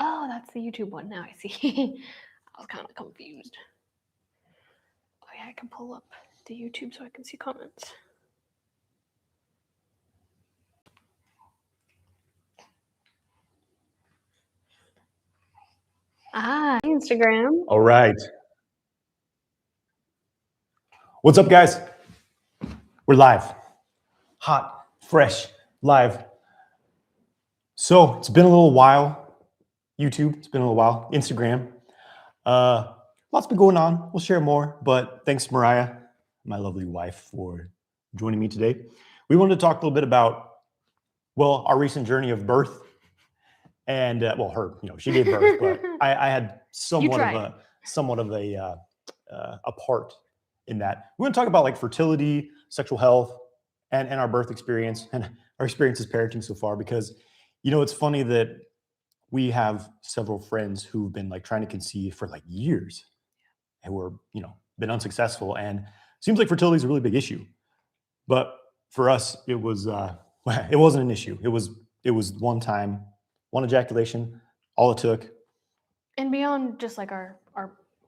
Oh, that's the YouTube one. Now I see. I was kind of confused. Oh yeah, I can pull up the YouTube so I can see comments. Instagram. All right. What's up, guys? We're live. Hot, fresh, live. So it's been a little while. YouTube, it's been a little while. Instagram. Lots been going on. We'll share more, but thanks, Mariah, my lovely wife, for joining me today. We wanted to talk a little bit about, well, our recent journey of birth. And well, her, she gave birth, but I had somewhat of a part in that. We want to talk about like fertility, sexual health, and our birth experience and our experiences parenting so far, because it's funny that we have several friends who've been like trying to conceive for like years and were been unsuccessful, and seems like fertility is a really big issue. But for us, it wasn't an issue. It was one time, one ejaculation, all it took. And beyond just like our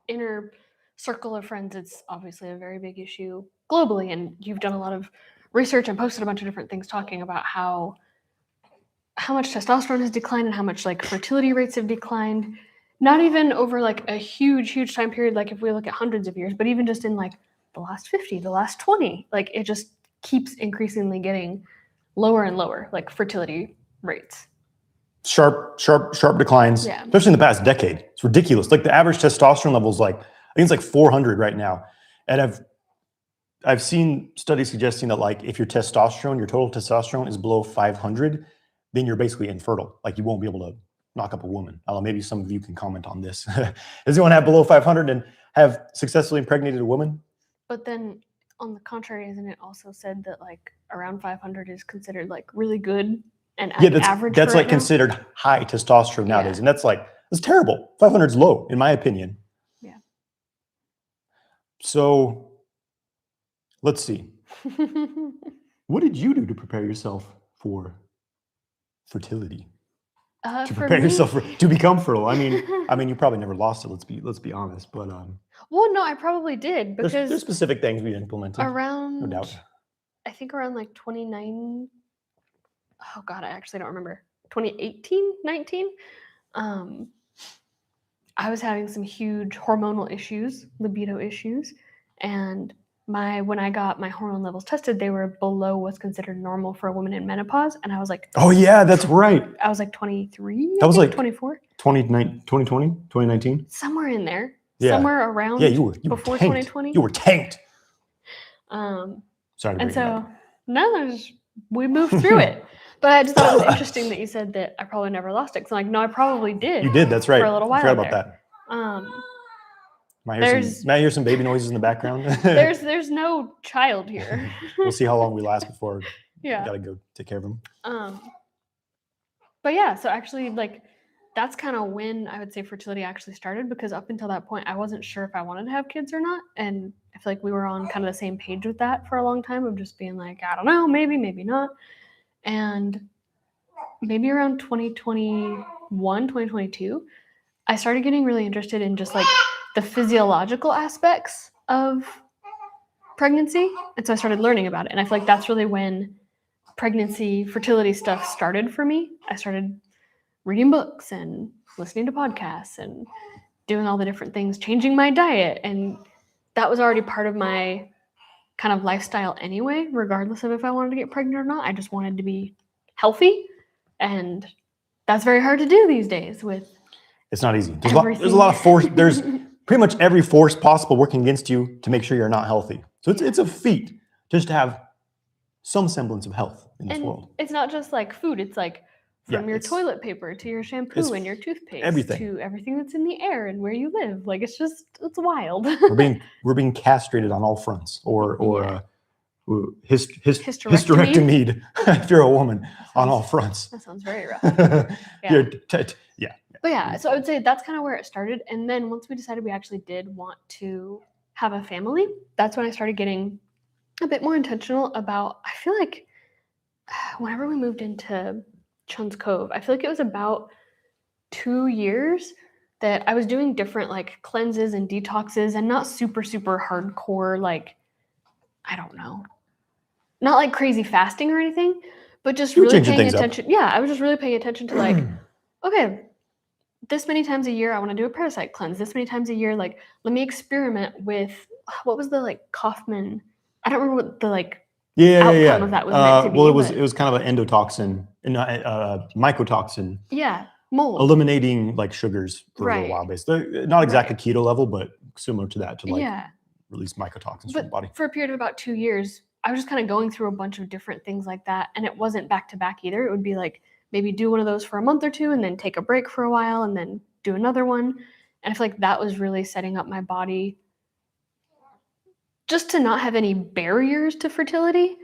inner circle of friends, it's obviously a very big issue globally. And you've done a lot of research and posted a bunch of different things talking about how much testosterone has declined and how much like fertility rates have declined. Not even over like a huge time period, like if we look at hundreds of years, but even just in like the last 50, the last 20, like it just keeps increasingly getting lower and lower, like fertility rates. Sharp declines, especially in the past decade. It's ridiculous. Like the average testosterone level is like, I think it's like 400 right now. And I've seen studies suggesting that like if your total testosterone is below 500, then you're basically infertile. Like you won't be able to knock up a woman. I don't know, maybe some of you can comment on this. Does anyone have below 500 and have successfully impregnated a woman? But then on the contrary, isn't it also said that like around 500 is considered like really good? And average that's like considered high testosterone nowadays. And that's terrible. 500 is low, in my opinion. Yeah. So let's see. What did you do to prepare yourself for fertility? To prepare yourself to become fertile. I mean, you probably never lost it. Let's be honest. But well, no, I probably did, because there's specific things we implemented. Around, no doubt. I think around like 29. Oh God, I actually don't remember. 2018, 19. I was having some huge hormonal issues, libido issues, and when I got my hormone levels tested, they were below what's considered normal for a woman in menopause, and I was like, oh yeah, that's right. I was like 23. That was like 24. 2020, 2019. Somewhere in there. Yeah. Somewhere around. Yeah, you were before tanked. 2020. You were tanked. Sorry to bring it up. No, we moved through it. But I just thought it was interesting that you said that I probably never lost it. Because I'm like, no, I probably did. You did. That's right. For a little while. I forgot about that. Might hear some baby noises in the background. there's no child here. We'll see how long we last before. Yeah. We gotta go take care of him. But yeah, so actually, like, that's kind of when I would say fertility actually started, because up until that point, I wasn't sure if I wanted to have kids or not. And I feel like we were on kind of the same page with that for a long time, of just being like, I don't know, maybe not. And maybe around 2021, 2022, I started getting really interested in just like the physiological aspects of pregnancy. And so I started learning about it. And I feel like that's really when pregnancy, fertility stuff started for me. I started reading books and listening to podcasts and doing all the different things, changing my diet. And that was already part of my kind of lifestyle anyway, regardless of if I wanted to get pregnant or not. I just wanted to be healthy. And that's very hard to do these days with It's not easy. There's a lot of force. There's pretty much every force possible working against you to make sure you're not healthy. So it's a feat just to have some semblance of health in this world. It's not just like food. It's like from your toilet paper to your shampoo and your toothpaste, everything. To everything that's in the air and where you live. Like it's wild. we're being castrated on all fronts, or hysterectomy if you're a woman on all fronts. That sounds very rough. Yeah. But yeah, so I would say that's kind of where it started. And then once we decided we actually did want to have a family, that's when I started getting a bit more intentional about, I feel like whenever we moved into Chun's Cove, I feel like it was about 2 years that I was doing different like cleanses and detoxes, and not super hardcore, like, I don't know, not like crazy fasting or anything, but just You were really changing paying things up. attention. Yeah, I was just really paying attention to like, okay, this many times a year I want to do a parasite cleanse. This many times a year, like, let me experiment with what was the like Kaufman. I don't remember what the like outcome of that was meant to be. Well, it but was kind of an endotoxin and mycotoxin, yeah, mold. eliminating like sugars for a Right. little while, basically. Not exactly keto level, but similar to that, to like Yeah. release mycotoxins from But the body. for a period of about 2 years, I was just kind of going through a bunch of different things like that, and it wasn't back to back either. It would be like maybe do one of those for a month or two and then take a break for a while and then do another one. And I feel like that was really setting up my body just to not have any barriers to fertility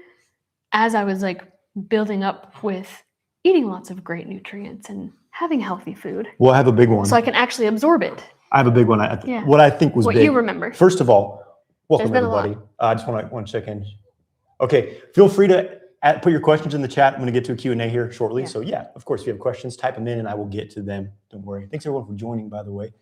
as I was like building up with eating lots of great nutrients and having healthy food. Well, I have a big one. So I can actually absorb it. I have a big one. Yeah. What I think was What big. you remember. First of all, welcome There's been a lot. everybody. I just want to check in. Okay, feel free to put your questions in the chat. I'm going to get to a Q&A here shortly. Yeah. So yeah, of course, if you have questions, type them in and I will get to them. Don't worry. Thanks everyone for joining, by the way.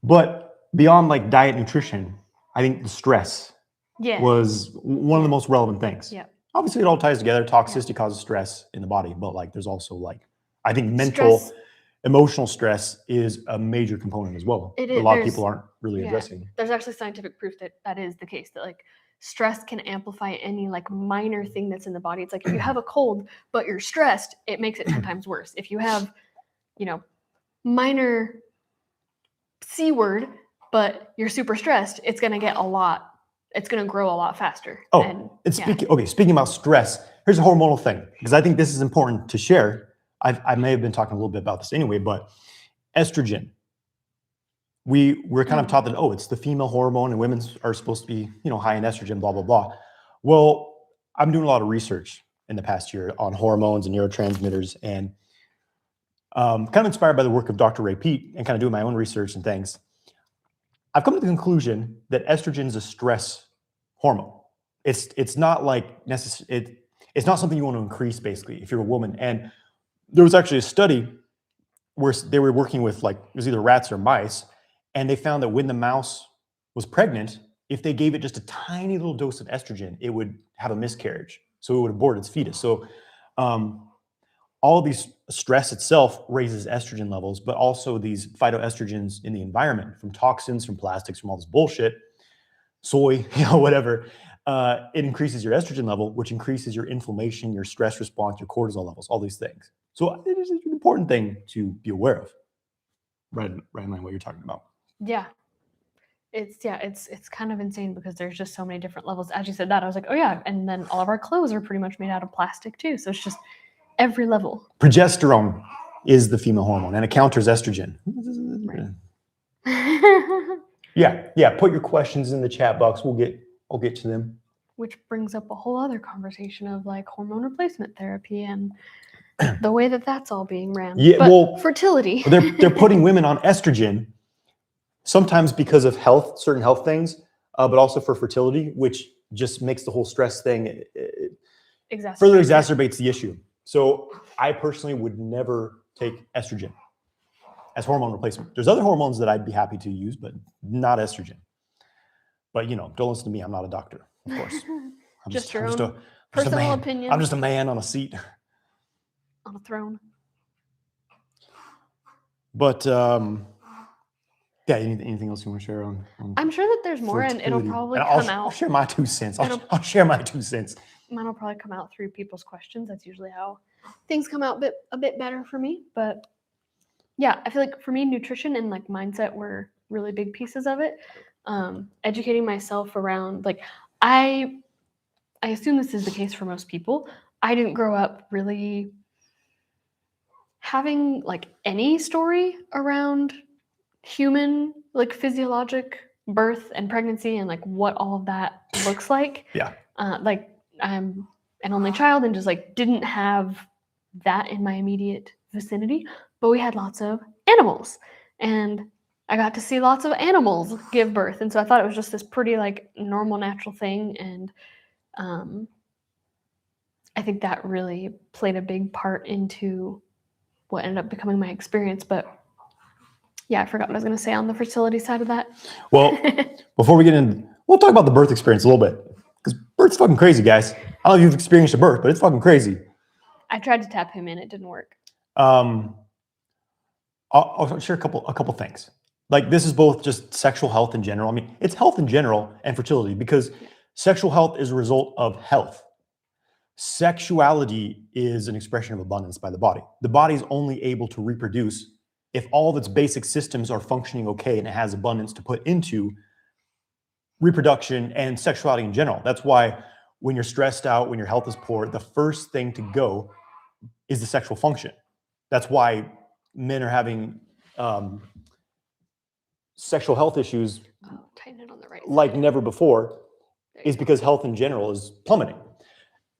But beyond like diet, nutrition, I think the stress was one of the most relevant things. Yeah. Obviously, it all ties together. Toxicity causes stress in the body, but like there's also like, I think mental, emotional stress is a major component as well. A lot of people aren't really addressing. There's actually scientific proof that that is the case, that like stress can amplify any like minor thing that's in the body. It's like if you have a cold, but you're stressed, it makes it 10 times worse. If you have, you know, minor C word, but you're super stressed, it's going to get a lot, it's going to grow a lot faster. Oh, speaking about stress, here's a hormonal thing, because I think this is important to share. I may have been talking a little bit about this anyway, but estrogen, we're kind of taught that, oh, it's the female hormone and women are supposed to be, high in estrogen, blah, blah, blah. Well, I'm doing a lot of research in the past year on hormones and neurotransmitters, and kind of inspired by the work of Dr. Ray Peat and kind of doing my own research and things. I've come to the conclusion that estrogen is a stress hormone. It's not like it's not something you want to increase, basically, if you're a woman. And there was actually a study where they were working with like, it was either rats or mice, and they found that when the mouse was pregnant, if they gave it just a tiny little dose of estrogen, it would have a miscarriage. So it would abort its fetus. So all of these stress itself raises estrogen levels, but also these phytoestrogens in the environment, from toxins, from plastics, from all this bullshit, soy, whatever, it increases your estrogen level, which increases your inflammation, your stress response, your cortisol levels, all these things. So it is an important thing to be aware of. Right in line what you're talking about. Yeah. It's kind of insane because there's just so many different levels. As you said that, I was like, oh yeah. And then all of our clothes are pretty much made out of plastic too. So it's just every level. Progesterone is the female hormone and it counters estrogen. Right. Yeah. Put your questions in the chat box. I'll get to them. Which brings up a whole other conversation of like hormone replacement therapy and the way that that's all being ran. Yeah, but well, fertility. they're putting women on estrogen, sometimes because of certain health things, but also for fertility, which just makes the whole stress thing further exacerbates the issue. So I personally would never take estrogen as hormone replacement. There's other hormones that I'd be happy to use, but not estrogen. But don't listen to me. I'm not a doctor, of course. I'm just your own personal opinion. I'm just a man on a seat. On a throne. But yeah, anything else you want to share on I'm sure that there's more, and it'll probably come out. I'll share my 2 cents. I'll share my 2 cents. Mine will probably come out through people's questions. That's usually how things come out a bit better for me. But yeah, I feel like for me, nutrition and like mindset were really big pieces of it. Educating myself around like I assume this is the case for most people. I didn't grow up really having like any story around human like physiologic birth and pregnancy and like what all of that looks like. Yeah. Like I'm an only child and just like didn't have that in my immediate vicinity, but we had lots of animals and I got to see lots of animals give birth. And so I thought it was just this pretty like normal, natural thing. And I think that really played a big part into what ended up becoming my experience. But yeah, I forgot what I was going to say on the fertility side of that. Well, before we get in, we'll talk about the birth experience a little bit, because birth's fucking crazy, guys. I don't know if you've experienced a birth, but it's fucking crazy. I tried to tap him in, it didn't work. I'll share a couple things. Like, this is both just sexual health in general. I mean, it's health in general and fertility, because sexual health is a result of health. Sexuality is an expression of abundance by the body. The body is only able to reproduce if all of its basic systems are functioning okay and it has abundance to put into reproduction and sexuality in general. That's why when you're stressed out, when your health is poor, the first thing to go is the sexual function. That's why men are having sexual health issues Tighten it on the right like side. never before, There you is because health in general is plummeting.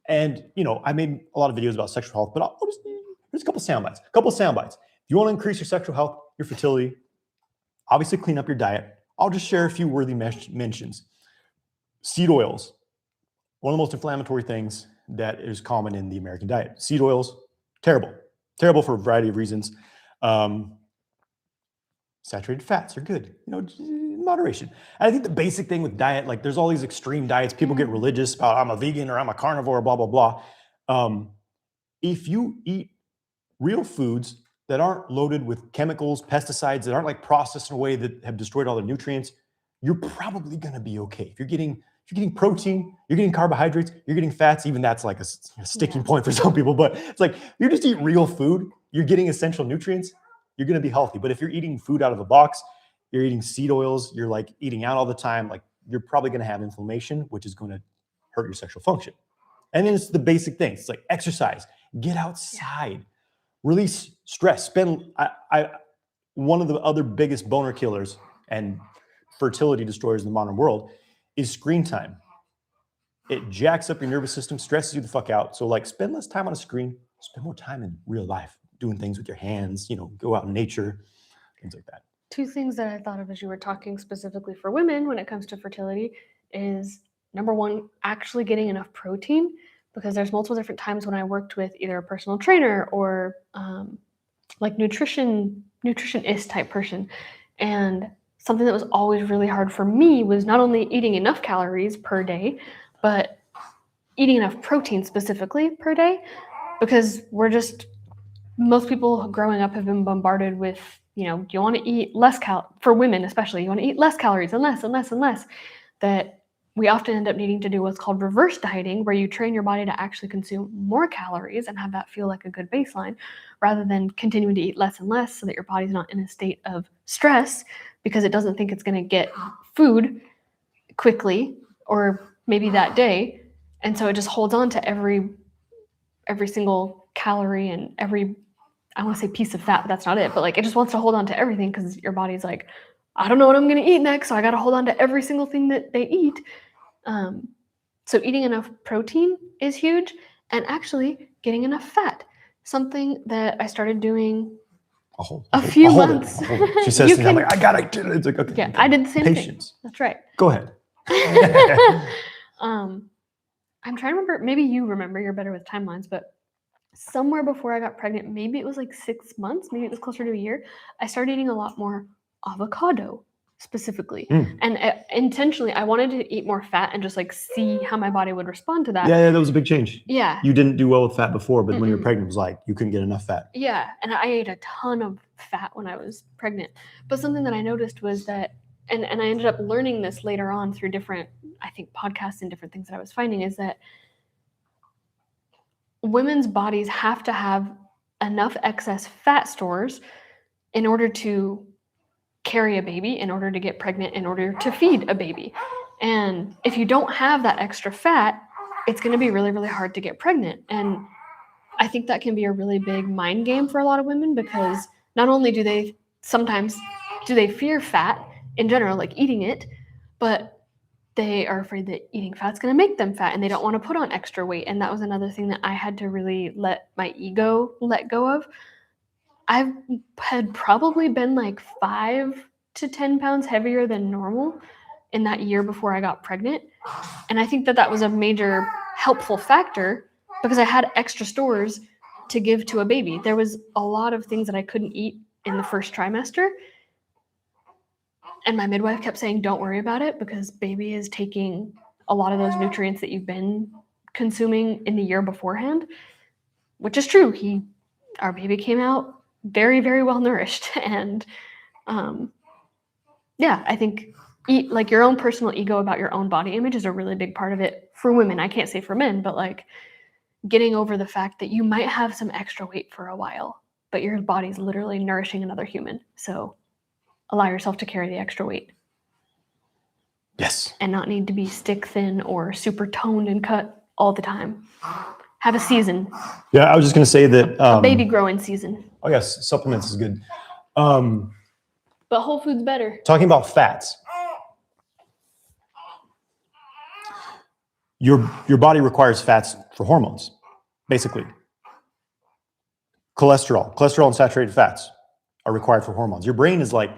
And, I made a lot of videos about sexual health, but here's a couple sound bites. If you want to increase your sexual health, your fertility, obviously clean up your diet. I'll just share a few worthy mentions. Seed oils, one of the most inflammatory things that is common in the American diet. Seed oils, terrible for a variety of reasons. Saturated fats are good, in moderation. And I think the basic thing with diet, like, there's all these extreme diets. People get religious about, I'm a vegan or I'm a carnivore, blah, blah, blah. If you eat real foods that aren't loaded with chemicals, pesticides, that aren't like processed in a way that have destroyed all the nutrients, you're probably going to be okay. If you're getting protein, you're getting carbohydrates, you're getting fats, even that's like a sticking point for some people, but it's like, you just eat real food, you're getting essential nutrients, you're going to be healthy. But if you're eating food out of a box, you're eating seed oils, you're like eating out all the time, like, you're probably going to have inflammation, which is going to hurt your sexual function. And then it's the basic things. It's like exercise, get outside, release stress, one of the other biggest boner killers and fertility destroyers in the modern world is screen time. It jacks up your nervous system, stresses you the fuck out. So, like, spend less time on a screen, spend more time in real life, doing things with your hands, go out in nature, things like that. Two things that I thought of as you were talking specifically for women when it comes to fertility is, number one, actually getting enough protein, because there's multiple different times when I worked with either a personal trainer or like nutritionist type person. And something that was always really hard for me was not only eating enough calories per day, but eating enough protein specifically per day, because most people growing up have been bombarded with, you want to eat less for women especially, you want to eat less calories and less and less and less, that we often end up needing to do what's called reverse dieting, where you train your body to actually consume more calories and have that feel like a good baseline, rather than continuing to eat less and less so that your body's not in a state of stress because it doesn't think it's going to get food quickly or maybe that day. And so it just holds on to every single calorie and every, I want to say piece of fat, but that's not it. But like, it just wants to hold on to everything because your body's like, I don't know what I'm going to eat next, so I got to hold on to every single thing that they eat. So eating enough protein is huge, and actually getting enough fat. Something that I started doing a few months. She says to me, I'm like, I gotta do it. It's like, okay. Yeah, I did the same Patience. thing. That's right. Go ahead. I'm trying to remember. Maybe you remember. You're better with timelines, but somewhere before I got pregnant, maybe it was like 6 months, maybe it was closer to a year, I started eating a lot more avocado specifically. And intentionally, I wanted to eat more fat and just like see how my body would respond to that. Yeah, that was a big change. Yeah. You didn't do well with fat before, but when you were pregnant, it was like you couldn't get enough fat. Yeah, and I ate a ton of fat when I was pregnant. But something that I noticed was that, and I ended up learning this later on through different, I think, podcasts and different things that I was finding, is that women's bodies have to have enough excess fat stores in order to carry a baby, in order to get pregnant, in order to feed a baby. And if you don't have that extra fat, it's going to be really, really hard to get pregnant. And I think that can be a really big mind game for a lot of women, because not only do they fear fat in general, like eating it, but they are afraid that eating fat's going to make them fat, and they don't want to put on extra weight. And that was another thing that I had to really let my ego let go of. I had probably been like 5 to 10 pounds heavier than normal in that year before I got pregnant. And I think that was a major helpful factor because I had extra stores to give to a baby. There was a lot of things that I couldn't eat in the first trimester. And my midwife kept saying, don't worry about it because baby is taking a lot of those nutrients that you've been consuming in the year beforehand, which is true. Our baby came out very, very well nourished. And yeah, I think like your own personal ego about your own body image is a really big part of it for women. I can't say for men, but like getting over the fact that you might have some extra weight for a while, but your body's literally nourishing another human. So allow yourself to carry the extra weight. Yes. And not need to be stick thin or super toned and cut all the time. Have a season. Yeah, I was just going to say that. A baby growing season. Oh, yes, supplements is good. But whole food's better. Talking about fats. Your body requires fats for hormones, basically. Cholesterol and saturated fats are required for hormones. Your brain is like,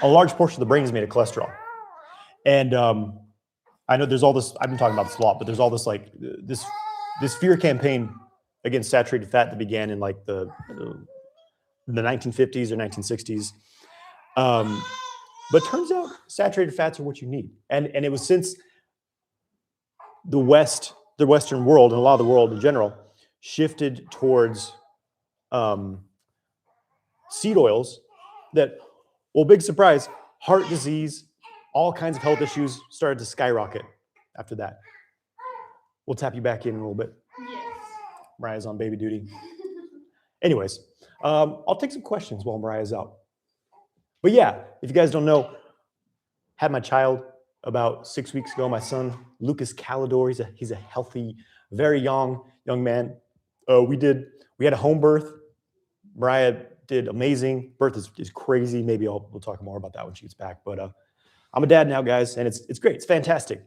a large portion of the brain is made of cholesterol. And I know there's all this, I've been talking about this a lot, but there's all this like, this fear campaign against saturated fat that began in like the 1950s or 1960s. But turns out saturated fats are what you need. And it was since the Western world and a lot of the world in general shifted towards seed oils that, well, big surprise, heart disease, all kinds of health issues started to skyrocket after that. We'll tap you back in a little bit. Yes. Mariah's on baby duty. Anyways, I'll take some questions while Mariah's out. But yeah, if you guys don't know, had my child about 6 weeks ago, my son, Lucas Calidor. He's a healthy, very young man. We had a home birth. Mariah did amazing. Birth is crazy. Maybe we'll talk more about that when she gets back. But I'm a dad now, guys, and it's great. It's fantastic.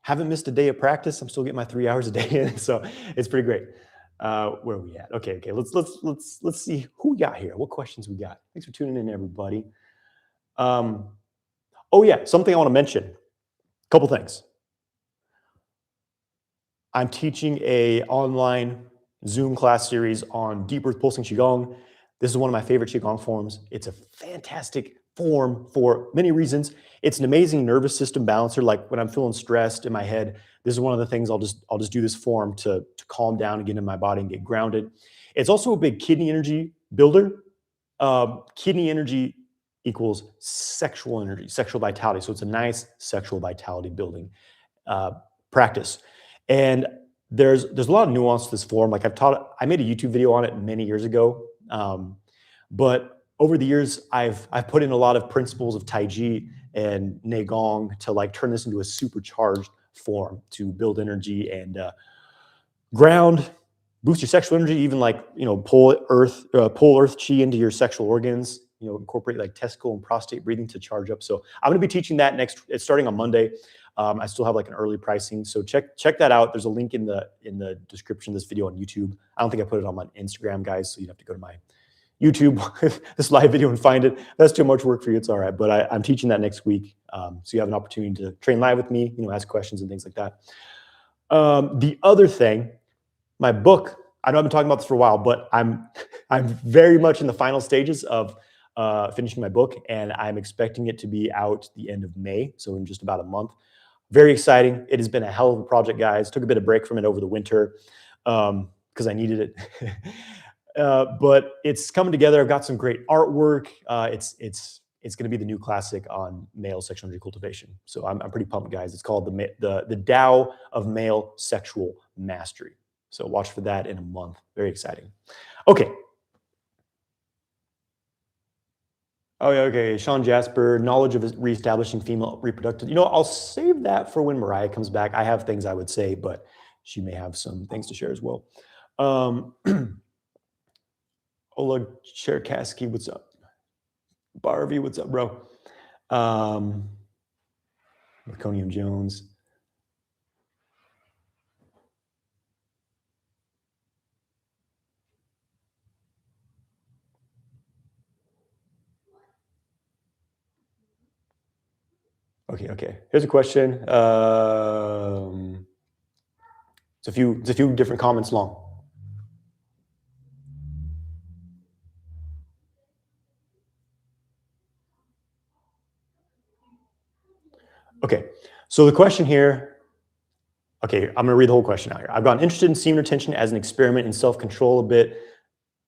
Haven't missed a day of practice. I'm still getting my 3 hours a day in, so it's pretty great. Where are we at? Okay. Let's see who we got here. What questions we got? Thanks for tuning in, everybody. Oh yeah, something I want to mention. A couple things. I'm teaching a online Zoom class series on deep earth pulsing Qigong. This is one of my favorite Qigong forms. It's a fantastic form for many reasons. It's an amazing nervous system balancer. Like when I'm feeling stressed in my head, this is one of the things I'll just do this form to calm down and get in my body and get grounded. It's also a big kidney energy builder. Kidney energy equals sexual energy, sexual vitality. So it's a nice sexual vitality building practice. And there's a lot of nuance to this form. Like I made a YouTube video on it many years ago. But over the years, I've put in a lot of principles of Tai Chi and Neigong to like turn this into a supercharged form to build energy and ground, boost your sexual energy, even like, pull earth chi into your sexual organs, incorporate like testicle and prostate breathing to charge up. So I'm going to be teaching that it's starting on Monday. I still have like an early pricing. So check that out. There's a link in the description of this video on YouTube. I don't think I put it on my Instagram, guys. So you'd have to go to my YouTube, this live video and find it. That's too much work for you. It's all right. But I'm teaching that next week. So you have an opportunity to train live with me, ask questions and things like that. The other thing, my book, I know I've been talking about this for a while, but I'm very much in the final stages of finishing my book, and I'm expecting it to be out the end of May. So in just about a month. Very exciting. It has been a hell of a project, guys. Took a bit of break from it over the winter because I needed it. But it's coming together. I've got some great artwork. It's going to be the new classic on male sexual energy cultivation. So I'm pretty pumped, guys. It's called the Tao of Male Sexual Mastery. So watch for that in a month. Very exciting. Okay. Oh, yeah, okay. Sean Jasper, knowledge of reestablishing female reproductive. I'll save that for when Mariah comes back. I have things I would say, but she may have some things to share as well. Oleg Cherkasky, what's up? Barvey, what's up, bro? Laconium Jones. Okay. Here's a question. It's a few different comments long. Okay, so the question here, okay, I'm gonna read the whole question out here. I've gotten interested in semen retention as an experiment in self-control a bit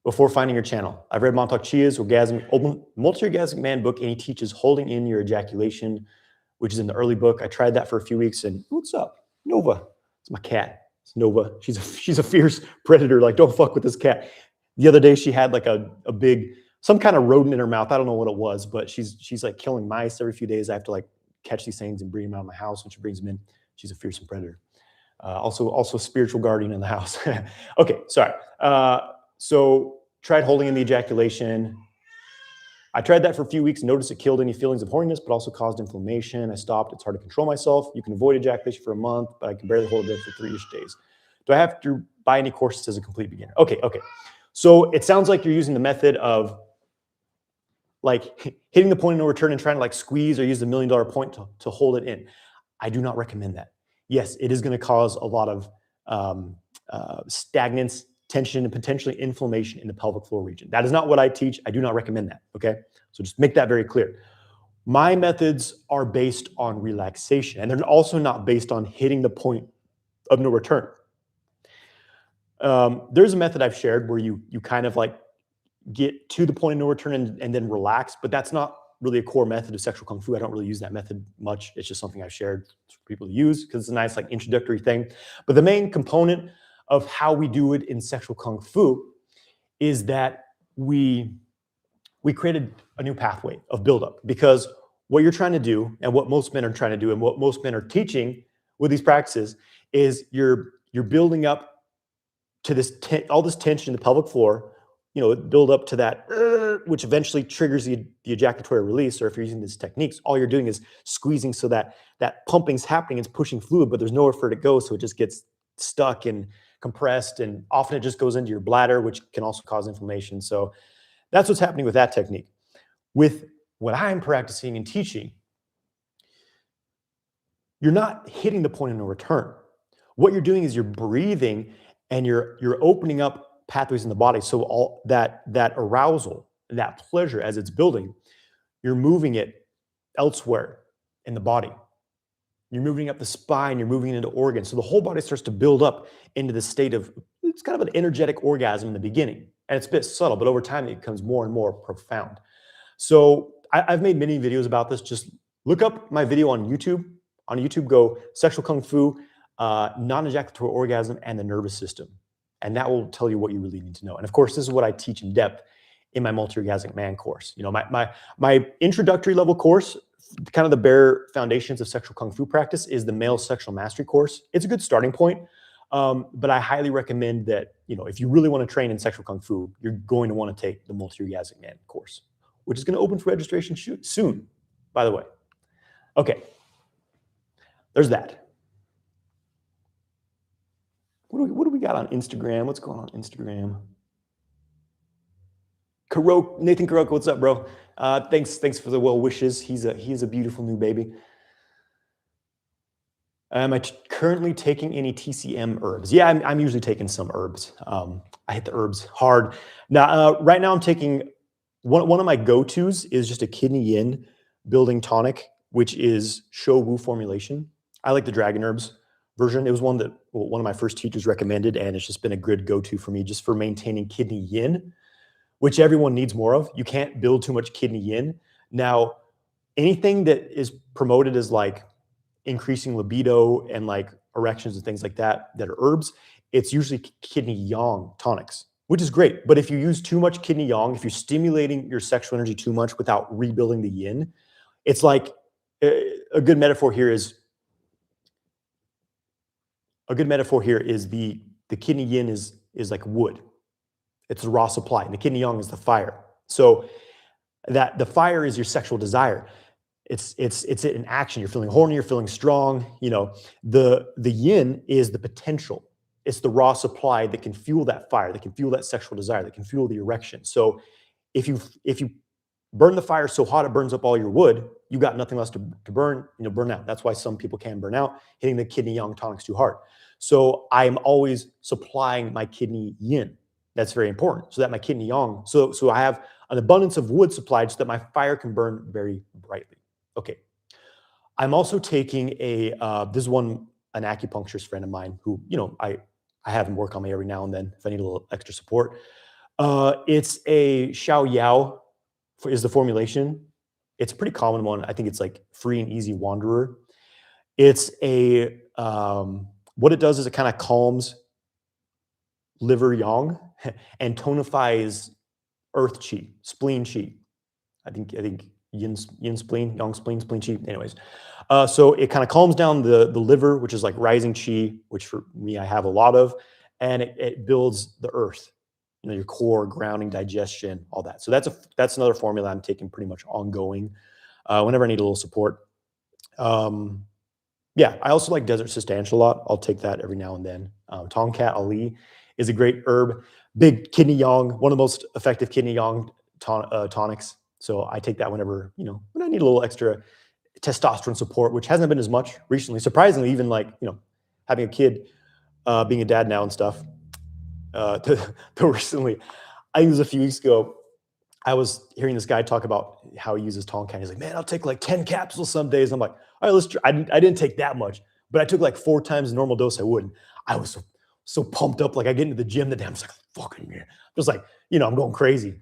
before finding your channel. I've read Montauk Chia's Multi-Orgasmic Man book, and he teaches holding in your ejaculation, which is in the early book. I tried that for a few weeks, and what's up? Nova, it's my cat. It's Nova. She's a fierce predator. Like, don't fuck with this cat. The other day, she had like a big, some kind of rodent in her mouth. I don't know what it was, but she's like killing mice every few days. I have to like catch these things and bring them out of my house when she brings them in. She's a fearsome predator. Also spiritual guardian in the house. Okay, sorry. So tried holding in the ejaculation. I tried that for a few weeks, noticed it killed any feelings of horniness, but also caused inflammation. I stopped. It's hard to control myself. You can avoid ejaculation for a month, but I can barely hold it for 3-ish days. Do I have to buy any courses as a complete beginner? Okay. So it sounds like you're using the method of like hitting the point of no return and trying to like squeeze or use the $1 million point to hold it in. I do not recommend that. Yes, it is going to cause a lot of stagnance, tension, and potentially inflammation in the pelvic floor region. That is not what I teach. I do not recommend that, okay? So just make that very clear. My methods are based on relaxation, and they're also not based on hitting the point of no return. There's a method I've shared where you kind of like get to the point of no return and then relax, but that's not really a core method of sexual kung fu. I don't really use that method much. It's just something I've shared for people to use because it's a nice like introductory thing. But the main component of how we do it in sexual kung fu is that we created a new pathway of buildup, because what you're trying to do and what most men are trying to do and what most men are teaching with these practices is you're building up to this all this tension in the pelvic floor, build up to that, which eventually triggers the ejaculatory release. Or if you're using these techniques, all you're doing is squeezing so that pumping's happening, it's pushing fluid, but there's nowhere for it to go, so it just gets stuck and compressed, and often it just goes into your bladder, which can also cause inflammation. So that's what's happening with that technique. With what I'm practicing and teaching, you're not hitting the point of no return. What you're doing is you're breathing and you're opening up pathways in the body. So all that arousal, that pleasure as it's building, you're moving it elsewhere in the body. You're moving up the spine, you're moving it into organs. So the whole body starts to build up into this state of, it's kind of an energetic orgasm in the beginning. And it's a bit subtle, but over time it becomes more and more profound. So I've made many videos about this. Just look up my video on YouTube. On YouTube, go sexual kung fu, non-ejaculatory orgasm, and the nervous system. And that will tell you what you really need to know. And of course, this is what I teach in depth in my Multi-Orgasmic Man course. My introductory level course, kind of the bare foundations of sexual kung fu practice, is the male sexual mastery course. It's a good starting point, but I highly recommend that, if you really want to train in sexual kung fu, you're going to want to take the Multi-Orgasmic Man course, which is going to open for registration soon, by the way. Okay, there's that. What do we got on Instagram? What's going on Instagram? Nathan Kurok, what's up, bro? Thanks for the well wishes. He's a beautiful new baby. Am I currently taking any TCM herbs? Yeah, I'm usually taking some herbs. I hit the herbs hard. Now, right now I'm taking, one of my go-tos is just a kidney yin building tonic, which is Shou Wu formulation. I like the dragon herbs version. It was one that one of my first teachers recommended, and it's just been a good go-to for me just for maintaining kidney yin, which everyone needs more of. You can't build too much kidney yin. Now, anything that is promoted as like increasing libido and like erections and things like that are herbs, it's usually kidney yang tonics, which is great. But if you use too much kidney yang, if you're stimulating your sexual energy too much without rebuilding the yin, it's like a good metaphor here is the kidney yin is like wood. It's the raw supply, and the kidney yang is the fire. So that the fire is your sexual desire. It's in action. You're feeling horny, you're feeling strong. The yin is the potential. It's the raw supply that can fuel that fire, that can fuel that sexual desire, that can fuel the erection. So if you burn the fire so hot it burns up all your wood, you got nothing less to burn, burn out. That's why some people can burn out, hitting the kidney yang tonics too hard. So I'm always supplying my kidney yin. That's very important, so that my kidney yang, so I have an abundance of wood supplied so that my fire can burn very brightly. Okay. I'm also taking this is an acupuncturist friend of mine who, I have him work on me every now and then if I need a little extra support. It's a Xiao Yao is the formulation. It's a pretty common one. I think it's like Free and Easy Wanderer. It's what it does is it kind of calms liver yang and tonifies earth chi, spleen chi. I think yin spleen, yang spleen, spleen chi. Anyways, so it kind of calms down the liver, which is like rising chi, which for me I have a lot of, and it builds the earth, your core, grounding, digestion, all that. So that's another formula I'm taking pretty much ongoing whenever I need a little support. Yeah, I also like desert substantial a lot. I'll take that every now and then. Tongkat Ali is a great herb, big kidney yang, one of the most effective kidney yang tonics. So I take that whenever, when I need a little extra testosterone support, which hasn't been as much recently. Surprisingly, even like, having a kid, being a dad now and stuff, to recently, I think it was a few weeks ago, I was hearing this guy talk about how he uses Tonkat. He's like, man, I'll take like 10 capsules some days. I'm like, all right, let's try. I didn't take that much, but I took like 4 times the normal dose I would. I was so pumped up. Like I get into the gym the day, I'm just like, fucking man. Just like, I'm going crazy.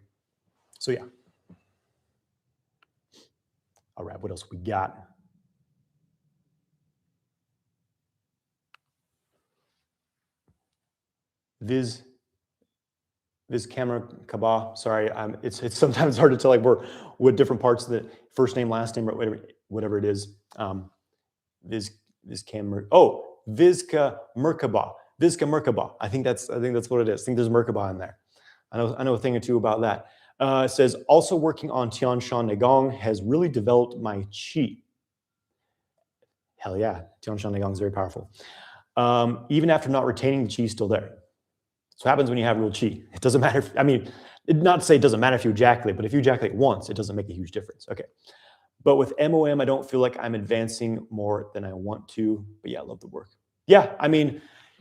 So yeah. All right, what else we got? Viz camera Kaba. Sorry, it's sometimes hard to tell like what different parts of the first name, last name, or whatever it is. Viz camera. Oh, Vizca Merkaba. Vizca Merkaba. I think that's what it is. I think there's Merkaba in there. I know a thing or two about that. It says also working on Tian Shan Negong has really developed my chi. Hell yeah, Tian Shan Negong is very powerful. Even after not retaining the chi, still there. So what happens when you have real chi? It doesn't matter. Not to say it doesn't matter if you ejaculate, but if you ejaculate once, it doesn't make a huge difference. Okay. But with MOM, I don't feel like I'm advancing more than I want to. But yeah, I love the work. Yeah,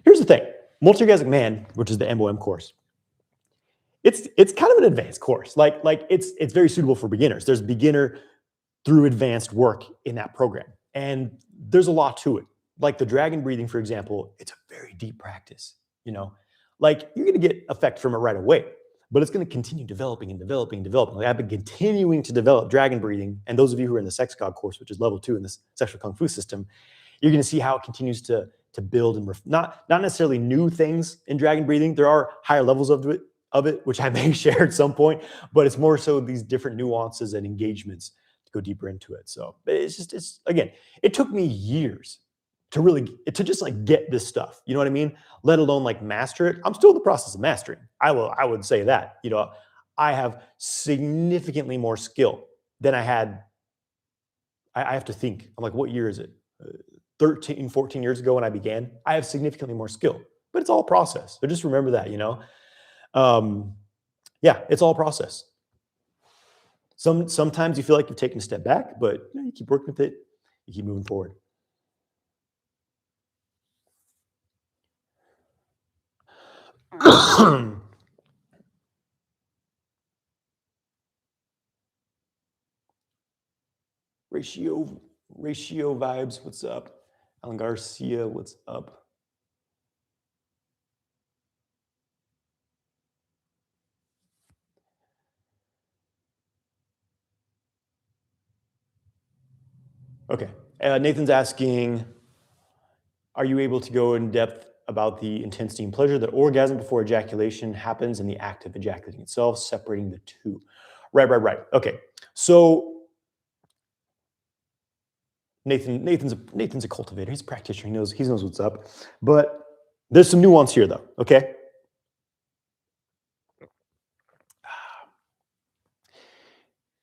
here's the thing. Multi-Orgasmic Man, which is the MOM course, it's kind of an advanced course. Like it's very suitable for beginners. There's beginner through advanced work in that program. And there's a lot to it. Like the dragon breathing, for example, it's a very deep practice, Like you're going to get effect from it right away, but it's going to continue developing and developing and developing. Like I've been continuing to develop dragon breathing. And those of you who are in the Sex God course, which is level 2 in this sexual kung fu system, you're going to see how it continues to build and not necessarily new things in dragon breathing. There are higher levels of it, which I may share at some point, but it's more so these different nuances and engagements to go deeper into it. So it's again, it took me years to just like get this stuff, you know what I mean? Let alone like master it. I'm still in the process of mastering. I would say that, I have significantly more skill than I had. I have to think, I'm like, what year is it? 13, 14 years ago when I began, I have significantly more skill, but it's all process. So just remember that, yeah, it's all process. Sometimes you feel like you've taken a step back, but you keep working with it, you keep moving forward. Ratio vibes, what's up? Alan Garcia, what's up? Okay, Nathan's asking, are you able to go in depth about the intensity and pleasure that orgasm before ejaculation happens in the act of ejaculating itself, separating the two? Right. Okay, so Nathan's a cultivator. He's a practitioner. He knows what's up. But there's some nuance here, though. Okay.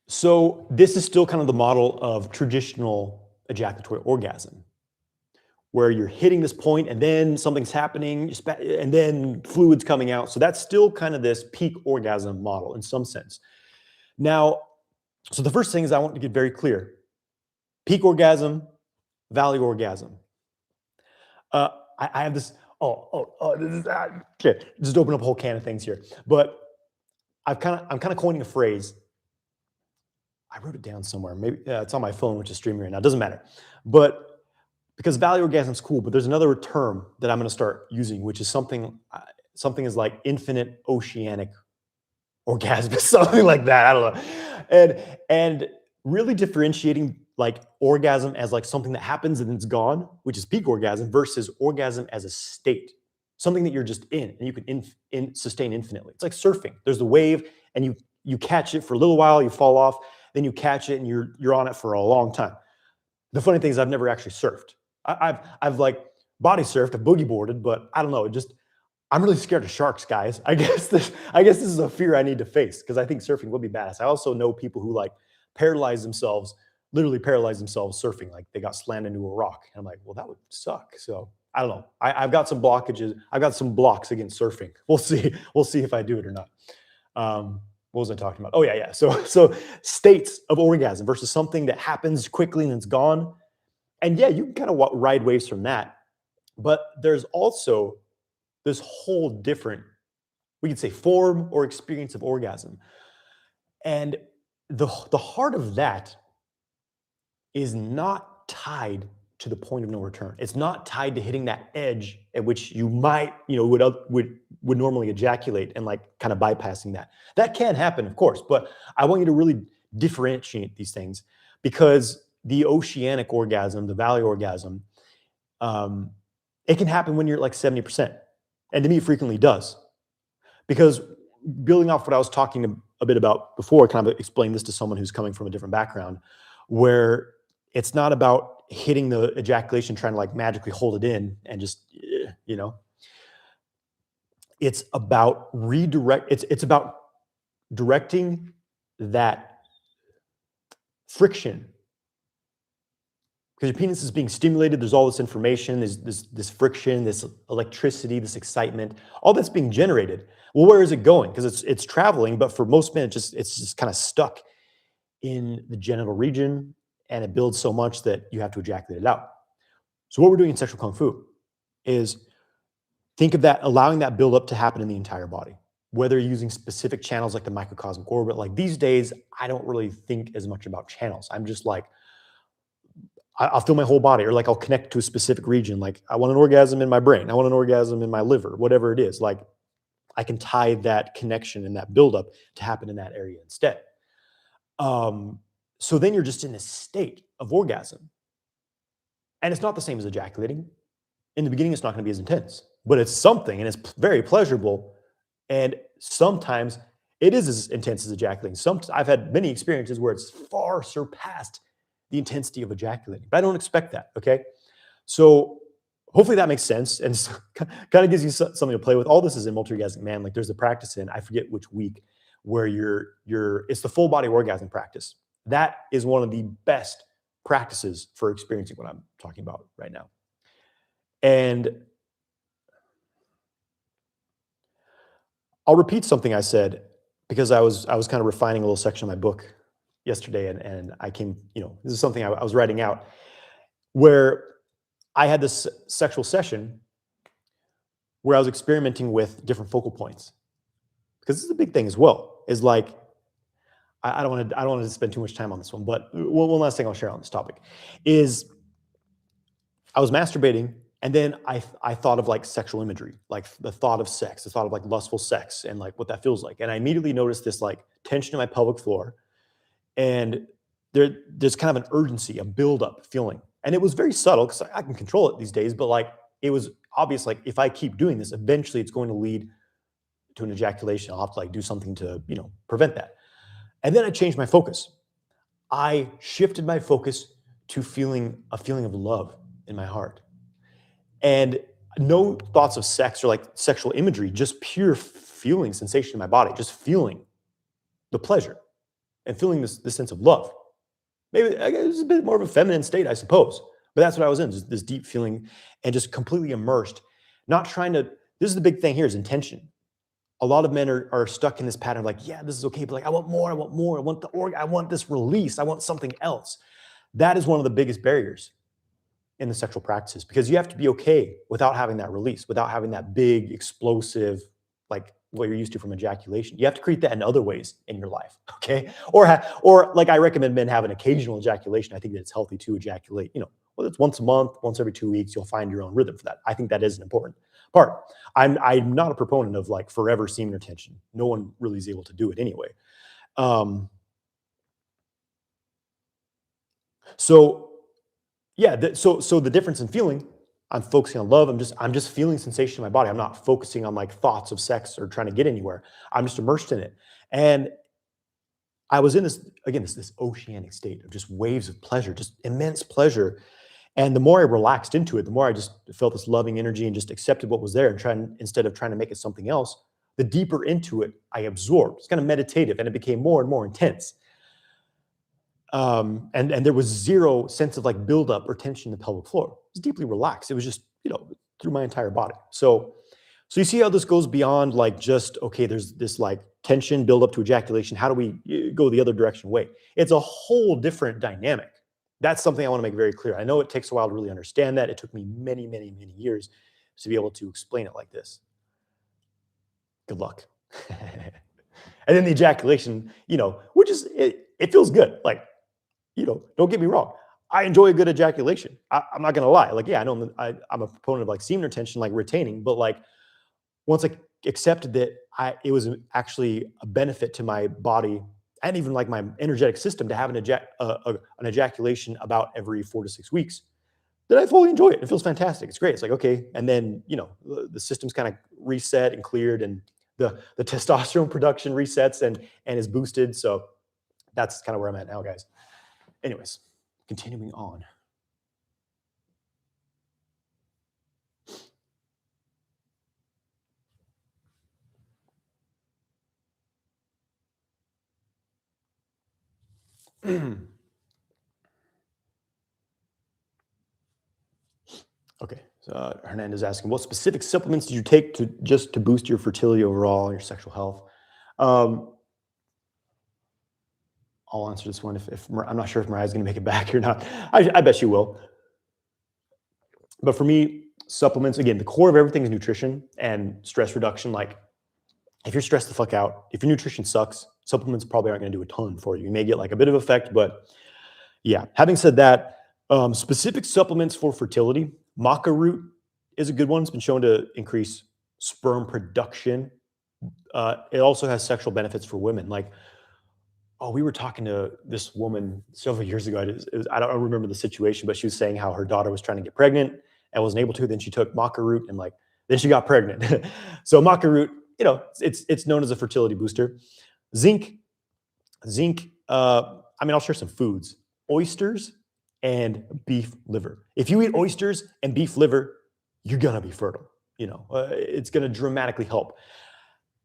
So this is still kind of the model of traditional ejaculatory orgasm, where you're hitting this point and then something's happening and then fluid's coming out. So that's still kind of this peak orgasm model in some sense. Now, so the first thing is I want to get very clear. Peak orgasm, valley orgasm. I have this This is okay. Just open up a whole can of things here. But I'm kind of coining a phrase. I wrote it down somewhere. Maybe it's on my phone, which is streaming right now. It doesn't matter. But because valley orgasm is cool, but there's another term that I'm going to start using, which is something is like infinite oceanic orgasm, something like that. I don't know. And really differentiating like orgasm as like something that happens and it's gone, which is peak orgasm, versus orgasm as a state, something that you're just in and you can sustain infinitely. It's like surfing. There's the wave and you catch it for a little while, you fall off, then you catch it and you're on it for a long time. The funny thing is I've never actually surfed. I've like body surfed, I've boogie boarded, but I don't know. I'm really scared of sharks, guys. I guess this is a fear I need to face because I think surfing would be badass. I also know people who like literally paralyze themselves surfing. Like they got slammed into a rock. And I'm like, well, that would suck. So I don't know. I've got some blockages. I've got some blocks against surfing. We'll see. We'll see if I do it or not. What was I talking about? Oh yeah. So states of orgasm versus something that happens quickly and it's gone. And yeah, you can kind of ride waves from that. But there's also this whole different, we could say, form or experience of orgasm. And the heart of that is not tied to the point of no return. It's not tied to hitting that edge at which you might, would normally ejaculate and like kind of bypassing that. That can happen, of course, but I want you to really differentiate these things because the oceanic orgasm, the valley orgasm, it can happen when you're like 70%. And to me, it frequently does. Because building off what I was talking a bit about before, I kind of explained this to someone who's coming from a different background, where it's not about hitting the ejaculation, trying to like magically hold it in and just, it's about it's about directing that friction. Because your penis is being stimulated, there's all this information, there's this friction, this electricity, this excitement, all that's being generated. Well, where is it going? Because it's traveling, but for most men, it's just kind of stuck in the genital region, and it builds so much that you have to ejaculate it out. So what we're doing in sexual kung fu is think of that, allowing that buildup to happen in the entire body, whether you're using specific channels like the microcosmic orbit. Like these days, I don't really think as much about channels. I'm just like, I'll feel my whole body, or like I'll connect to a specific region. Like I want an orgasm in my brain. I want an orgasm in my liver, whatever it is. Like I can tie that connection and that buildup to happen in that area instead. So then you're just in this state of orgasm. And it's not the same as ejaculating. In the beginning, it's not going to be as intense, but it's something and it's very pleasurable. And sometimes it is as intense as ejaculating. I've had many experiences where it's far surpassed the intensity of ejaculating, but I don't expect that. Okay. So hopefully that makes sense and kind of gives you something to play with. All this is in Multi-Orgasmic Man. Like there's a practice in, I forget which week, where it's the full body orgasm practice. That is one of the best practices for experiencing what I'm talking about right now. And I'll repeat something I said because I was kind of refining a little section of my book yesterday, and I came, this is something I was writing out, where I had this sexual session where I was experimenting with different focal points, because this is a big thing as well. Is like, I don't want to spend too much time on this one, but one last thing I'll share on this topic is I was masturbating, and then I thought of like sexual imagery, like the thought of sex, the thought of like lustful sex and like what that feels like, and I immediately noticed this like tension in my pelvic floor. And there's kind of an urgency, a buildup feeling. And it was very subtle because I can control it these days, but like it was obvious, like if I keep doing this, eventually it's going to lead to an ejaculation. I'll have to like do something to, prevent that. And then I changed my focus. I shifted my focus to a feeling of love in my heart. And no thoughts of sex or like sexual imagery, just pure feeling, sensation in my body, just feeling the pleasure. And feeling this sense of love. Maybe it was a bit more of a feminine state, I suppose. But that's what I was in, just this deep feeling and just completely immersed. Not trying to, this is the big thing here, is intention. A lot of men are stuck in this pattern of like, yeah, this is okay, but like, I want more. I want this release. I want something else. That is one of the biggest barriers. in the sexual practices, because you have to be okay without having that release, without having that big explosive, like what you're used to from ejaculation. You have to create that in other ways in your life, okay? Or like I recommend men have an occasional ejaculation. I think that it's healthy to ejaculate, whether it's once a month, once every 2 weeks, you'll find your own rhythm for that. I think that is an important part. I'm not a proponent of like forever semen retention. No one really is able to do it anyway. So yeah, so the difference in feeling, I'm focusing on love. I'm just feeling sensation in my body. I'm not focusing on like thoughts of sex or trying to get anywhere. I'm just immersed in it. And I was in this oceanic state of just waves of pleasure, just immense pleasure. And the more I relaxed into it, the more I just felt this loving energy and just accepted what was there and instead of trying to make it something else, the deeper into it I absorbed. It's kind of meditative, and it became more and more intense. And there was zero sense of like buildup or tension in the pelvic floor. It was deeply relaxed. It was just, through my entire body. So you see how this goes beyond like just, okay, there's this like tension build up to ejaculation. How do we go the other direction way? It's a whole different dynamic. That's something I want to make very clear. I know it takes a while to really understand that. It took me many, many, many years to be able to explain it like this. Good luck. And then the ejaculation, which is, it feels good. Like, don't get me wrong. I enjoy a good ejaculation. I'm not going to lie. Like, yeah, I know I'm a proponent of like semen retention, like retaining, but like once I accepted that it was actually a benefit to my body and even like my energetic system to have an ejaculation about every 4 to 6 weeks, then I fully enjoy it. It feels fantastic. It's great. It's like, okay. And then, the system's kind of reset and cleared, and the testosterone production resets and is boosted. So that's kind of where I'm at now, guys. Anyways, continuing on. Okay, so Hernandez asking, what specific supplements did you take to boost your fertility overall and your sexual health? I'll answer this one if I'm not sure if Mariah's going to make it back or not. I bet she will. But for me, supplements, again, the core of everything is nutrition and stress reduction. Like, if you're stressed the fuck out, if your nutrition sucks, supplements probably aren't going to do a ton for you. You may get like a bit of effect, but yeah. Having said that, specific supplements for fertility, maca root is a good one. It's been shown to increase sperm production. It also has sexual benefits for women. Like, we were talking to this woman several years ago. I don't remember the situation, but she was saying how her daughter was trying to get pregnant and wasn't able to. Then she took maca root and then she got pregnant. So maca root, it's known as a fertility booster. Zinc. I'll share some foods: oysters and beef liver. If you eat oysters and beef liver, you're gonna be fertile. It's gonna dramatically help.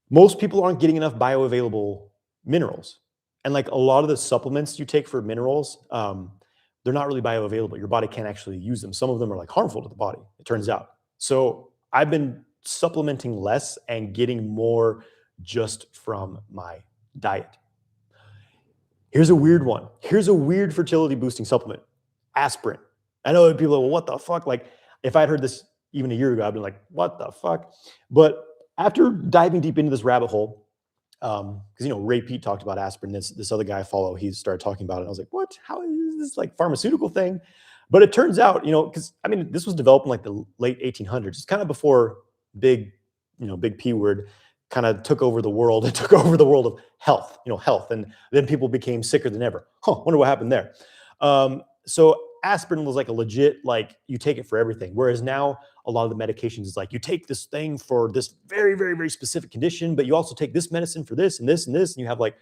Most people aren't getting enough bioavailable minerals. And like a lot of the supplements you take for minerals, they're not really bioavailable. Your body can't actually use them. Some of them are like harmful to the body, it turns out. So I've been supplementing less and getting more just from my diet. Here's a weird one. Here's a weird fertility boosting supplement: aspirin. I know people are, well, what the fuck? Like, if I'd heard this even a year ago, I'd been like, what the fuck? But after diving deep into this rabbit hole, because Ray Pete talked about aspirin. This other guy I follow, he started talking about it. I was like, what? How is this like pharmaceutical thing? But it turns out, because this was developed in like the late 1800s. It's kind of before big P word kind of took over the world. It took over the world of health, health, and then people became sicker than ever. Wonder what happened there. So aspirin was like a legit, like, you take it for everything. Whereas now a lot of the medications is like, you take this thing for this very, very, very specific condition, but you also take this medicine for this and this and this. And you have like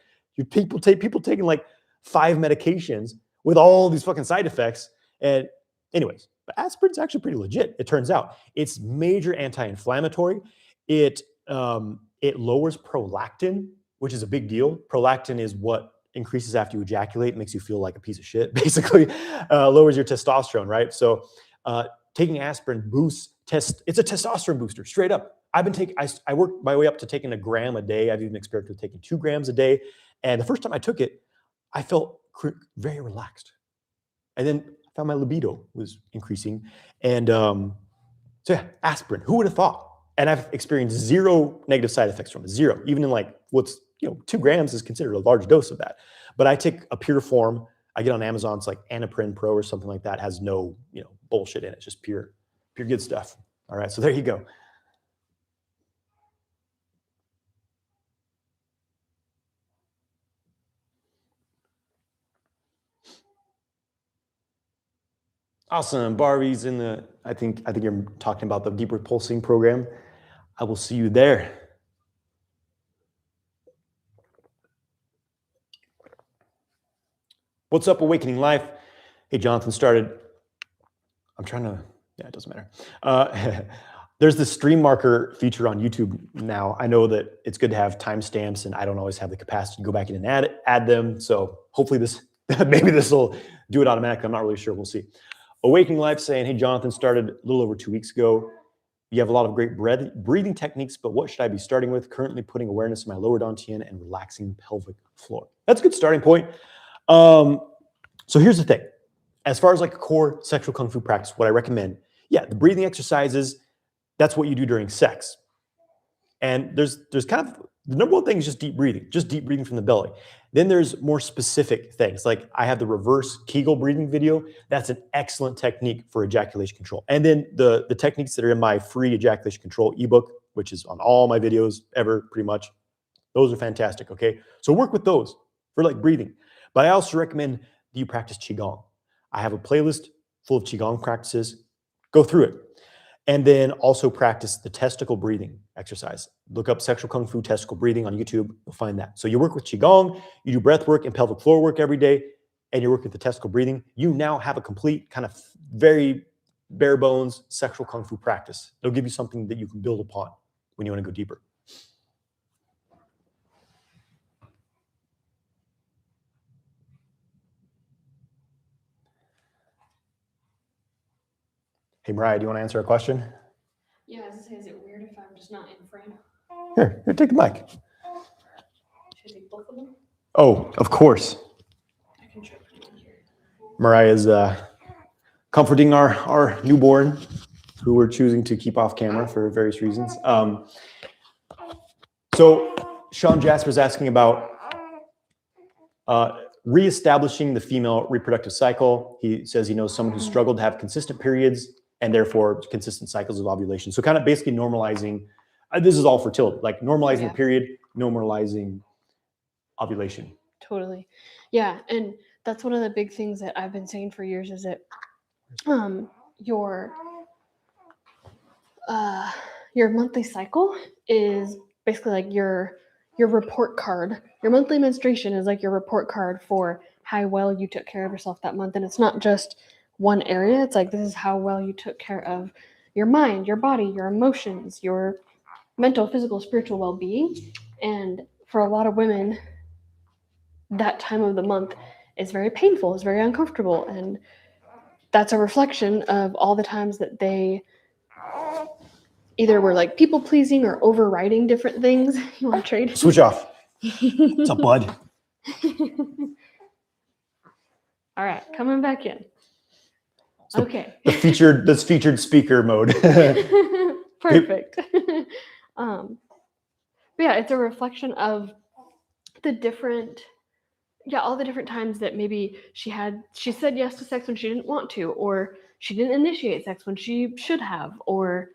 people taking like 5 medications with all these fucking side effects. And anyways, but aspirin's actually pretty legit. It turns out it's major anti-inflammatory. It lowers prolactin, which is a big deal. Prolactin is what increases after you ejaculate, makes you feel like a piece of shit, basically. Lowers your testosterone, right? So taking aspirin boosts it's a testosterone booster, straight up. I worked my way up to taking 1 gram a day. I've even experimented with taking 2 grams a day. And the first time I took it, I felt very relaxed. And then found my libido was increasing. And so yeah, aspirin, who would have thought? And I've experienced zero negative side effects from it, zero. Even in like what's, 2 grams is considered a large dose of that. But I take a pure form. I get on Amazon, it's like Anaprin Pro or something like that. It has no, bullshit in it. It's just pure good stuff. All right, so there you go. Awesome. Barbie's in the, I think you're talking about the deeper pulsing program. I will see you there. What's up, Awakening Life? Hey, Johnathan started. It doesn't matter. There's the stream marker feature on YouTube now. I know that it's good to have timestamps, and I don't always have the capacity to go back in and add them. So hopefully maybe this will do it automatically. I'm not really sure. We'll see. Awakening Life saying, hey, Johnathan started a little over 2 weeks ago. You have a lot of great breathing techniques, but what should I be starting with? Currently putting awareness in my lower dantian and relaxing pelvic floor. That's a good starting point. So here's the thing. As far as like a core sexual kung fu practice, what I recommend, the breathing exercises, that's what you do during sex. And there's kind of, the number one thing is just deep breathing from the belly. Then there's more specific things. Like I have the reverse Kegel breathing video. That's an excellent technique for ejaculation control. And then the techniques that are in my free ejaculation control ebook, which is on all my videos ever, pretty much, those are fantastic, okay? So work with those for like breathing. But I also recommend that you practice Qigong. I have a playlist full of Qigong practices. Go through it. And then also practice the testicle breathing exercise. Look up sexual kung fu testicle breathing on YouTube. You'll find that. So you work with Qigong, you do breath work and pelvic floor work every day, and you work with the testicle breathing. You now have a complete kind of very bare bones sexual kung fu practice. It'll give you something that you can build upon when you want to go deeper. Hey, Mariah, do you want to answer a question? Yeah, I was gonna say, is it weird if I'm just not in frame? Here, take the mic. Should I take both of them? Oh, of course. I can try putting them here. Mariah's comforting our newborn, who we're choosing to keep off camera for various reasons. So Sean Jasper's asking about reestablishing the female reproductive cycle. He says he knows someone who struggled to have consistent periods and therefore consistent cycles of ovulation. So kind of basically normalizing, this is all fertility, like normalizing the period, normalizing ovulation. Totally. Yeah. And that's one of the big things that I've been saying for years is that your monthly cycle is basically like your report card. Your monthly menstruation is like your report card for how well you took care of yourself that month. And it's not just one area. It's like, this is how well you took care of your mind, your body, your emotions, your mental, physical, spiritual well-being. And for a lot of women, that time of the month is very painful, is very uncomfortable. And that's a reflection of all the times that they either were like people pleasing or overriding different things. You want to trade? Switch off. What's up, bud? All right, coming back in. So okay. That's featured speaker mode. Perfect. But yeah, it's a reflection of the different, all the different times that maybe she said yes to sex when she didn't want to, or she didn't initiate sex when she should have, or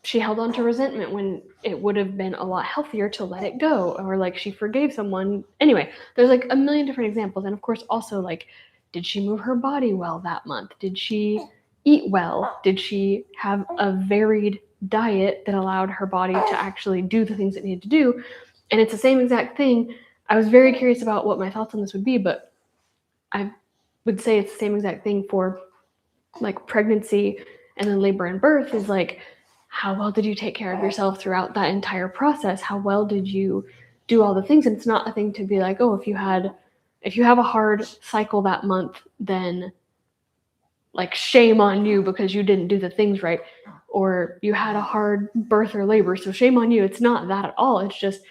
she held on to resentment when it would have been a lot healthier to let it go, or like she forgave someone. Anyway, there's like a million different examples. And of course, also like, did she move her body well that month? Did she eat well? Did she have a varied diet that allowed her body to actually do the things it needed to do? And it's the same exact thing. I was very curious about what my thoughts on this would be, but I would say it's the same exact thing for like pregnancy and then labor and birth. Is like, how well did you take care of yourself throughout that entire process? How well did you do all the things? And it's not a thing to be like, oh, if you have a hard cycle that month, then like shame on you because you didn't do the things right, or you had a hard birth or labor, so shame on you. It's not that at all. It's just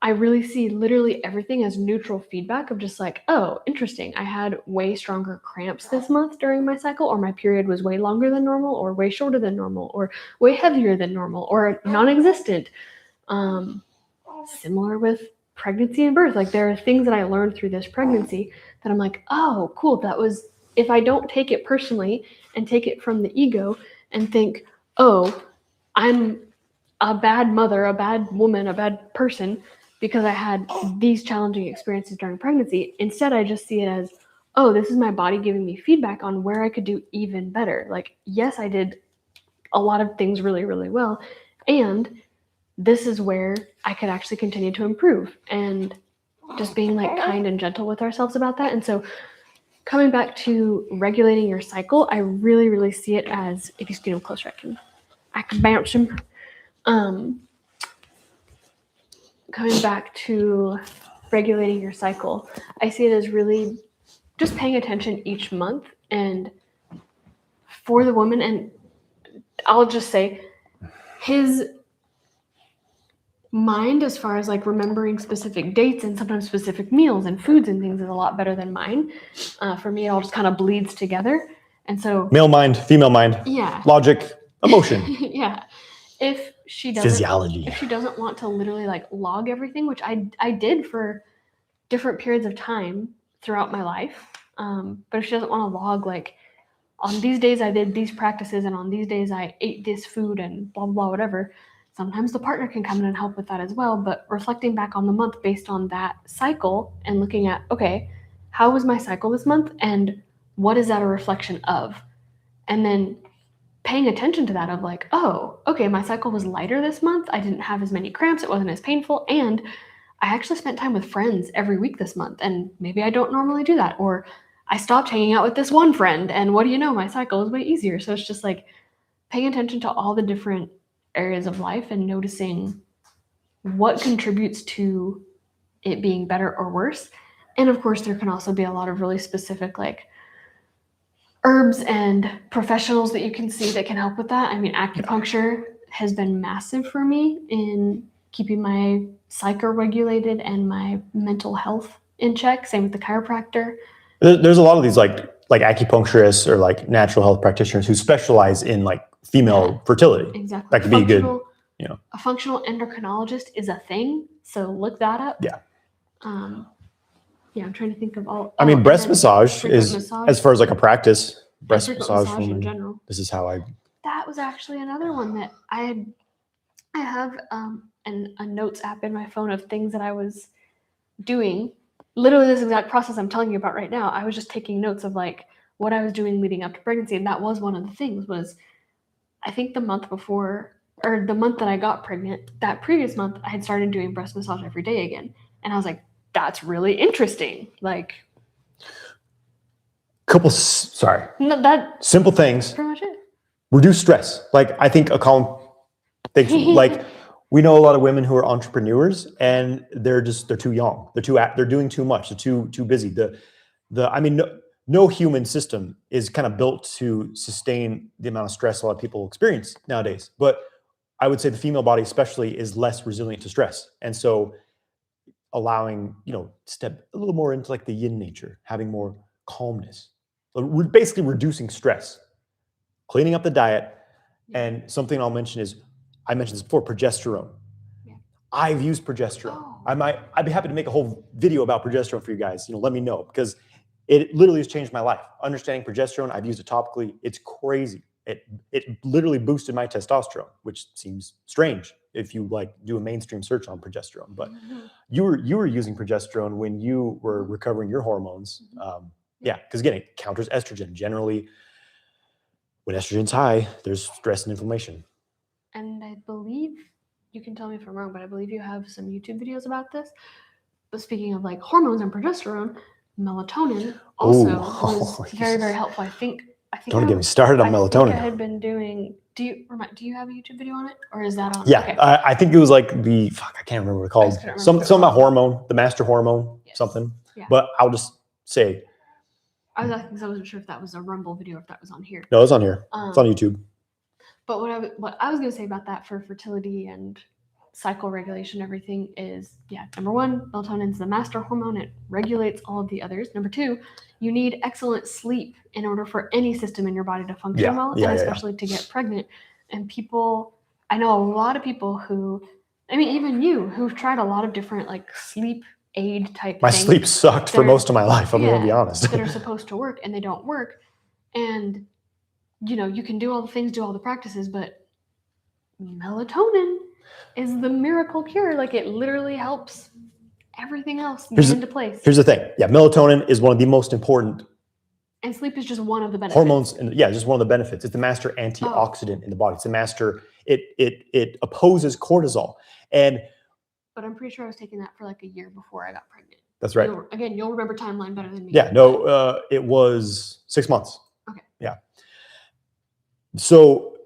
I really see literally everything as neutral feedback of just like, oh, interesting. I had way stronger cramps this month during my cycle, or my period was way longer than normal, or way shorter than normal, or way heavier than normal, or non-existent. Similar with pregnancy and birth. Like there are things that I learned through this pregnancy that I'm like, oh, cool. That was, if I don't take it personally and take it from the ego and think, oh, I'm a bad mother, a bad woman, a bad person because I had these challenging experiences during pregnancy. Instead, I just see it as, oh, this is my body giving me feedback on where I could do even better. Like, yes, I did a lot of things really, really well. And this is where I could actually continue to improve, and just being like kind and gentle with ourselves about that. And so coming back to regulating your cycle, I really, really see it as, if you scoot him closer, I can bounce him. Coming back to regulating your cycle, I see it as really just paying attention each month. And for the woman, and I'll just say his mind as far as like remembering specific dates and sometimes specific meals and foods and things is a lot better than mine. For me, it all just kind of bleeds together. And so Male mind, female mind, yeah, logic, emotion, yeah. If she doesn't, physiology. if she doesn't want to literally like log everything, which I did for different periods of time throughout my life, but if she doesn't want to log like on these days I did these practices and on these days I ate this food and blah blah blah whatever, sometimes the partner can come in and help with that as well. But reflecting back on the month based on that cycle and looking at, okay, how was my cycle this month and what is that a reflection of? And then paying attention to that of like, oh, okay, my cycle was lighter this month. I didn't have as many cramps. It wasn't as painful. And I actually spent time with friends every week this month. And maybe I don't normally do that. Or I stopped hanging out with this one friend. And what do you know? My cycle is way easier. So it's just like paying attention to all the different areas of life and noticing what contributes to it being better or worse. And of course, there can also be a lot of really specific like herbs and professionals that you can see that can help with that. I mean, acupuncture has been massive for me in keeping my cycle regulated and my mental health in check. Same with the chiropractor. There's a lot of these like acupuncturists or like natural health practitioners who specialize in like female fertility. Exactly. That could be good. You know, a functional endocrinologist is a thing. So look that up. Yeah. Yeah, I'm trying to think of all. I mean, breast massage is, as far as like a practice, breast massage in general. This is how I. That was actually another one that I have a notes app in my phone of things that I was doing. Literally this exact process I'm telling you about right now. I was just taking notes of like what I was doing leading up to pregnancy. And that was one of the things was, I think the month before, or the month that I got pregnant, that previous month, I had started doing breast massage every day again. And I was like, that's really interesting. Like, simple things. Pretty much it. Reduce stress. Like, I think a common thing, like, we know a lot of women who are entrepreneurs and they're too young. They're doing too much. They're too busy. No human system is kind of built to sustain the amount of stress a lot of people experience nowadays. But I would say the female body especially is less resilient to stress. And so allowing, step a little more into like the yin nature, having more calmness. So we're basically reducing stress, cleaning up the diet. And something I'll mention is, I mentioned this before, progesterone. Yeah. I've used progesterone. Oh. I'd be happy to make a whole video about progesterone for you guys. Let me know, because it literally has changed my life. Understanding progesterone, I've used it topically. It's crazy. It literally boosted my testosterone, which seems strange if you like do a mainstream search on progesterone. But you were using progesterone when you were recovering your hormones. Because again, it counters estrogen. Generally, when estrogen's high, there's stress and inflammation. And I believe, you can tell me if I'm wrong, but I believe you have some YouTube videos about this. But speaking of like hormones and progesterone, melatonin also was very, very helpful. I think don't get me started on melatonin. I had been doing. Do you have a YouTube video on it, or is that on? Yeah, okay. I think it was like I can't remember what it's called. Something about hormone, the master hormone, something. Yeah. But I'll just say. I wasn't sure if that was a Rumble video, or if that was on here. No, it's on here. It's on YouTube. But what I was going to say about that for fertility and cycle regulation, everything is, number one, melatonin is the master hormone. It regulates all of the others. Number two, you need excellent sleep in order for any system in your body to function well, and especially to get pregnant. And I know a lot of people who, even you, who've tried a lot of different like sleep aid type My things. sleep sucked for most of my life, I'm going to be honest. That are supposed to work and they don't work. And, you can do all the things, do all the practices, but melatonin is the miracle cure. Like, it literally helps everything else get into place. Here's the thing. Yeah, melatonin is one of the most important. And sleep is just one of the benefits. Hormones, just one of the benefits. It's the master antioxidant in the body. It's the master. It opposes cortisol. But I'm pretty sure I was taking that for like a year before I got pregnant. That's right. You'll remember timeline better than me. Yeah, no, it was 6 months. Okay. Yeah. So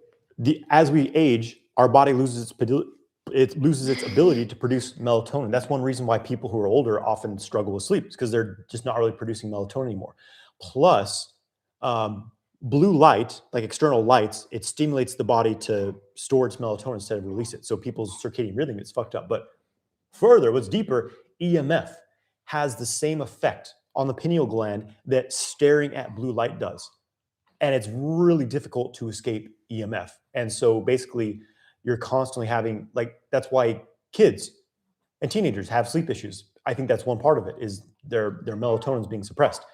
as we age, our body loses its ability to produce melatonin. That's one reason why people who are older often struggle with sleep, because they're just not really producing melatonin anymore. Plus, blue light, like external lights, it stimulates the body to store its melatonin instead of release it. So people's circadian rhythm is fucked up. But further, what's deeper, EMF has the same effect on the pineal gland that staring at blue light does. And it's really difficult to escape EMF. And so basically, you're constantly having, that's why kids and teenagers have sleep issues. I think that's one part of it, is their melatonin is being suppressed.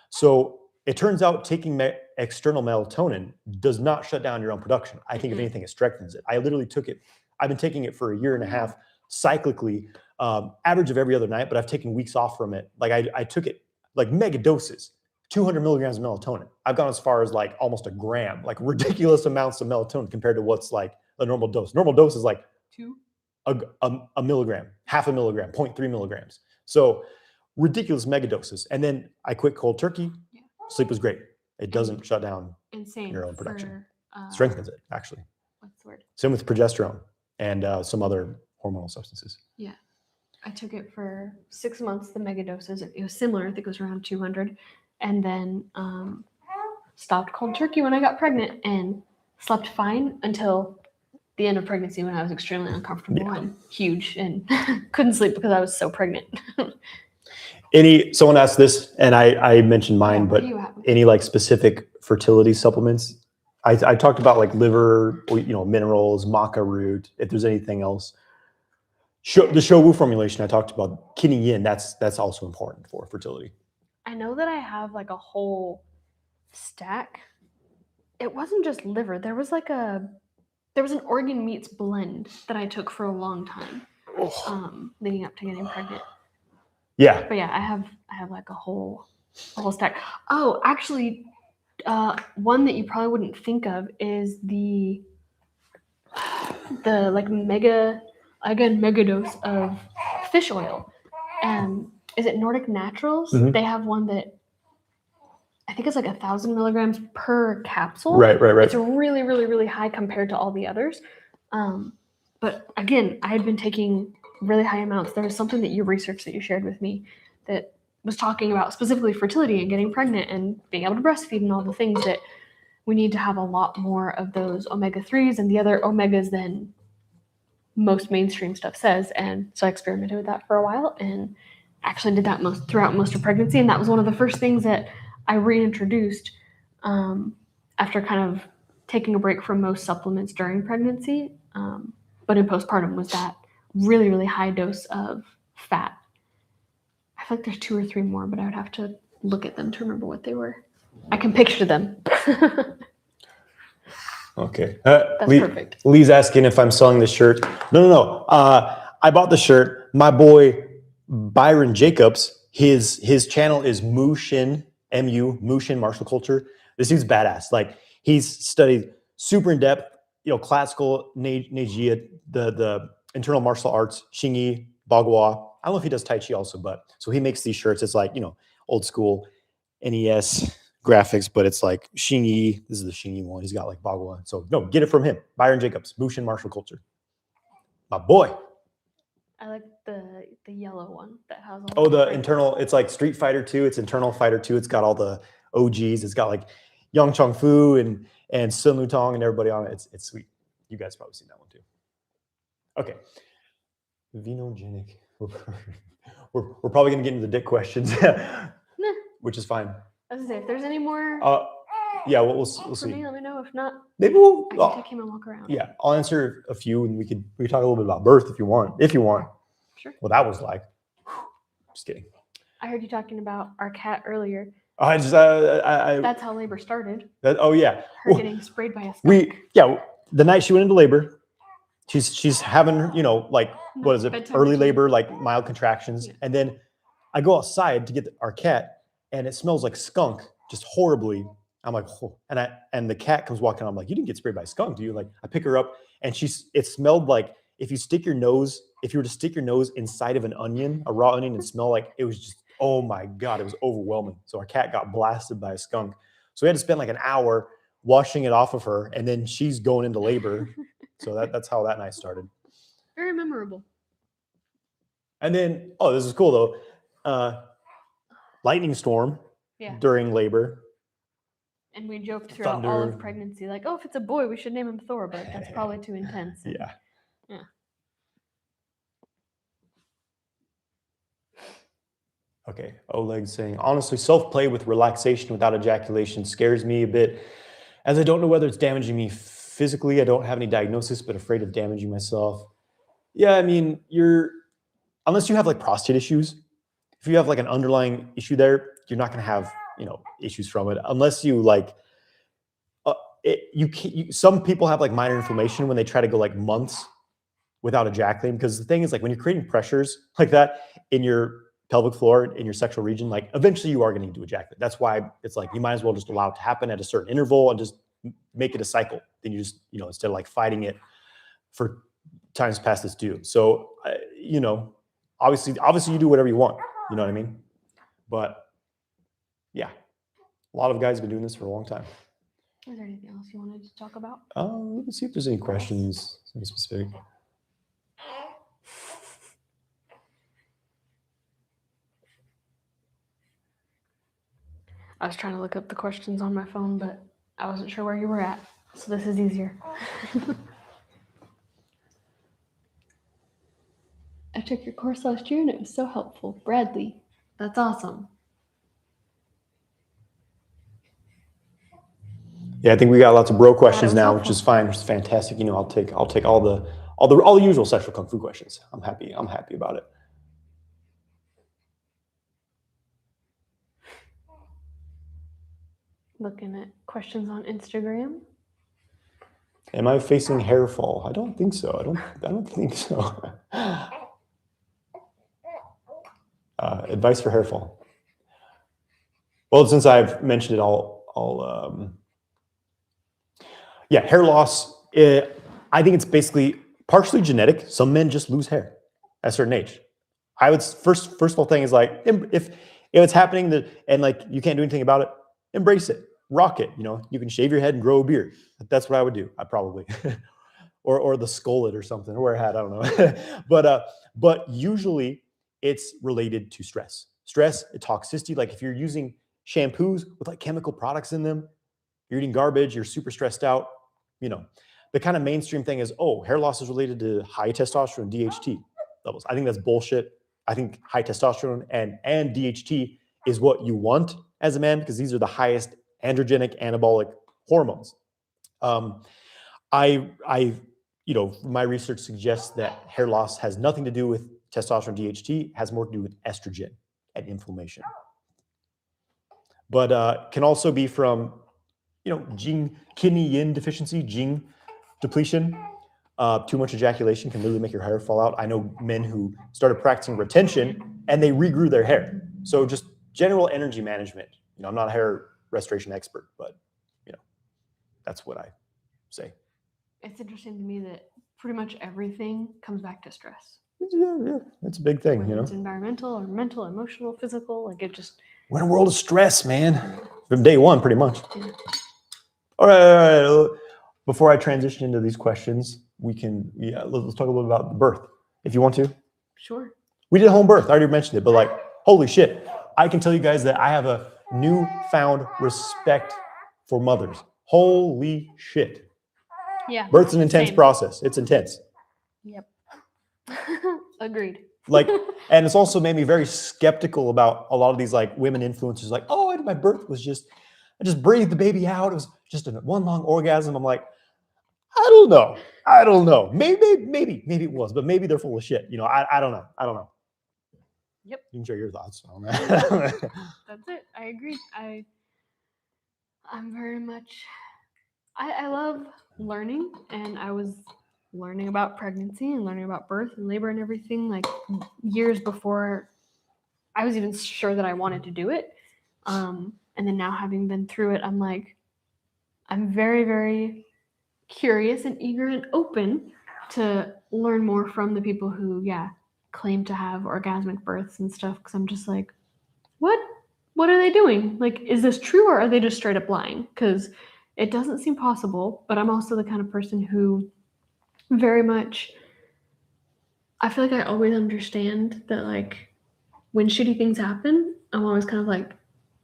So it turns out taking external melatonin does not shut down your own production. I think if anything, it strengthens it. I literally took it. I've been taking it for a year and a half cyclically, average of every other night, but I've taken weeks off from it. Like I took it like mega doses, 200 milligrams of melatonin. I've gone as far as like almost a gram, like ridiculous amounts of melatonin compared to what's like a normal dose. Normal dose is like a milligram, half a milligram, 0.3 milligrams. So ridiculous mega doses. And then I quit cold turkey. Sleep was great. It doesn't shut down your own production. Strengthens it, actually. What's the word? Same with progesterone and some other hormonal substances. Yeah. I took it for 6 months, the mega doses. It was similar. I think it was around 200. And then stopped cold turkey when I got pregnant and slept fine until the end of pregnancy, when I was extremely uncomfortable and huge and couldn't sleep because I was so pregnant. Someone asked this, and I mentioned mine, but any like specific fertility supplements? I talked about like liver, minerals, maca root, if there's anything else. The Showu formulation I talked about, kidney yin, that's also important for fertility. I know that I have like a whole stack. It wasn't just liver. There was an organ meats blend that I took for a long time, leading up to getting pregnant. Yeah. But yeah, I have like a whole stack. Oh, actually, one that you probably wouldn't think of is the like mega dose of fish oil. Is it Nordic Naturals? Mm-hmm. They have one that I think it's like 1,000 milligrams per capsule. Right. It's really, really, really high compared to all the others. But again, I had been taking really high amounts. There was something that you researched that you shared with me that was talking about specifically fertility and getting pregnant and being able to breastfeed and all the things that we need to have a lot more of those omega-3s and the other omegas than most mainstream stuff says. And so I experimented with that for a while and actually did that throughout most of pregnancy. And that was one of the first things that I reintroduced after kind of taking a break from most supplements during pregnancy. But in postpartum was that really, really high dose of fat. I feel like there's 2 or 3 more, but I would have to look at them to remember what they were. I can picture them. Okay. That's perfect. Lee's asking if I'm selling the shirt. No. I bought the shirt. My boy Byron Jacobs, his channel is Mushin, M-U, Mushin Martial Culture. This dude's badass. Like, he's studied super in depth, classical Neijia, the internal martial arts, Xingyi, Bagua. I don't know if he does Tai Chi also, but so he makes these shirts. It's like, old school NES graphics, but it's like Xingyi. This is the Xingyi one. He's got like Bagua. So no, get it from him. Byron Jacobs, Mushin Martial Culture. My boy. I like the yellow one that has all the internal, it's like Street Fighter 2. It's Internal Fighter 2. It's got all the OGs. It's got like Yang Chong Fu and Sun Lutong and everybody on it. It's sweet. You guys probably seen that one too. Okay. Venogenic. We're probably gonna get into the dick questions, which is fine. I was gonna say, if there's any more Yeah, we'll for see. me, let me know. If not, Maybe we'll. I can take him and walk around. Yeah, I'll answer a few, and we could talk a little bit about birth if you want. If you want. Sure. What that was like. Just kidding. I heard you talking about our cat earlier. I just That's how labor started. oh yeah. Her getting sprayed by a skunk. The night she went into labor, she's having, you know, like, what is it? Bedtime Early routine. labor, like mild contractions. Yeah. And then I go outside to get our cat, and it smells like skunk, just horribly. I'm like, oh. And the cat comes walking. I'm like, you didn't get sprayed by a skunk, do you? Like, I pick her up, and it smelled like if you were to stick your nose inside of an onion, a raw onion, and smell like, it was just, oh my God, it was overwhelming. So our cat got blasted by a skunk. So we had to spend like an hour washing it off of her, and then she's going into labor. So that's how that night started. Very memorable. And then, this is cool though. Lightning storm during labor. And we joked throughout all of pregnancy, like, oh, if it's a boy, we should name him Thor, but that's probably too intense. Yeah. Okay, Oleg saying, honestly, self-play with relaxation without ejaculation scares me a bit, as I don't know whether it's damaging me physically. I don't have any diagnosis, but afraid of damaging myself. Yeah, I mean, unless you have like prostate issues, if you have like an underlying issue there, you're not going to have, you know, issues from it. Unless you like, some people have like minor inflammation when they try to go like months without ejaculating, because the thing is, like, when you're creating pressures like that in your pelvic floor, in your sexual region, like, eventually you are going to need to ejaculate. That's why it's like, you might as well just allow it to happen at a certain interval and just make it a cycle. Then you just, you know, instead of like fighting it for times past its due. So, you know, obviously you do whatever you want, you know what I mean? But yeah, a lot of guys have been doing this for a long time. Is there anything else you wanted to talk about? Let me see if there's any questions, something specific. I was trying to look up the questions on my phone, but I wasn't sure where you were at. So this is easier. I took your course last year and it was so helpful. Bradley. That's awesome. Yeah, I think we got lots of bro questions now, which is fine, which is fantastic. You know, I'll take all the usual sexual kung fu questions. I'm happy about it. Looking at questions on Instagram. Am I facing hair fall? I don't think so. I don't think so. Advice for hair fall. Well, since I've mentioned it, hair loss. I think it's basically partially genetic. Some men just lose hair at a certain age. I would first of all thing is like, if it's happening and like you can't do anything about it, embrace it, rock it. You know, you can shave your head and grow a beard. That's what I would do. I probably, or the skullet or something, or wear a hat. I don't know. But usually it's related to stress, toxicity. Like if you're using shampoos with like chemical products in them, you're eating garbage, you're super stressed out. You know, the kind of mainstream thing is, hair loss is related to high testosterone, DHT levels. I think that's bullshit. I think high testosterone and DHT is what you want as a man, because these are the highest androgenic anabolic hormones. My research suggests that hair loss has nothing to do with testosterone, DHT, has more to do with estrogen and inflammation. But can also be from, kidney yin deficiency, gene depletion. Too much ejaculation can literally make your hair fall out. I know men who started practicing retention and they regrew their hair. So just general energy management. I'm not a hair restoration expert, but that's what I say. It's interesting to me that pretty much everything comes back to stress. Yeah, it's a big thing. Whether it's environmental or mental, emotional, physical, like it just. We're in a world of stress, man. From day one, pretty much. Yeah. All right. Before I transition into these questions, let's talk a little about birth, if you want to. Sure. We did home birth. I already mentioned it, but like, holy shit. I can tell you guys that I have a newfound respect for mothers. Holy shit. Yeah. Birth's an intense process. It's intense. Yep. Agreed. Like, and it's also made me very skeptical about a lot of these like women influencers. Like, oh, and my birth was just, I just breathed the baby out. It was just one long orgasm. I'm like, I don't know. I don't know. Maybe it was, but maybe they're full of shit. You know, I don't know. I don't know. Yep. You can share your thoughts on that. That's it. I agree. I'm very much, I love learning, and I was learning about pregnancy and learning about birth and labor and everything like years before I was even sure that I wanted to do it. And then now, having been through it, I'm like, I'm very, very curious and eager and open to learn more from the people who, claim to have orgasmic births and stuff. Because I'm just like, what are they doing? Like, is this true, or are they just straight up lying? Because it doesn't seem possible. But I'm also the kind of person who very much, I feel like I always understand that, like, when shitty things happen, I'm always kind of like,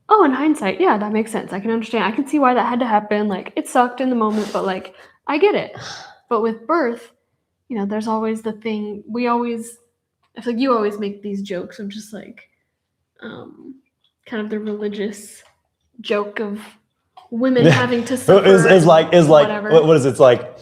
oh, in hindsight, yeah, that makes sense. I can understand. I can see why that had to happen. Like, it sucked in the moment, but like, I get it. But with birth, there's always the thing. I feel like you always make these jokes of just like, kind of the religious joke of women having to suffer. is like whatever. what is it? It's like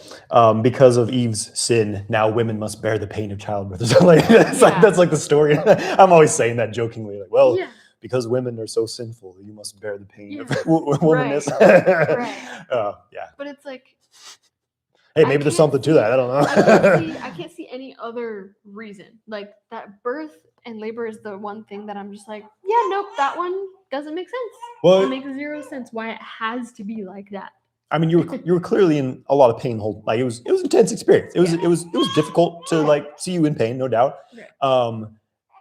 because of Eve's sin, now women must bear the pain of childbirth. Or something like that. Like that's like the story. I'm always saying that jokingly, like, well, because women are so sinful, you must bear the pain of womanness. Right. Yeah. But it's like, hey, maybe there's something to that. I don't know. I can't see any other reason. Like, that birth and labor is the one thing that I'm just like, yeah, nope, that one doesn't make sense. Well, it makes zero sense why it has to be like that. I mean, you were clearly in a lot of pain. Like, it was an intense experience. It was difficult to like see you in pain, no doubt. Right.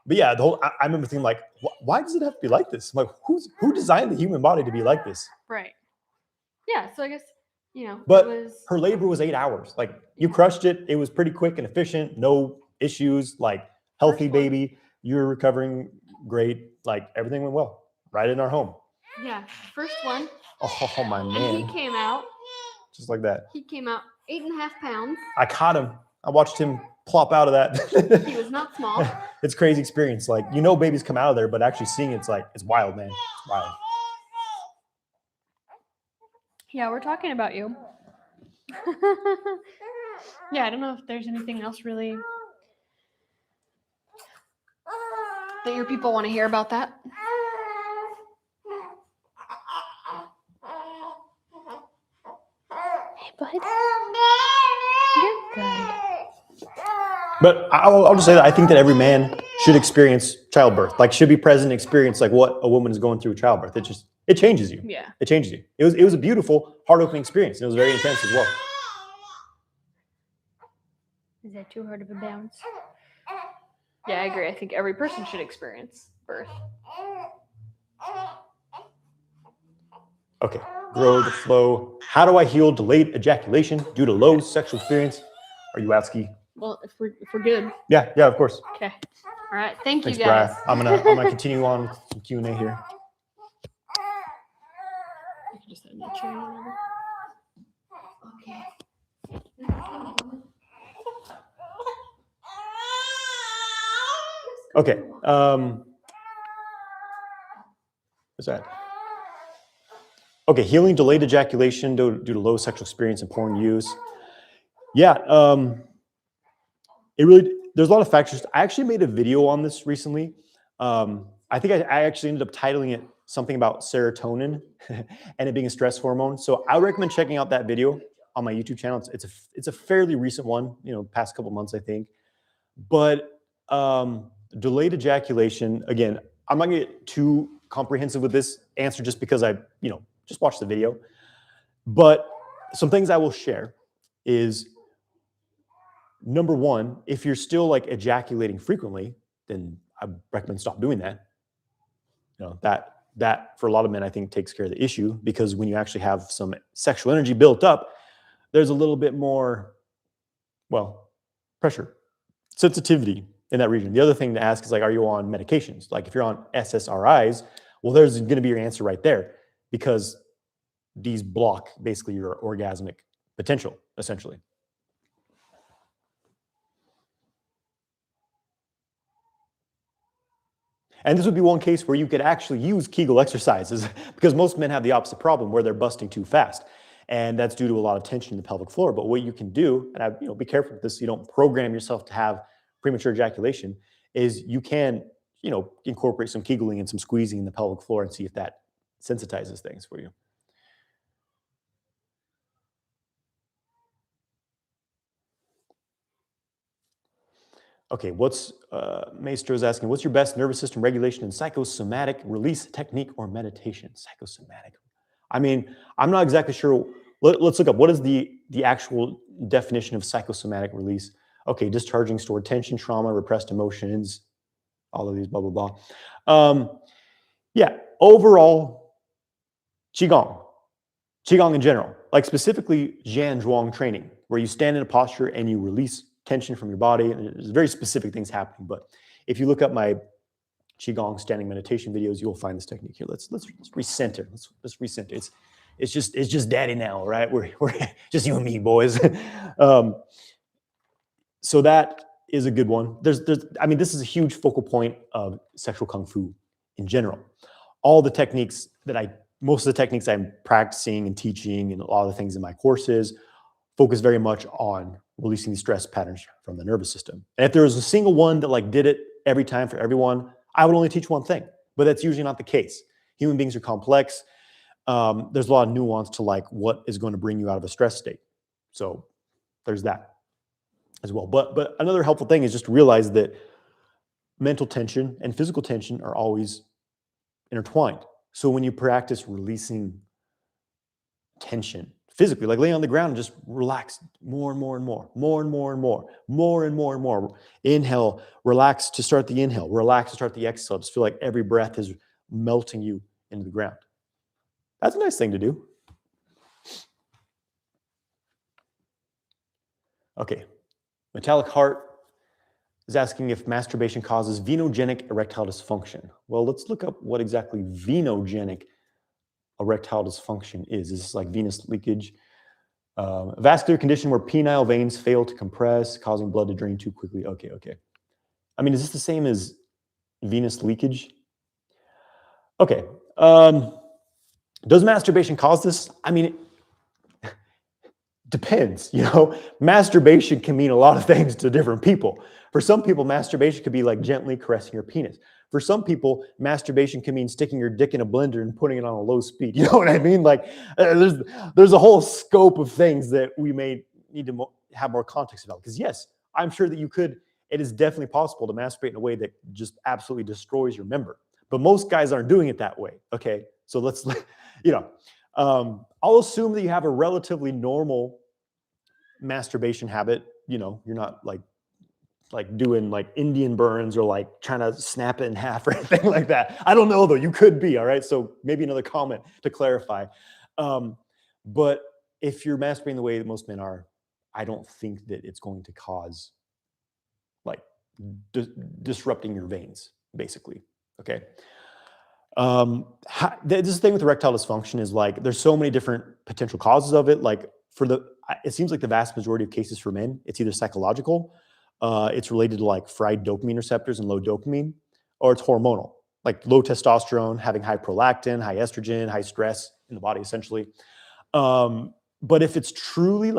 But yeah, I remember thinking like, why does it have to be like this? I'm like, who designed the human body to be like this? Right. Yeah. So I guess, But her labor was 8 hours. Like, you crushed it. It was pretty quick and efficient. No issues. Like, healthy baby. You're recovering great. Like, everything went well. Right in our home. Yeah. First one. Oh my man. And he came out. Just like that. He came out 8.5 pounds. I caught him. I watched him plop out of that. He was not small. It's a crazy experience. Like, babies come out of there, but actually seeing it's like, it's wild, man. It's wild. Yeah, we're talking about you. Yeah, I don't know if there's anything else really that your people want to hear about that. Hey, bud. You're good. But I'll just say that I think that every man should experience childbirth, like should be present, experience like what a woman is going through with childbirth. It changes you. Yeah. It changes you. It was a beautiful, heart-opening experience. It was very intense as well. Is that too hard of a bounce? Yeah, I agree. I think every person should experience birth. Okay. Grow the flow. How do I heal delayed ejaculation due to low sexual experience? Are you asking? Well, if we're good. Yeah, of course. Okay. All right. Thanks, you guys. Brian. I'm gonna continue on with some Q&A here. You can just sit in that chair or whatever. Okay. What's that? Okay, healing delayed ejaculation due to low sexual experience and porn use. Yeah, there's a lot of factors. I actually made a video on this recently. I think I actually ended up titling it something about serotonin and it being a stress hormone. So I would recommend checking out that video on my YouTube channel. It's a fairly recent one, past couple months, I think. But delayed ejaculation, again, I'm not gonna get too comprehensive with this answer just because I, just watched the video. But some things I will share is, number one, if you're still like ejaculating frequently, then I recommend stop doing that. That for a lot of men, I think takes care of the issue, because when you actually have some sexual energy built up, there's a little bit more, pressure, sensitivity in that region. The other thing to ask is like, are you on medications? Like if you're on SSRIs, well, there's going to be your answer right there, because these block basically your orgasmic potential, essentially. And this would be one case where you could actually use Kegel exercises because most men have the opposite problem where they're busting too fast. And that's due to a lot of tension in the pelvic floor. But what you can do, and be careful with this, so you don't program yourself to have premature ejaculation, is you can, incorporate some Kegling and some squeezing in the pelvic floor and see if that sensitizes things for you. Okay, Maestro is asking, what's your best nervous system regulation and psychosomatic release technique or meditation? Psychosomatic. I mean, I'm not exactly sure. Let's look up, what is the actual definition of psychosomatic release? Okay, discharging stored tension, trauma, repressed emotions, all of these, blah, blah, blah. Yeah, overall, Qigong in general, like specifically Jian Zhuang training, where you stand in a posture and you release tension from your body. And there's very specific things happening. But if you look up my Qigong standing meditation videos, you'll find this technique here. Let's recenter. Let's recenter. It's just daddy now, right? We're just you and me, boys. So that is a good one. This is a huge focal point of sexual kung fu in general. Most of the techniques I'm practicing and teaching and a lot of the things in my courses focus very much on releasing these stress patterns from the nervous system. And if there was a single one that did it every time for everyone, I would only teach one thing, but that's usually not the case. Human beings are complex. There's a lot of nuance to what is going to bring you out of a stress state. So there's that as well. But another helpful thing is just to realize that mental tension and physical tension are always intertwined. So when you practice releasing tension physically, like laying on the ground and just relax more and more and more, more and more and more, more and more and more. Inhale, relax to start the inhale, relax to start the exhale. Just feel like every breath is melting you into the ground. That's a nice thing to do. Okay, Metallic Heart is asking if masturbation causes venogenic erectile dysfunction. Well, let's look up what exactly venogenic erectile dysfunction is. Is this like venous leakage? A vascular condition where penile veins fail to compress, causing blood to drain too quickly. Okay. I mean, is this the same as venous leakage? Okay. Does masturbation cause this? I mean, it depends. Masturbation can mean a lot of things to different people. For some people, masturbation could be like gently caressing your penis. For some people, masturbation can mean sticking your dick in a blender and putting it on a low speed. You know what I mean? There's a whole scope of things that we may need to have more context about. Because yes, I'm sure that you could. It is definitely possible to masturbate in a way that just absolutely destroys your member. But most guys aren't doing it that way. Okay, so let's, I'll assume that you have a relatively normal masturbation habit. You're not like doing Indian burns or trying to snap it in half or anything like that. I don't know though, you could be, all right? So maybe another comment to clarify. But if you're masturbating the way that most men are, I don't think that it's going to cause disrupting your veins, basically, okay? This is the thing with erectile dysfunction is there's so many different potential causes of it. It seems like the vast majority of cases for men, it's either psychological, it's related to fried dopamine receptors and low dopamine, or it's hormonal, like low testosterone, having high prolactin, high estrogen, high stress in the body, essentially. But if it's truly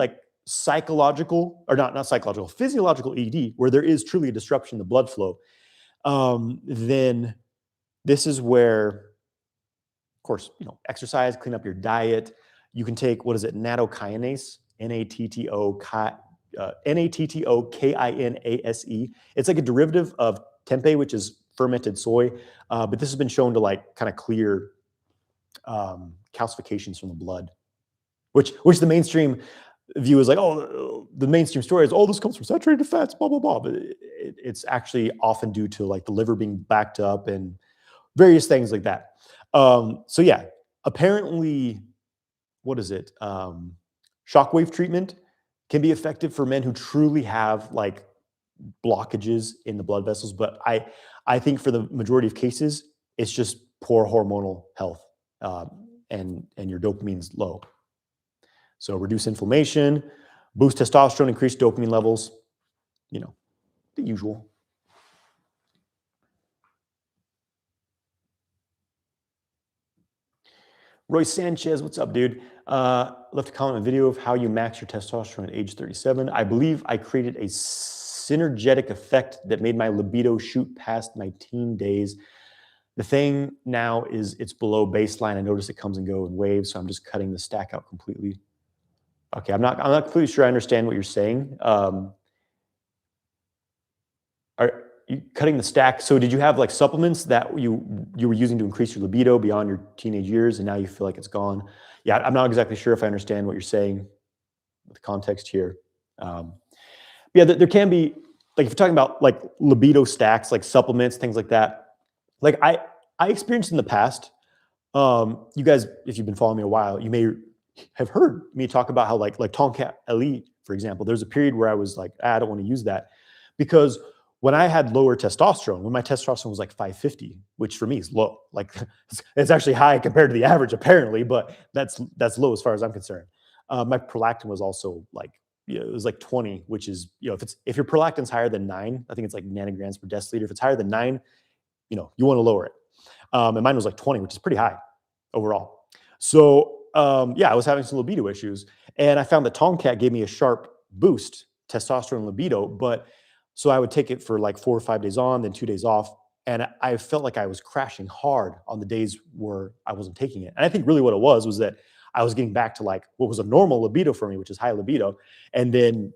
psychological, or not psychological, physiological ED, where there is truly a disruption in the blood flow, then this is where, of course, exercise, clean up your diet. You can take, nattokinase, Nattokinase. It's like a derivative of tempeh, which is fermented soy, but this has been shown to kind of clear calcifications from the blood, which the mainstream view is the mainstream story is, this comes from saturated fats, blah, blah, blah. But it's actually often due to the liver being backed up and various things like that. So yeah, apparently, shockwave treatment can be effective for men who truly have blockages in the blood vessels. But I think for the majority of cases, it's just poor hormonal health, and your dopamine's low. So reduce inflammation, boost testosterone, increase dopamine levels, the usual. Roy Sanchez, what's up, dude? Left a comment on a video of how you max your testosterone at age 37. I believe I created a synergetic effect that made my libido shoot past my teen days. The thing now is it's below baseline. I notice it comes and goes in waves, so I'm just cutting the stack out completely. Okay, I'm not completely sure I understand what you're saying. Are you cutting the stack? So did you have like supplements that you were using to increase your libido beyond your teenage years, and now you feel like it's gone? Yeah, I'm not exactly sure if I understand what you're saying with the context here. Yeah, there can be, like if you're talking about like libido stacks, like supplements, things like that. Like I experienced in the past. You guys, if you've been following me a while, you may have heard me talk about how like Tomcat Elite, for example, there's a period where I was like, I don't want to use that because when I had lower testosterone, when my testosterone was like 550, which for me is low, like it's actually high compared to the average apparently, but that's low as far as I'm concerned. My prolactin was also like, it was like 20, which is, if your prolactin's higher than 9, I think it's like nanograms per deciliter. If it's higher than 9, you want to lower it. And mine was like 20, which is pretty high overall. So yeah, I was having some libido issues, and I found that Tomcat gave me a sharp boost, testosterone libido. But so I would take it for like 4 or 5 days on, then 2 days off, and I felt like I was crashing hard on the days where I wasn't taking it. And I think really what it was that I was getting back to like what was a normal libido for me, which is high libido, and then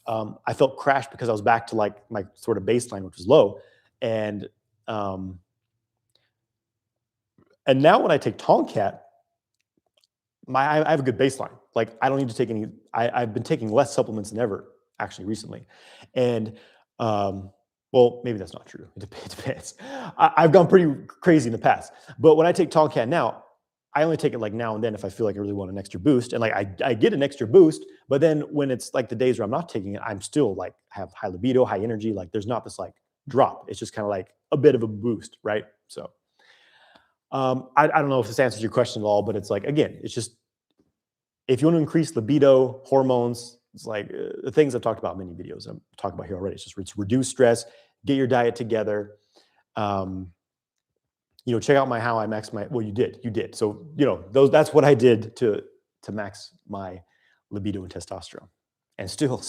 I felt crashed because I was back to like my sort of baseline, which was low, and now when I take Tomcat, I have a good baseline. Like I don't need to take any. I've been taking less supplements than ever actually recently, and well, maybe that's not true. It depends. I've gone pretty crazy in the past, but when I take Tomcat now, I only take it like now and then if I feel like I really want an extra boost, and like I get an extra boost. But then when it's like the days where I'm not taking it, I'm still like have high libido, high energy. Like there's not this like drop. It's just kind of like a bit of a boost, right? So. I don't know if this answers your question at all, but it's like, again, it's just, if you want to increase libido, hormones, it's like the things I've talked about in many videos I'm talking about here already. It's reduce stress, get your diet together. Check out how I max my, well, you did. So, that's what I did to max my libido and testosterone, and still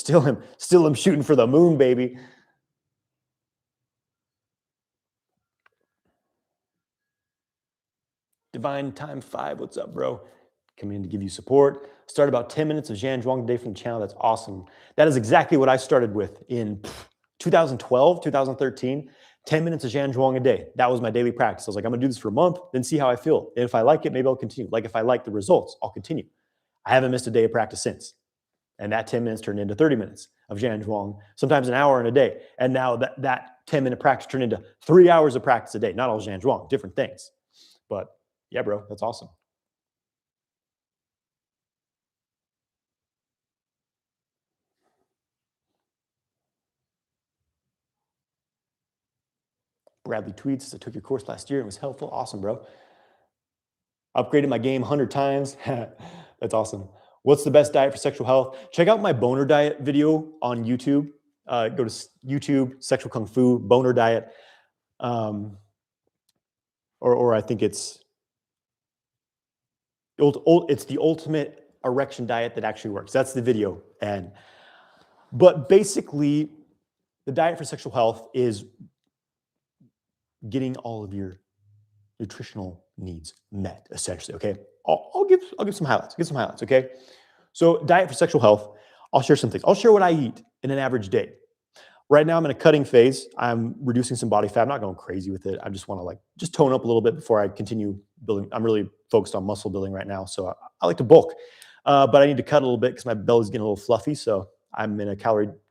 am shooting for the moon, baby. Divine Time 5, what's up, bro? Coming in to give you support. Start about 10 minutes of Zhan Zhuang a day from the channel. That's awesome. That is exactly what I started with in 2012, 2013. 10 minutes of Zhan Zhuang a day. That was my daily practice. I was like, I'm gonna do this for a month, then see how I feel. And if I like it, maybe I'll continue. Like if I like the results, I'll continue. I haven't missed a day of practice since. And that 10 minutes turned into 30 minutes of Zhan Zhuang, sometimes an hour in a day. And now that 10-minute practice turned into 3 hours of practice a day. Not all Zhan Zhuang, different things. But yeah, bro, that's awesome. Bradley tweets, I took your course last year. It was helpful. Awesome, bro. Upgraded my game 100 times. That's awesome. What's the best diet for sexual health? Check out my boner diet video on YouTube. Go to YouTube, Sexual Kung Fu, boner diet. Or I think it's the ultimate erection diet that actually works. That's the video. But basically, the diet for sexual health is getting all of your nutritional needs met, essentially. Okay, I'll give some highlights. Give some highlights. Okay, so diet for sexual health. I'll share some things. I'll share what I eat in an average day. Right now, I'm in a cutting phase. I'm reducing some body fat. I'm not going crazy with it. I just want to just tone up a little bit before I continue building. I'm really focused on muscle building right now, so I like to bulk, but I need to cut a little bit because my belly's getting a little fluffy. So I'm in a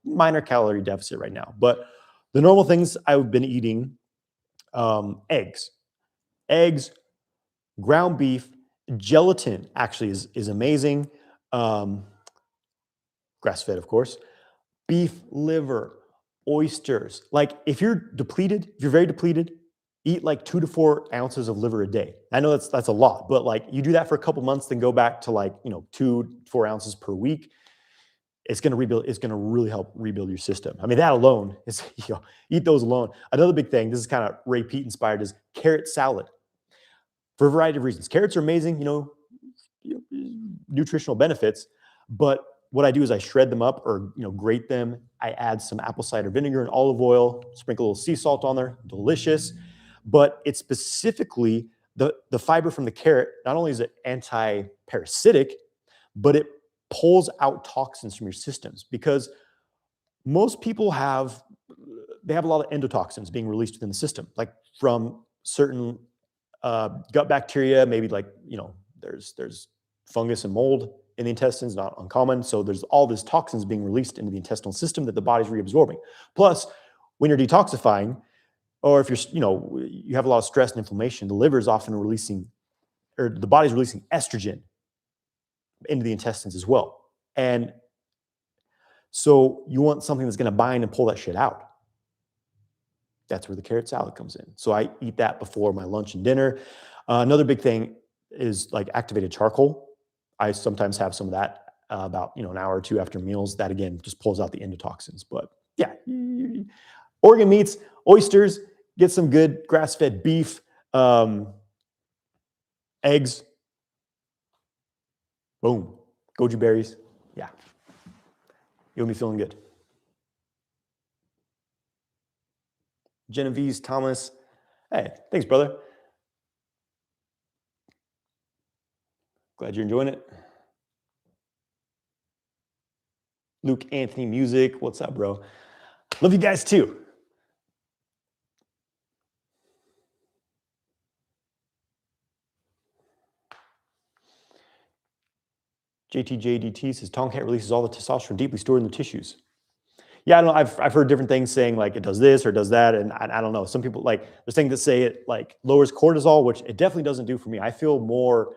minor calorie deficit right now. But the normal things I've been eating: eggs, ground beef, gelatin. Actually, is amazing. Grass-fed, of course. Beef liver. Oysters. Like if you're very depleted, eat like 2 to 4 ounces of liver a day. I know that's a lot, but like you do that for a couple months, then go back to 2 to 4 ounces per week. It's going to rebuild. It's going to really help rebuild your system. I mean, that alone is, eat those alone. Another big thing, this is kind of Ray Peat inspired, is carrot salad. for a variety of reasons. Carrots are amazing, nutritional benefits, but what I do is I shred them up or grate them. I add some apple cider vinegar and olive oil, sprinkle a little sea salt on there, delicious. But it's specifically the fiber from the carrot. Not only is it anti-parasitic, but it pulls out toxins from your systems, because most people have a lot of endotoxins being released within the system, like from certain gut bacteria, maybe there's fungus and mold in the intestines, not uncommon. So there's all these toxins being released into the intestinal system that the body's reabsorbing. Plus, when you're detoxifying, or if you have a lot of stress and inflammation, the liver is often releasing, or the body's releasing estrogen into the intestines as well. And so you want something that's going to bind and pull that shit out. That's where the carrot salad comes in. So I eat that before my lunch and dinner. Another big thing is like activated charcoal. I sometimes have some of that about an hour or two after meals. That again just pulls out the endotoxins. But yeah, organ meats, oysters, get some good grass-fed beef, eggs, boom, goji berries. Yeah, you'll be feeling good. Genevieve Thomas, hey, thanks, brother. Glad you're enjoying it. Luke Anthony Music, what's up, bro? Love you guys too. JTJDT says Tomcat releases all the testosterone deeply stored in the tissues. Yeah, I don't know. I've heard different things saying like it does this or does that, and I don't know. Some people there's things that say it like lowers cortisol, which it definitely doesn't do for me. I feel more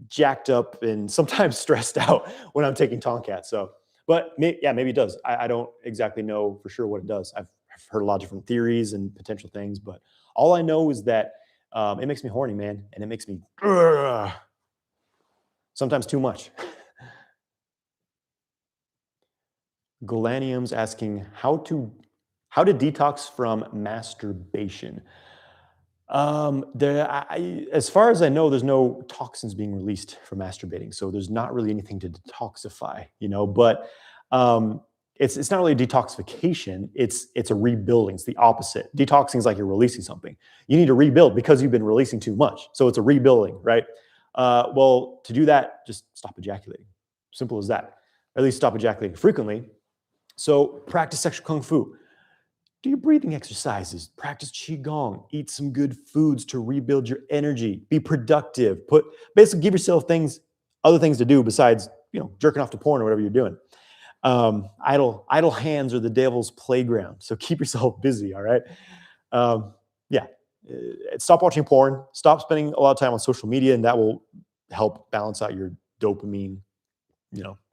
jacked up and sometimes stressed out when I'm taking Tomcat. So, but maybe it does. I don't exactly know for sure what it does. I've heard a lot of different theories and potential things, but all I know is that it makes me horny, man, and it makes me sometimes too much. Golanium's asking how to detox from masturbation. As far as I know, there's no toxins being released from masturbating, so there's not really anything to detoxify, But it's not really a detoxification. It's a rebuilding. It's the opposite. Detoxing is like you're releasing something. You need to rebuild because you've been releasing too much. So it's a rebuilding, right? Well, to do that, just stop ejaculating. Simple as that. Or at least stop ejaculating frequently. So practice sexual kung fu. Do your breathing exercises. Practice qigong. Eat some good foods to rebuild your energy. Be productive. Basically give yourself other things to do besides jerking off to porn or whatever you're doing. Idle hands are the devil's playground. So keep yourself busy. All right. Stop watching porn. Stop spending a lot of time on social media, and that will help balance out your dopamine,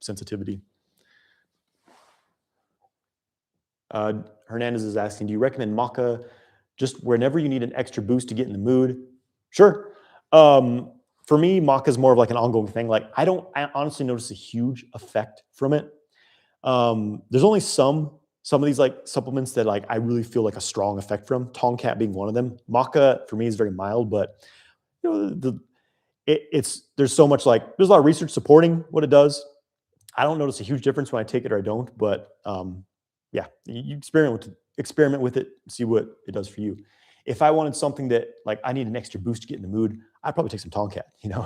sensitivity. Hernandez is asking, do you recommend maca just whenever you need an extra boost to get in the mood? Sure. For me, maca is more of like an ongoing thing. Like I honestly notice a huge effect from it. There's only some of these like supplements that like I really feel like a strong effect from. Tomcat being one of them. Maca for me is very mild, but there's so much there's a lot of research supporting what it does. I don't notice a huge difference when I take it or I don't, but you experiment with it, see what it does for you. If I wanted something that like I need an extra boost to get in the mood, I'd probably take some Tomcat. We're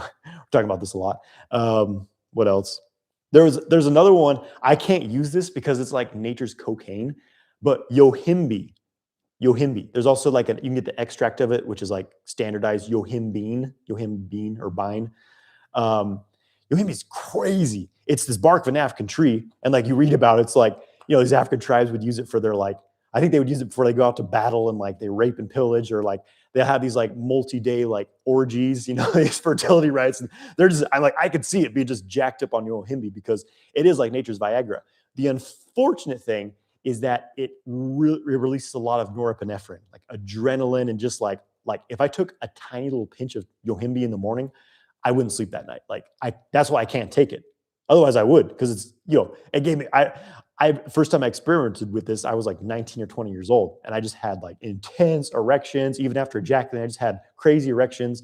talking about this a lot. What else? There's another one. I can't use this because it's like nature's cocaine, but yohimbe. There's also you can get the extract of it, which is like standardized yohimbine or bine. Yohimbe is crazy. It's this bark of an African tree, and like you read about it, it's like these African tribes would use it for their I think they would use it before they go out to battle and they rape and pillage, or they have these multi-day orgies, these fertility rites. And they're just, I could see it being just jacked up on yohimbe because it is like nature's Viagra. The unfortunate thing is that it releases a lot of norepinephrine, like adrenaline, and just like if I took a tiny little pinch of yohimbe in the morning, I wouldn't sleep that night. That's why I can't take it. Otherwise I would, because it's, it gave me, first time I experimented with this, I was 19 or 20 years old, and I just had intense erections. Even after ejaculating, I just had crazy erections.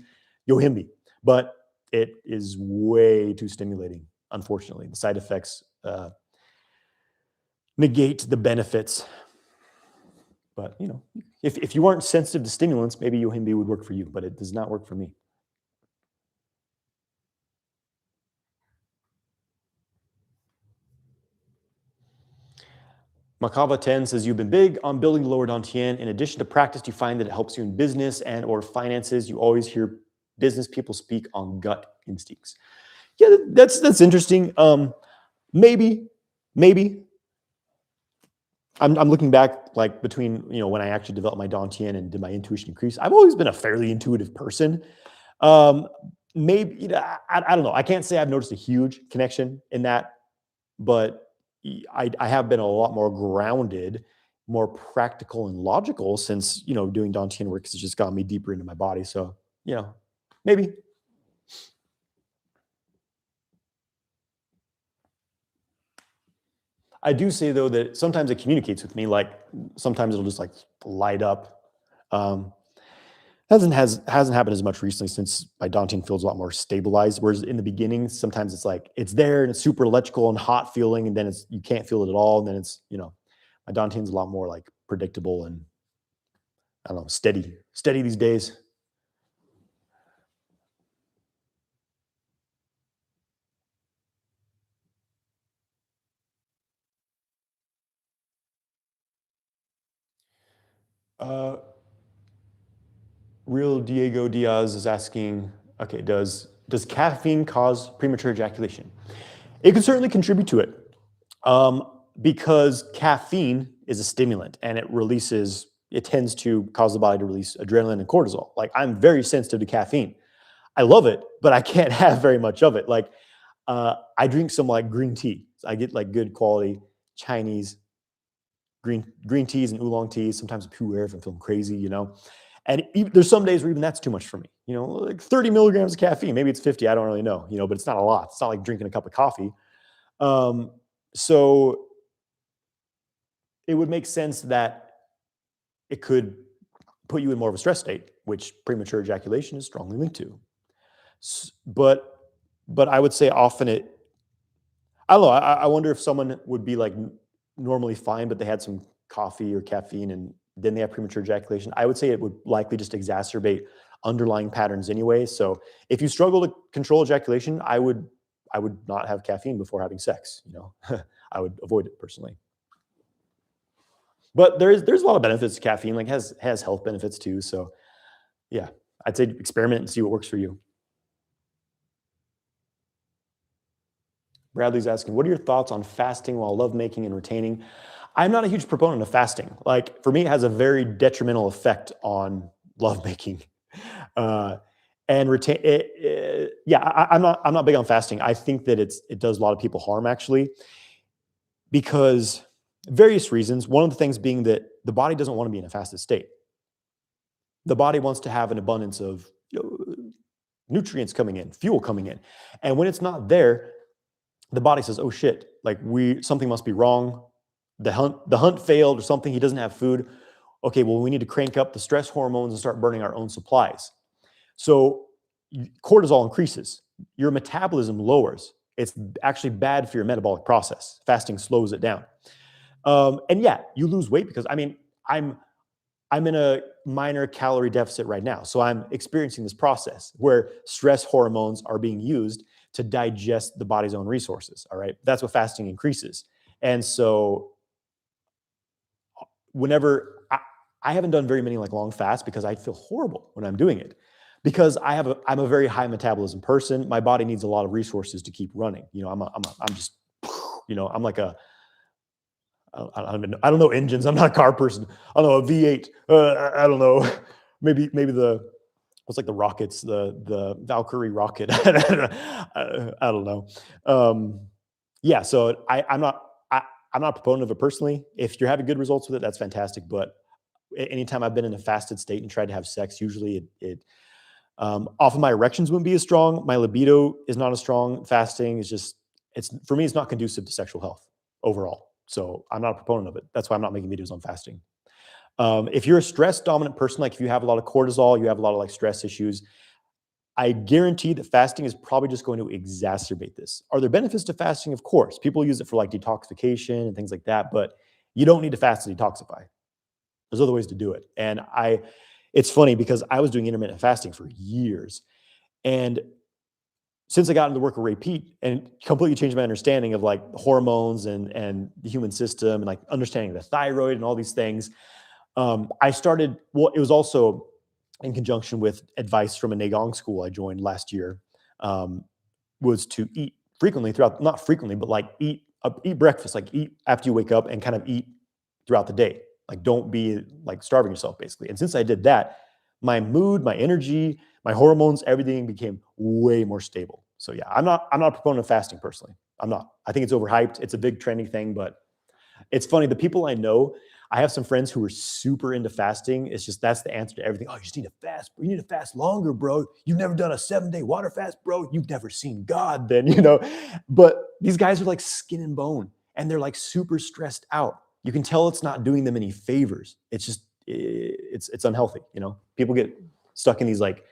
Yohimbe, but it is way too stimulating. Unfortunately, the side effects negate the benefits. But if you aren't sensitive to stimulants, maybe Yohimbe would work for you, but it does not work for me. Makava 10 says, you've been big on building the lower dantian. In addition to practice, do you find that it helps you in business and or finances? You always hear business people speak on gut instincts. Yeah, that's interesting. Maybe. I'm looking back, like between when I actually developed my dantian and did my intuition increase. I've always been a fairly intuitive person. Maybe I don't know. I can't say I've noticed a huge connection in that, but I have been a lot more grounded, more practical and logical since doing dantian work has just got me deeper into my body. So maybe. I do say though that sometimes it communicates with me. Like sometimes it'll just like light up. Hasn't happened as much recently since my dantian feels a lot more stabilized. Whereas in the beginning, sometimes it's like it's there and it's super electrical and hot feeling, and then you can't feel it at all. And then it's my dantian's a lot more like predictable and I don't know, steady these days. Real Diego Diaz is asking, okay, does caffeine cause premature ejaculation? It can certainly contribute to it because caffeine is a stimulant and it tends to cause the body to release adrenaline and cortisol. Like I'm very sensitive to caffeine. I love it, but I can't have very much of it. Like I drink some like green tea. I get like good quality Chinese green teas and oolong teas, sometimes pu'er if I'm feeling crazy, And there's some days where even that's too much for me, like 30 milligrams of caffeine, maybe it's 50, I don't really know, but it's not a lot. It's not like drinking a cup of coffee. So it would make sense that it could put you in more of a stress state, which premature ejaculation is strongly linked to. But I would say often I don't know. I wonder if someone would be like normally fine, but they had some coffee or caffeine and then they have premature ejaculation. I would say it would likely just exacerbate underlying patterns anyway. So if you struggle to control ejaculation, I would not have caffeine before having sex. I would avoid it personally. But there's a lot of benefits to caffeine. Like has health benefits too. So yeah, I'd say experiment and see what works for you. Bradley's asking, what are your thoughts on fasting while lovemaking and retaining? I'm not a huge proponent of fasting. Like for me, it has a very detrimental effect on lovemaking. And retain. I'm not big on fasting. I think that it does a lot of people harm actually, because various reasons. One of the things being that the body doesn't want to be in a fasted state. The body wants to have an abundance of nutrients coming in, fuel coming in, and when it's not there, the body says, "Oh shit! Like something must be wrong. The hunt failed or something. He doesn't have food. Okay, well we need to crank up the stress hormones and start burning our own supplies." So cortisol increases, your metabolism lowers. It's actually bad for your metabolic process. Fasting slows it down. And yeah, you lose weight because I'm in a minor calorie deficit right now. So I'm experiencing this process where stress hormones are being used to digest the body's own resources. All right. That's what fasting increases. And so whenever I haven't done very many like long fasts because I feel horrible when I'm doing it, because I'm a very high metabolism person. My body needs a lot of resources to keep running. I'm just, I'm like I don't know engines. I'm not a car person. I don't know, a V8. I don't know. Maybe what's like the rockets, the Valkyrie rocket. I don't know. Yeah. So I'm not a proponent of it personally. If you're having good results with it, that's fantastic. But anytime I've been in a fasted state and tried to have sex, usually often my erections wouldn't be as strong. My libido is not as strong. Fasting is just, for me, it's not conducive to sexual health overall. So I'm not a proponent of it. That's why I'm not making videos on fasting. If you're a stress dominant person, like if you have a lot of cortisol, you have a lot of like stress issues, I guarantee that fasting is probably just going to exacerbate this. Are there benefits to fasting? Of course. People use it for like detoxification and things like that, but you don't need to fast to detoxify. There's other ways to do it. And it's funny because I was doing intermittent fasting for years. And since I got into the work of Ray Peat and completely changed my understanding of like hormones and the human system and like understanding the thyroid and all these things, I started, well, it was also in conjunction with advice from a Nagong school I joined last year, was to eat frequently throughout, not frequently, but like eat breakfast, like eat after you wake up and kind of eat throughout the day. Like don't be like starving yourself basically. And since I did that, my mood, my energy, my hormones, everything became way more stable. So yeah, I'm not a proponent of fasting personally. I'm not. I think it's overhyped. It's a big trending thing, but it's funny. The people I know, I have some friends who are super into fasting. It's just that's the answer to everything. Oh, you just need to fast. You need to fast longer, bro. You've never done a 7-day water fast, bro. You've never seen God then, But these guys are like skin and bone and they're like super stressed out. You can tell it's not doing them any favors. It's just, it's unhealthy, People get stuck in these like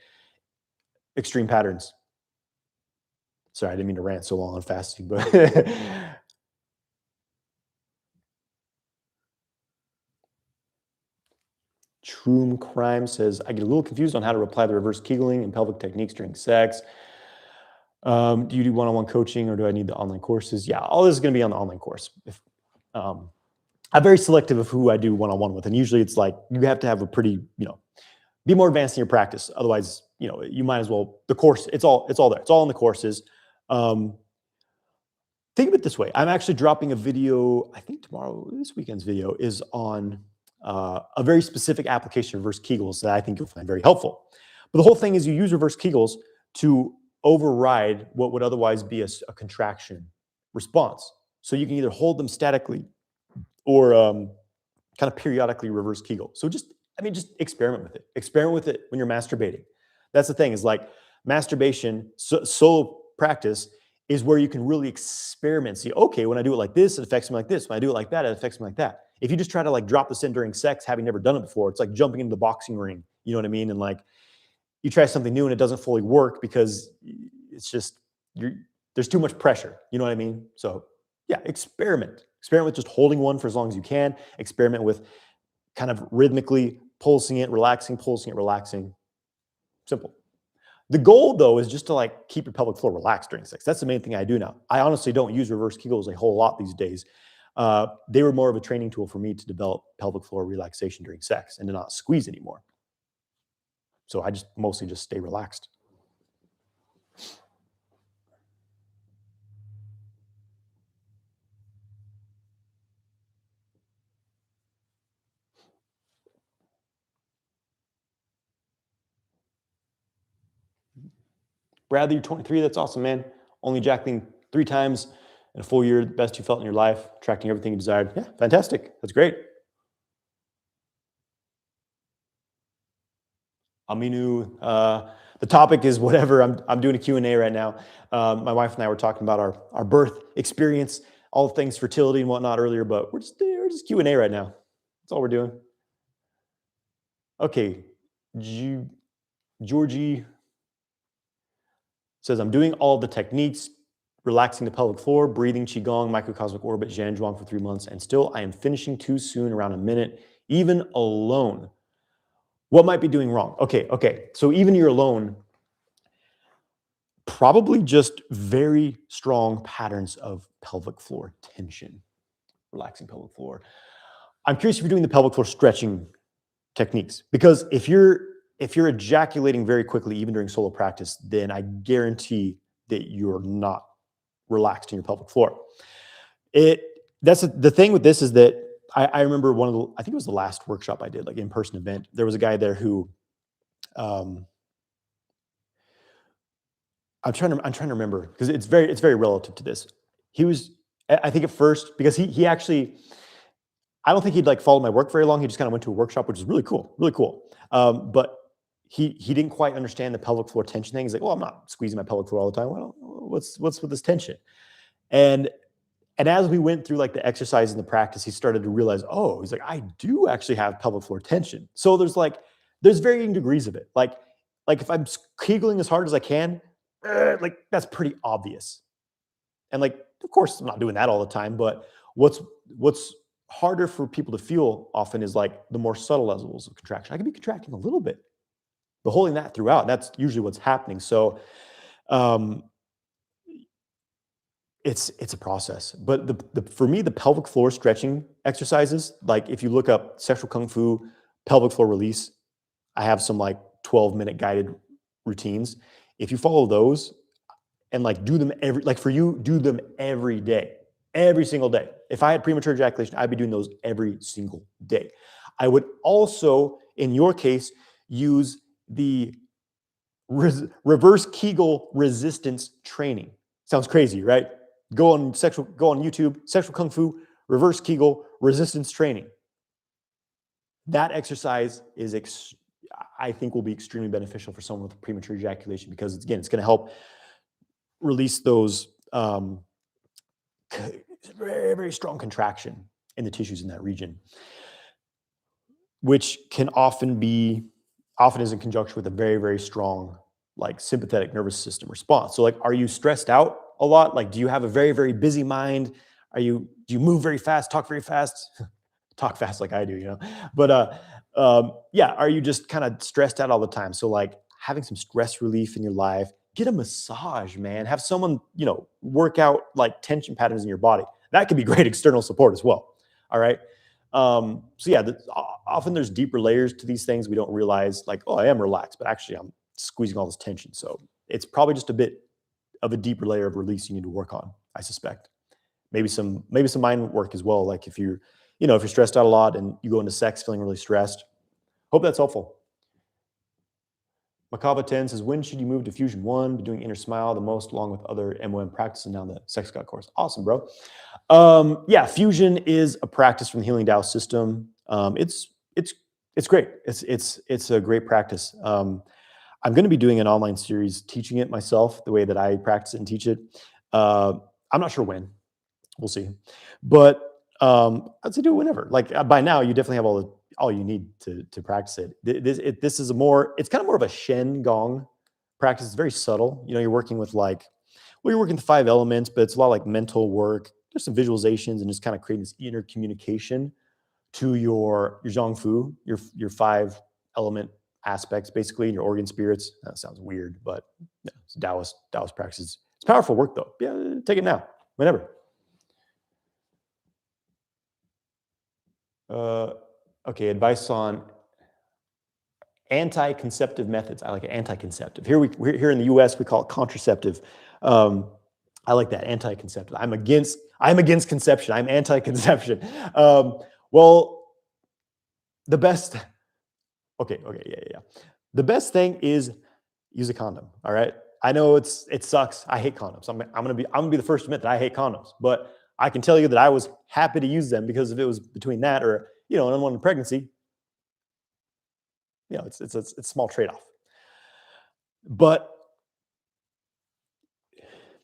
extreme patterns. Sorry, I didn't mean to rant so long on fasting, but Troom Crime says, I get a little confused on how to apply the reverse Kegling and pelvic techniques during sex. Do you do one-on-one coaching or do I need the online courses? Yeah, all this is going to be on the online course. I'm very selective of who I do one-on-one with. And usually it's like, you have to have a pretty, be more advanced in your practice. Otherwise, you might as well, the course, it's all there. It's all in the courses. Think of it this way. I'm actually dropping a video, I think tomorrow, this weekend's video is on a very specific application of reverse Kegels that I think you'll find very helpful. But the whole thing is you use reverse Kegels to override what would otherwise be a contraction response. So you can either hold them statically or kind of periodically reverse Kegel. So just experiment with it. Experiment with it when you're masturbating. That's the thing is like masturbation, solo practice is where you can really experiment. See, okay, when I do it like this, it affects me like this. When I do it like that, it affects me like that. If you just try to like drop this in during sex, having never done it before, it's like jumping into the boxing ring. You know what I mean? And like you try something new and it doesn't fully work because it's just, there's too much pressure. You know what I mean? So yeah, experiment. Experiment with just holding one for as long as you can. Experiment with kind of rhythmically pulsing it, relaxing, pulsing it, relaxing. Simple. The goal, though, is just to like keep your pelvic floor relaxed during sex. That's the main thing I do now. I honestly don't use reverse Kegels a whole lot these days. They were more of a training tool for me to develop pelvic floor relaxation during sex and to not squeeze anymore. So I just mostly just stay relaxed. Bradley, you're 23. That's awesome, man. Only ejaculating 3 times in a full year, the best you felt in your life, attracting everything you desired. Yeah, fantastic. That's great. Aminu, the topic is whatever. I'm doing a Q&A right now. My wife and I were talking about our birth experience, all things fertility and whatnot earlier, but we're just Q&A right now. That's all we're doing. Okay, Georgie says, I'm doing all the techniques, relaxing the pelvic floor, breathing, Qigong, microcosmic orbit, Zhanzhuang for 3 months, and still I am finishing too soon, around a minute, even alone. What might be doing wrong? Okay. So even you're alone, probably just very strong patterns of pelvic floor tension, relaxing pelvic floor. I'm curious if you're doing the pelvic floor stretching techniques, because if you're ejaculating very quickly, even during solo practice, then I guarantee that you're not relaxed in your pelvic floor. That's the thing with this is that I remember I think it was the last workshop I did, like in-person event. There was a guy there who, I'm trying to remember because it's very relative to this. He was, I think at first, because he actually, I don't think he'd like followed my work very long. He just kind of went to a workshop, which is really cool. But he didn't quite understand the pelvic floor tension thing. He's like, well, I'm not squeezing my pelvic floor all the time. Well, what's with this tension? And as we went through like the exercise and the practice, he started to realize, oh, he's like, I do actually have pelvic floor tension. So there's varying degrees of it. Like like if I'm kegling as hard as I can, like that's pretty obvious. And like, of course, I'm not doing that all the time, but what's harder for people to feel often is like the more subtle levels of contraction. I can be contracting a little bit, but holding that throughout, that's usually what's happening. So um, it's a process. But for me, the pelvic floor stretching exercises, like if you look up sexual kung fu, pelvic floor release, I have some like 12-minute guided routines. If you follow those and like do them do them every day, every single day. If I had premature ejaculation, I'd be doing those every single day. I would also, in your case, use the reverse Kegel resistance training. Sounds crazy, right? Go on YouTube, sexual kung fu, reverse Kegel resistance training. That exercise is, I think, will be extremely beneficial for someone with premature ejaculation because it's going to help release those very, very strong contraction in the tissues in that region, which can often is in conjunction with a very, very strong like sympathetic nervous system response. So like, are you stressed out a lot? Like, do you have a very, very busy mind? Do you move very fast, talk very fast? Talk fast like I do, you know? But yeah, are you just kind of stressed out all the time? So like having some stress relief in your life, get a massage, man. Have someone, work out like tension patterns in your body. That could be great external support as well. All right. So yeah, often there's deeper layers to these things. We don't realize like, oh, I am relaxed, but actually I'm squeezing all this tension. So it's probably just a bit of a deeper layer of release you need to work on, I suspect. Maybe some mind work as well. Like if you're stressed out a lot and you go into sex feeling really stressed. Hope that's helpful. Makaba 10 says, when should you move to Fusion 1? Be doing Inner Smile the most along with other MOM practices down the Sex God course. Awesome, bro. Yeah, Fusion is a practice from the Healing Tao system. It's great. It's a great practice. I'm going to be doing an online series teaching it myself the way that I practice it and teach it. I'm not sure when. We'll see. But I'd say do it whenever. Like by now, you definitely have all you need to practice it. This is it's kind of more of a Shen Gong practice. It's very subtle. You're working with you're working the 5 elements, but it's a lot like mental work. There's some visualizations and just kind of creating this inner communication to your Zhong Fu, your 5 element aspects, basically, your organ spirits. That sounds weird, but yeah, it's Taoist practice. It's powerful work though. Yeah, take it now, whenever. Okay, advice on anti-conceptive methods. I like it, anti-conceptive. Here in the U.S., we call it contraceptive. I like that, anti-conceptive. I'm against conception. I'm anti-conception. Well, the best. Okay, yeah. The best thing is use a condom. All right. I know it sucks. I hate condoms. I'm gonna be the first to admit that I hate condoms, but I can tell you that I was happy to use them because if it was between that or an unwanted pregnancy, it's a small trade-off. But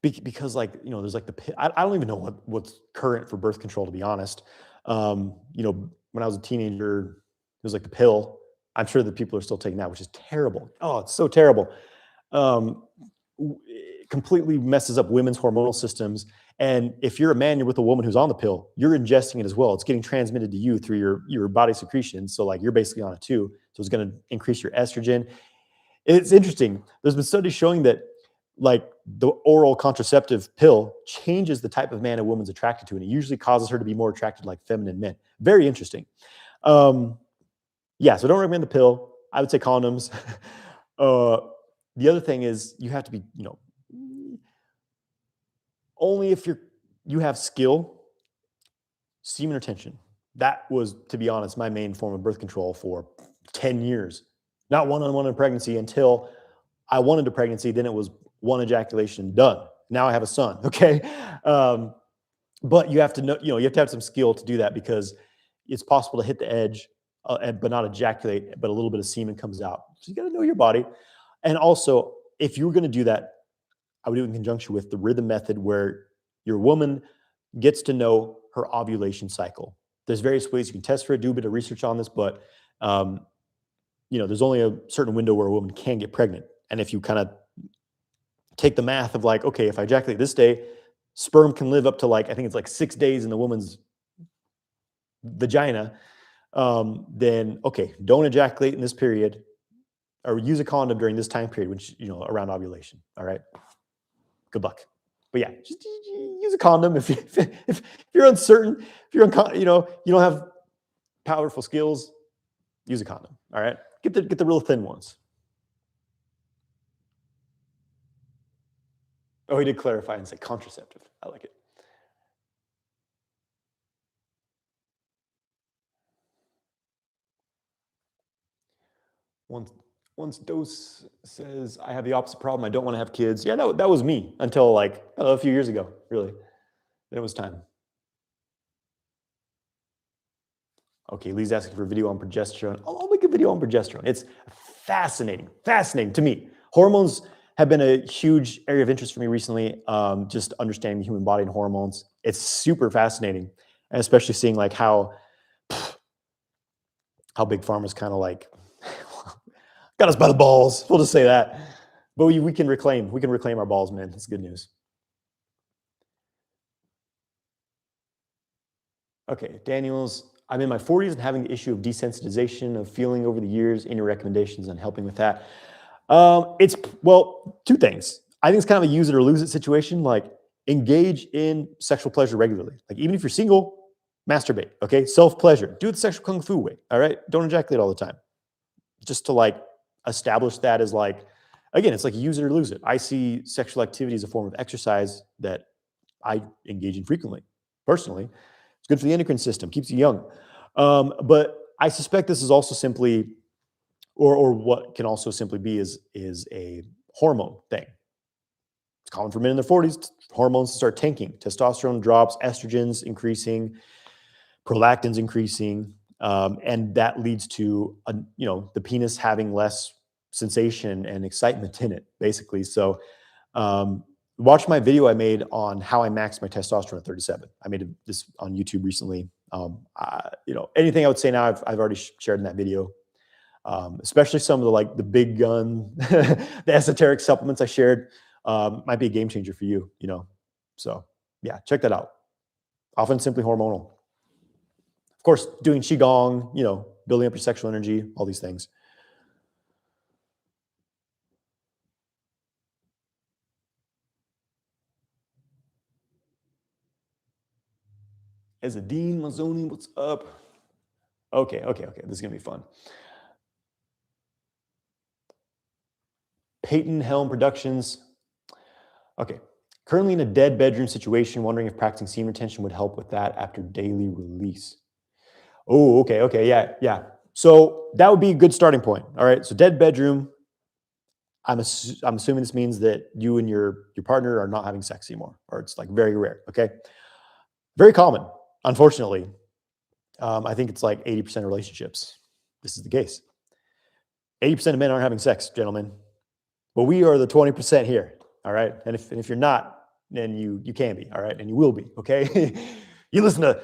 because there's like I don't even know what's current for birth control, to be honest. When I was a teenager, it was like the pill. I'm sure that people are still taking that, which is terrible. Oh, it's so terrible. It completely messes up women's hormonal systems. And if you're a man, you're with a woman who's on the pill, you're ingesting it as well. It's getting transmitted to you through your body secretion. So like you're basically on it too. So it's going to increase your estrogen. It's interesting. There's been studies showing that like the oral contraceptive pill changes the type of man a woman's attracted to. And it usually causes her to be more attracted to like feminine men. Very interesting. Yeah, so don't recommend the pill. I would say condoms. The other thing is you have to be, only if you have skill, semen retention. That was, to be honest, my main form of birth control for 10 years. Not one-on-one in pregnancy until I wanted a pregnancy. Then it was one ejaculation, done. Now I have a son, okay? But you have to know, you have to have some skill to do that because it's possible to hit the edge, but not ejaculate, but a little bit of semen comes out. So you got to know your body. And also, if you were going to do that, I would do it in conjunction with the rhythm method where your woman gets to know her ovulation cycle. There's various ways you can test for it, do a bit of research on this, but there's only a certain window where a woman can get pregnant. And if you kind of take the math of like, okay, if I ejaculate this day, sperm can live up to like, I think it's like 6 days in the woman's vagina. Then, okay, don't ejaculate in this period, or use a condom during this time period, which, around ovulation. All right. Good luck. But yeah, just use a condom if you're uncertain, if you're you don't have powerful skills, use a condom. All right. Get the real thin ones. Oh, he did clarify and say contraceptive. I like it. Once Dose says, I have the opposite problem. I don't want to have kids. Yeah, that was me until like a few years ago, really. Then it was time. Okay, Lee's asking for a video on progesterone. I'll make a video on progesterone. It's fascinating to me. Hormones have been a huge area of interest for me recently, just understanding the human body and hormones. It's super fascinating, and especially seeing like how big pharma's kind of like got us by the balls. We'll just say that. But we can reclaim our balls, man. That's good news. Okay, Daniels, I'm in my 40s and having the issue of desensitization of feeling over the years. Any recommendations on helping with that? It's, two things. I think it's kind of a use it or lose it situation. Like, engage in sexual pleasure regularly. Like, even if you're single, masturbate, okay? Self-pleasure. Do it the sexual kung fu way, all right? Don't ejaculate all the time. Just to like establish that as like, again, it's like use it or lose it. I see sexual activity as a form of exercise that I engage in frequently, personally. It's good for the endocrine system, keeps you young. But I suspect this is also simply, or what can also simply be is a hormone thing. It's common for men in their 40s, hormones start tanking. Testosterone drops, estrogens increasing, prolactins increasing, and that leads to the penis having less sensation and excitement in it, basically. So watch my video I made on how I maxed my testosterone at 37. I made this on YouTube recently. Anything I would say now, I've already shared in that video. Especially some of the big gun, the esoteric supplements I shared, might be a game changer for you, So yeah, check that out. Often simply hormonal. Of course, doing Qigong, building up your sexual energy, all these things. As a Dean Mazzoni, what's up? Okay. This is going to be fun. Peyton Helm Productions. Okay. Currently in a dead bedroom situation, wondering if practicing semen retention would help with that after daily release. Oh, okay. Yeah. So that would be a good starting point. All right. So dead bedroom. I'm assuming this means that you and your partner are not having sex anymore, or it's like very rare. Okay. Very common, unfortunately. I think it's like 80% of relationships. This is the case. 80% of men aren't having sex, gentlemen. But we are the 20% here. All right. And if you're not, then you can be. All right. And you will be. Okay. You listen to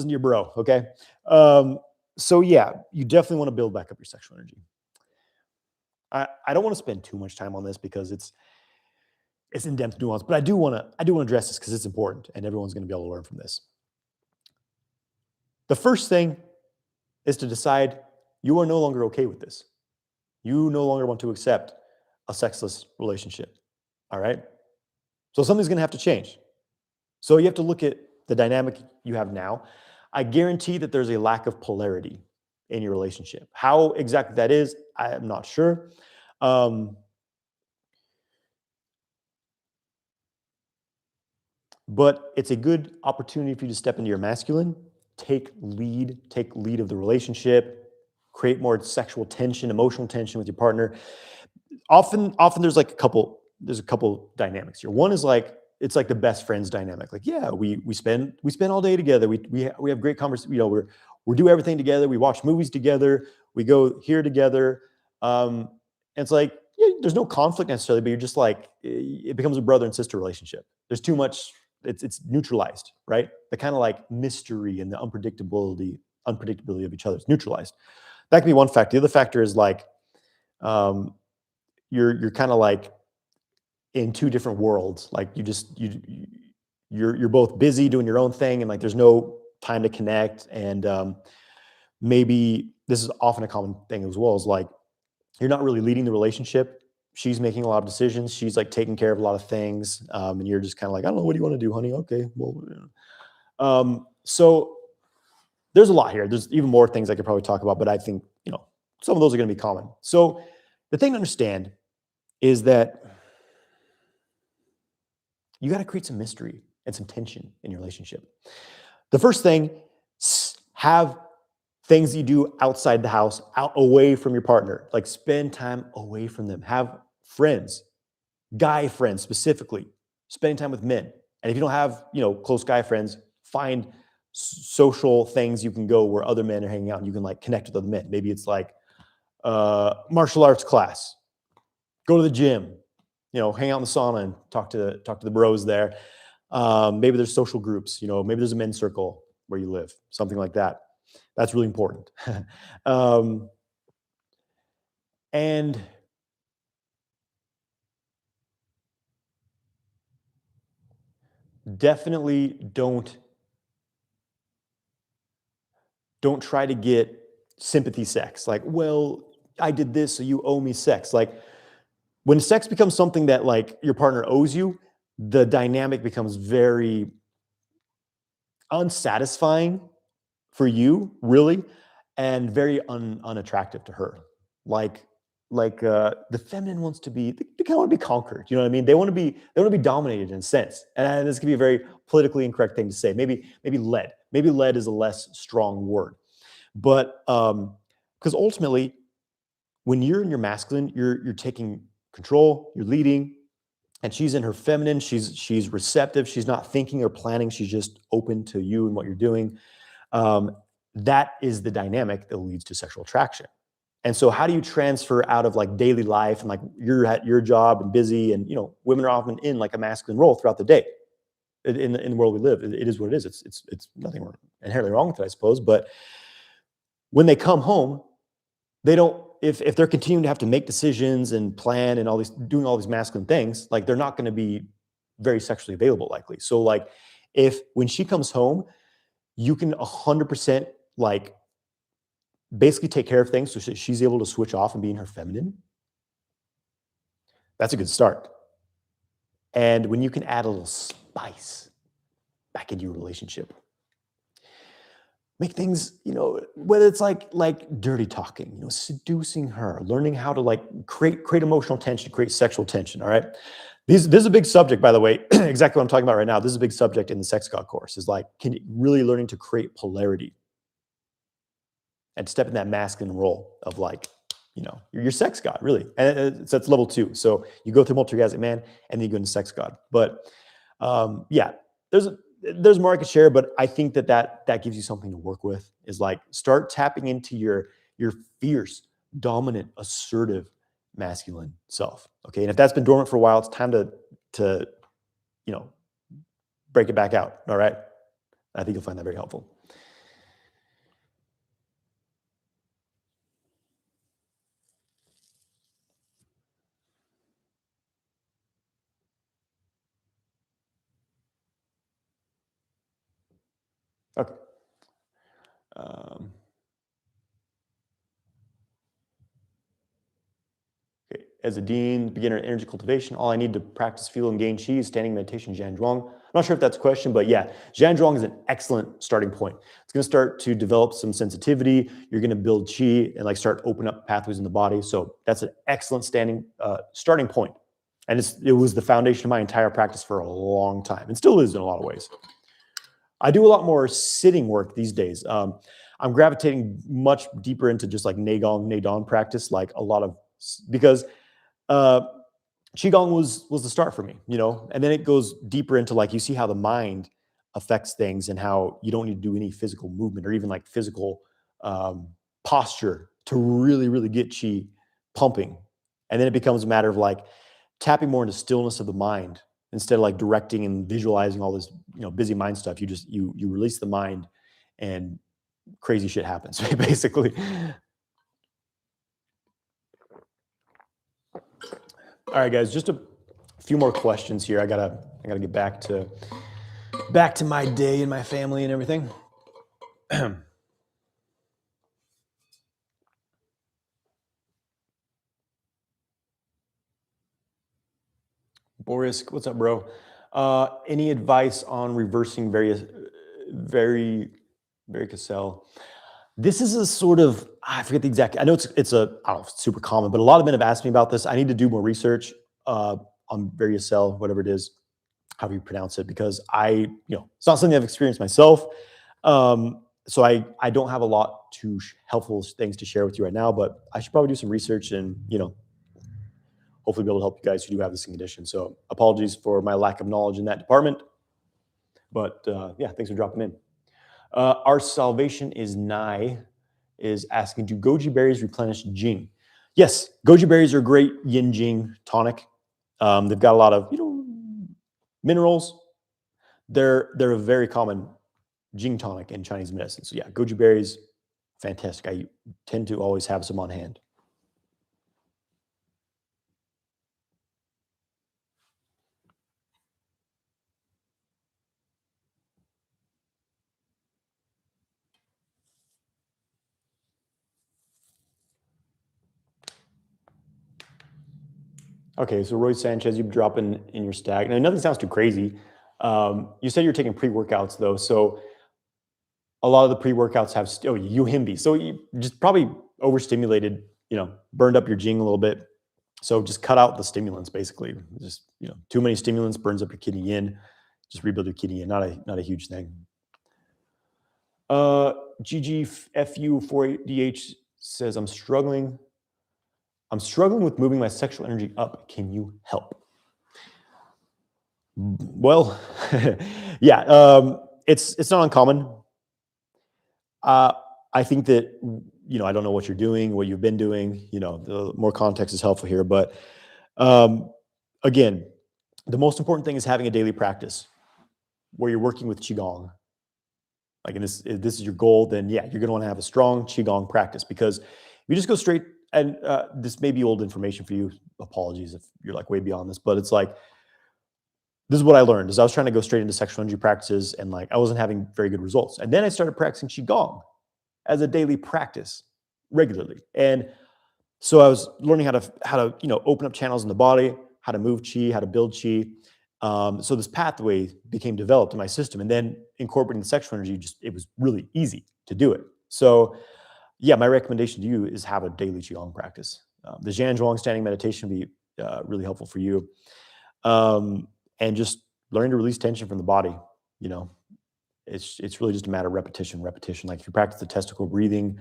your bro. Okay. So yeah, you definitely want to build back up your sexual energy. I don't want to spend too much time on this because it's in-depth nuance, but I do want to address this because it's important and everyone's going to be able to learn from this. The first thing is to decide you are no longer okay with this. You no longer want to accept a sexless relationship. All right. So something's going to have to change. So you have to look at the dynamic you have now. I guarantee that there's a lack of polarity in your relationship. How exactly that is, I am not sure. But it's a good opportunity for you to step into your masculine, take lead of the relationship, create more sexual tension, emotional tension with your partner. Often there's a couple dynamics here. One is like, it's like the best friends dynamic. Like, yeah, we spend all day together. We have great conversations. We do everything together. We watch movies together. We go here together. And it's like, yeah, there's no conflict necessarily, but you're just like, it becomes a brother and sister relationship. There's too much, it's neutralized, right? The kind of like mystery and the unpredictability of each other is neutralized. That could be one factor. The other factor is like you're kind of like in two different worlds. Like you're both busy doing your own thing, and like there's no time to connect. And maybe this is often a common thing as well, is like you're not really leading the relationship. She's making a lot of decisions. She's like taking care of a lot of things, and you're just kind of like, I don't know, what do you want to do, honey? Okay, well, so there's a lot here. There's even more things I could probably talk about, but I think some of those are going to be common. So the thing to understand is that you got to create some mystery and some tension in your relationship. The first thing, have things you do outside the house, away from your partner. Like spend time away from them. Have friends, guy friends specifically, spending time with men. And if you don't have, close guy friends, find social things you can go where other men are hanging out and you can like connect with other men. Maybe it's like martial arts class, go to the gym, hang out in the sauna and talk to the bros there. Maybe there's social groups, maybe there's a men's circle where you live, something like that. That's really important. And definitely don't try to get sympathy sex. Like, well, I did this, so you owe me sex. Like, when sex becomes something that like your partner owes you, the dynamic becomes very unsatisfying for you, really, and very unattractive to her. Like the feminine wants to be, they kind of want to be conquered. You know what I mean? They want to be dominated in a sense. And this can be a very politically incorrect thing to say. Maybe led. Maybe led is a less strong word. But because ultimately, when you're in your masculine, you're taking control, you're leading, and she's in her feminine. She's receptive. She's not thinking or planning. She's just open to you and what you're doing. That is the dynamic that leads to sexual attraction. And so how do you transfer out of like daily life and like you're at your job and busy, and women are often in like a masculine role throughout the day in the world we live. It is what it is. It's nothing inherently wrong with it, I suppose. But when they come home, they don't, if they're continuing to have to make decisions and plan and doing all these masculine things, like they're not going to be very sexually available likely. So like when she comes home, you can 100% like basically take care of things so she's able to switch off and be in her feminine. That's a good start. And when you can add a little spice back into your relationship, make things, whether it's like dirty talking, seducing her, learning how to like create emotional tension, create sexual tension. All right. This is a big subject, by the way, exactly what I'm talking about right now. This is a big subject in the Sex God course, is like really learning to create polarity and step in that masculine role of like, you're your sex god, really. And that's level 2. So you go through multi-orgasmic man and then you go into sex god. But yeah, there's more I could share, but I think that gives you something to work with, is like start tapping into your fierce, dominant, assertive, masculine self. Okay. And if that's been dormant for a while, it's time to break it back out. All right. I think you'll find that very helpful. Okay. Okay. As a dean, beginner in energy cultivation, all I need to practice, feel, and gain chi is standing meditation, Zhan Zhuang. I'm not sure if that's a question, but yeah, Zhan Zhuang is an excellent starting point. It's going to start to develop some sensitivity. You're going to build chi and like start open up pathways in the body. So that's an excellent starting point. And it was the foundation of my entire practice for a long time, and still is in a lot of ways. I do a lot more sitting work these days. I'm gravitating much deeper into just like Neigong practice, like a lot of, because Qigong was the start for me, and then it goes deeper into like, you see how the mind affects things and how you don't need to do any physical movement or even like physical posture to really, really get Qi pumping. And then it becomes a matter of like tapping more into stillness of the mind instead of like directing and visualizing all this, busy mind stuff. You release the mind and crazy shit happens, basically. All right, guys, just a few more questions here. I gotta get back to my day and my family and everything. Boris, what's up, bro? Any advice on reversing varicocele? This is a sort of, I forget the exact, I know it's I don't know if it's super common, but a lot of men have asked me about this. I need to do more research on varicocele, whatever it is, however you pronounce it, because it's not something I've experienced myself. So I don't have a lot to helpful things to share with you right now, but I should probably do some research and, hopefully be able to help you guys who do have this condition. So apologies for my lack of knowledge in that department. But yeah, thanks for dropping in. Our salvation is nigh is asking, do goji berries replenish jing? Yes, goji berries are great yin jing tonic. They've got a lot of minerals. They're a very common jing tonic in Chinese medicine. So yeah, goji berries, fantastic. I tend to always have some on hand. Okay, so Roy Sanchez, you're dropping in your stack. Now, nothing sounds too crazy. You said you're taking pre-workouts though, so a lot of the pre-workouts have Yuhimbi. So you just probably overstimulated, burned up your jing a little bit. So just cut out the stimulants, basically. Just too many stimulants burns up your kidney yin. Just rebuild your kidney yin. Not a huge thing. GGFU4DH says, I'm struggling with moving my sexual energy up. Can you help? Well, yeah, it's not uncommon. I think that, I don't know what you're doing, what you've been doing, the more context is helpful here. But again, the most important thing is having a daily practice where you're working with Qigong. Like, if this is your goal, then yeah, you're going to want to have a strong Qigong practice, because if you just go straight, and this may be old information for you, apologies if you're like way beyond this, but it's like, this is what I learned is I was trying to go straight into sexual energy practices, and like, I wasn't having very good results. And then I started practicing Qigong as a daily practice regularly. And so I was learning how to open up channels in the body, how to move Qi, how to build Qi. So this pathway became developed in my system, and then incorporating the sexual energy, it was really easy to do it. So yeah, my recommendation to you is have a daily Qigong practice. The Zhan Zhuang standing meditation would be really helpful for you. And just learning to release tension from the body. It's really just a matter of repetition. Like if you practice the testicle breathing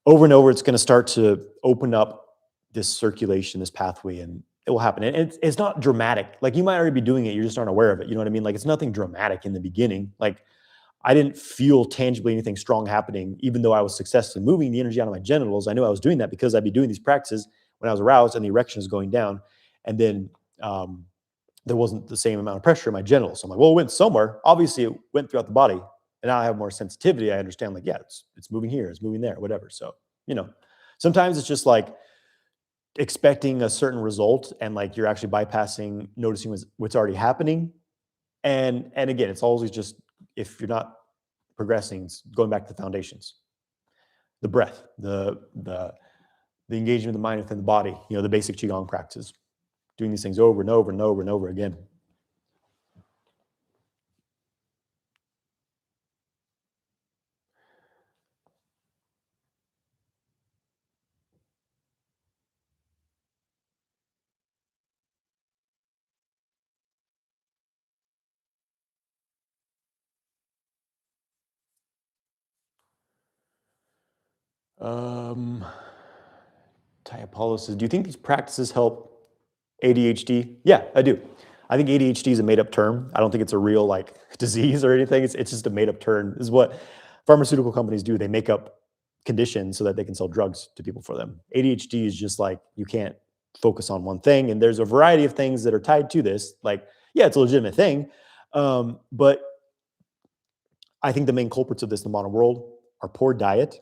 over and over, it's going to start to open up this circulation, this pathway, and it will happen. And it's not dramatic. Like, you might already be doing it, you just aren't aware of it. You know what I mean? Like, it's nothing dramatic in the beginning. Like, I didn't feel tangibly anything strong happening, even though I was successfully moving the energy out of my genitals. I knew I was doing that because I'd be doing these practices when I was aroused and the erection is going down. And then there wasn't the same amount of pressure in my genitals. So I'm like, well, it went somewhere. Obviously, it went throughout the body. And now I have more sensitivity. I understand, like, yeah, it's moving here, it's moving there, whatever. So, sometimes it's just like expecting a certain result, and like you're actually bypassing noticing what's already happening. And again, it's always just, if you're not progressing, it's going back to the foundations, the breath, the engagement of the mind within the body, the basic Qigong practices, doing these things over and over and over and over again. Ty Apollo says, do you think these practices help ADHD? Yeah, I do. I think ADHD is a made-up term. I don't think it's a real like disease or anything. It's just a made-up term. This is what pharmaceutical companies do. They make up conditions so that they can sell drugs to people for them. ADHD is just like, you can't focus on one thing, and there's a variety of things that are tied to this. Like, yeah, it's a legitimate thing, but I think the main culprits of this in the modern world are poor diet,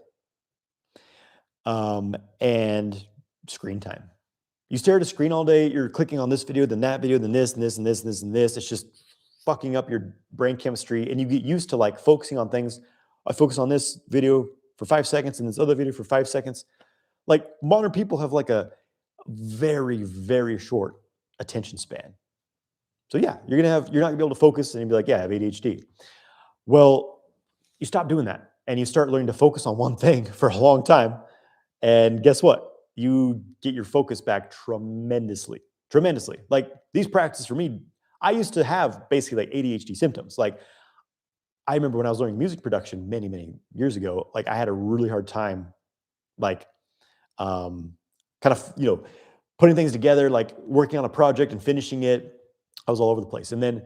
and screen time. You stare at a screen all day, you're clicking on this video, then that video, then this, and this, and this, and this, and this. It's just fucking up your brain chemistry. And you get used to like focusing on things. I focus on this video for 5 seconds and this other video for 5 seconds. Like modern people have like a very, very short attention span. So yeah, you're not gonna be able to focus and you'll be like, yeah, I have ADHD. Well, you stop doing that and you start learning to focus on one thing for a long time. And guess what? You get your focus back tremendously. Like these practices for me, I used to have basically like ADHD symptoms. Like I remember when I was learning music production many, many years ago, like I had a really hard time, like kind of, putting things together, like working on a project and finishing it. I was all over the place. And then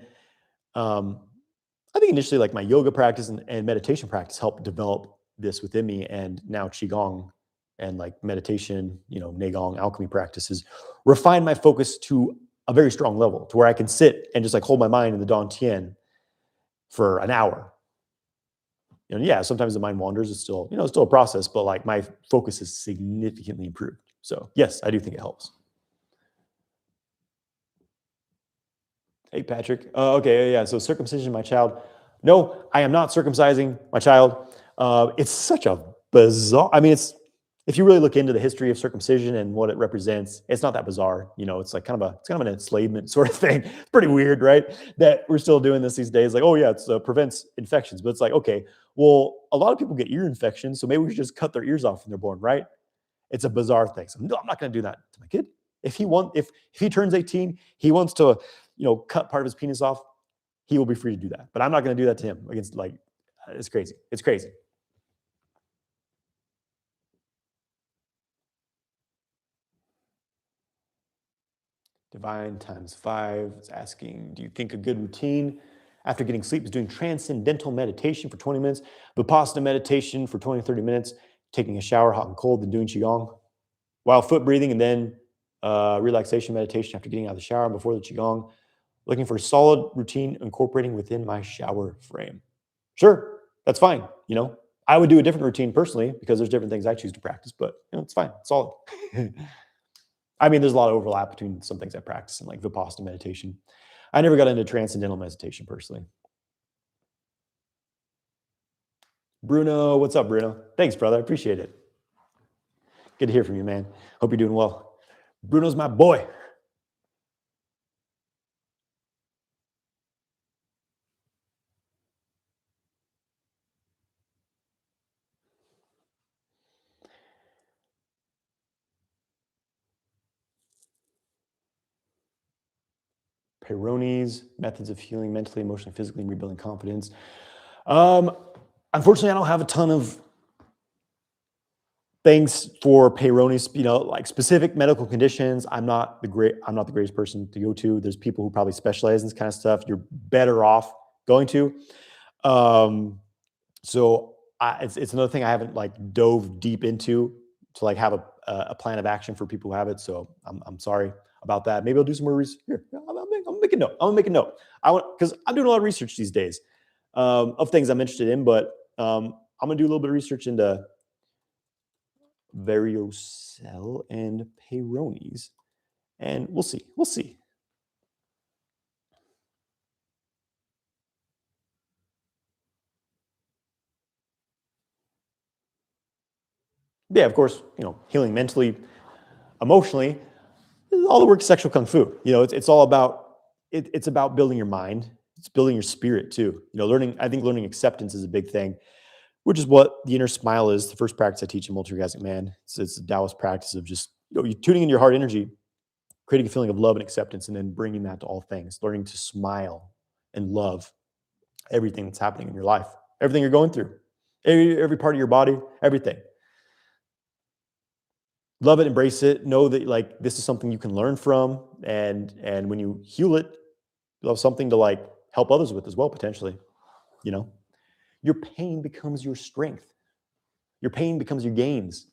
I think initially like my yoga practice and meditation practice helped develop this within me. And now Qigong and like meditation, Neigong, alchemy practices refine my focus to a very strong level to where I can sit and just like hold my mind in the Dantian for an hour. And yeah, sometimes the mind wanders. It's still, still a process, but like my focus is significantly improved. So yes, I do think it helps. Hey, Patrick. Okay, yeah. So circumcision of my child. No, I am not circumcising my child. It's such a bizarre. I mean, if you really look into the history of circumcision and what it represents, it's not that bizarre. It's like kind of an enslavement sort of thing. It's pretty weird, right? That we're still doing this these days. Like, oh yeah, it prevents infections. But it's like, okay, well, a lot of people get ear infections, so maybe we should just cut their ears off when they're born, right? It's a bizarre thing. So no, I'm not going to do that to my kid. If he turns 18, he wants to, cut part of his penis off, he will be free to do that. But I'm not going to do that to him. It's crazy. It's crazy. Divine times 5 is asking, do you think a good routine after getting sleep is doing transcendental meditation for 20 minutes, Vipassana meditation for 20, 30 minutes, taking a shower, hot and cold, then doing Qigong, while foot breathing, and then relaxation meditation after getting out of the shower before the Qigong, looking for a solid routine incorporating within my shower frame. Sure, that's fine. I would do a different routine personally because there's different things I choose to practice, but it's fine. It's solid. I mean, there's a lot of overlap between some things I practice and like Vipassana meditation. I never got into transcendental meditation personally. Bruno, what's up, Bruno? Thanks, brother. I appreciate it. Good to hear from you, man. Hope you're doing well. Bruno's my boy. Peyronie's methods of healing mentally, emotionally, physically, and rebuilding confidence. Unfortunately, I don't have a ton of things for Peyronie's, like specific medical conditions. I'm not the greatest person to go to. There's people who probably specialize in this kind of stuff. You're better off going to. So it's another thing I haven't like dove deep into to like have a plan of action for people who have it. So I'm sorry about that. Maybe I'll do some more research. Here, I'm making note. I'm gonna make a note. Because I'm doing a lot of research these days of things I'm interested in, but I'm gonna do a little bit of research into varicocele and Peyronie's, and we'll see. Yeah, of course, healing mentally, emotionally, all the work is sexual kung fu. It's all about it's about building your mind. It's building your spirit too. I think learning acceptance is a big thing, which is what the inner smile is. The first practice I teach in Multi-Orgasmic Man. It's a Taoist practice of just you tuning in your heart energy, creating a feeling of love and acceptance, and then bringing that to all things. Learning to smile and love everything that's happening in your life, everything you're going through, every part of your body, everything. Love it, embrace it. Know that like this is something you can learn from, and when you heal it, you'll have something to like help others with as well potentially. Your pain becomes your strength. Your pain becomes your gains.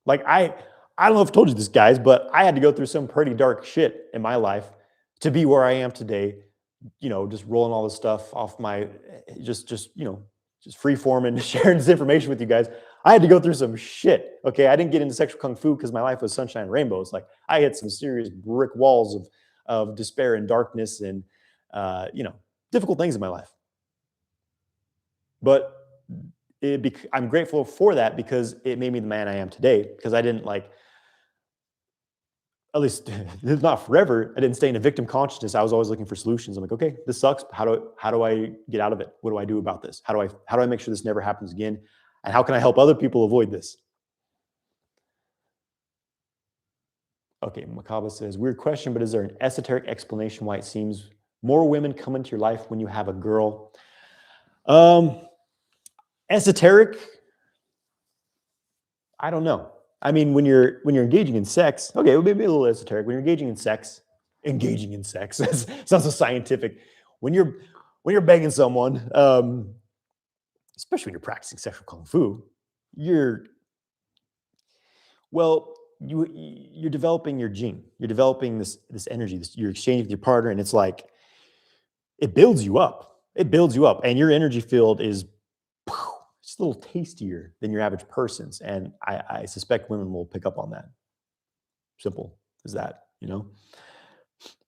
Like I don't know if I told you this, guys, but I had to go through some pretty dark shit in my life to be where I am today. Just rolling all this stuff off my just free form and sharing this information with you guys. I had to go through some shit. Okay, I didn't get into sexual kung fu because my life was sunshine and rainbows. Like I hit some serious brick walls of despair and darkness and difficult things in my life. But I'm grateful for that because it made me the man I am today. Because I didn't at least not forever. I didn't stay in a victim consciousness. I was always looking for solutions. I'm like, okay, this sucks. How do I get out of it? What do I do about this? How do I make sure this never happens again? And how can I help other people avoid this? Okay, Makaba says, weird question, but is there an esoteric explanation why it seems more women come into your life when you have a girl? Esoteric? I don't know. I mean, when you're engaging in sex, okay, it would be a little esoteric. When you're engaging in sex, sounds so scientific. When you're banging someone, especially when you're practicing sexual kung fu, you're developing your gene. You're developing this energy. You're exchanging with your partner, and it's like it builds you up. It builds you up, and your energy field is just a little tastier than your average person's. And I suspect women will pick up on that. Simple as that,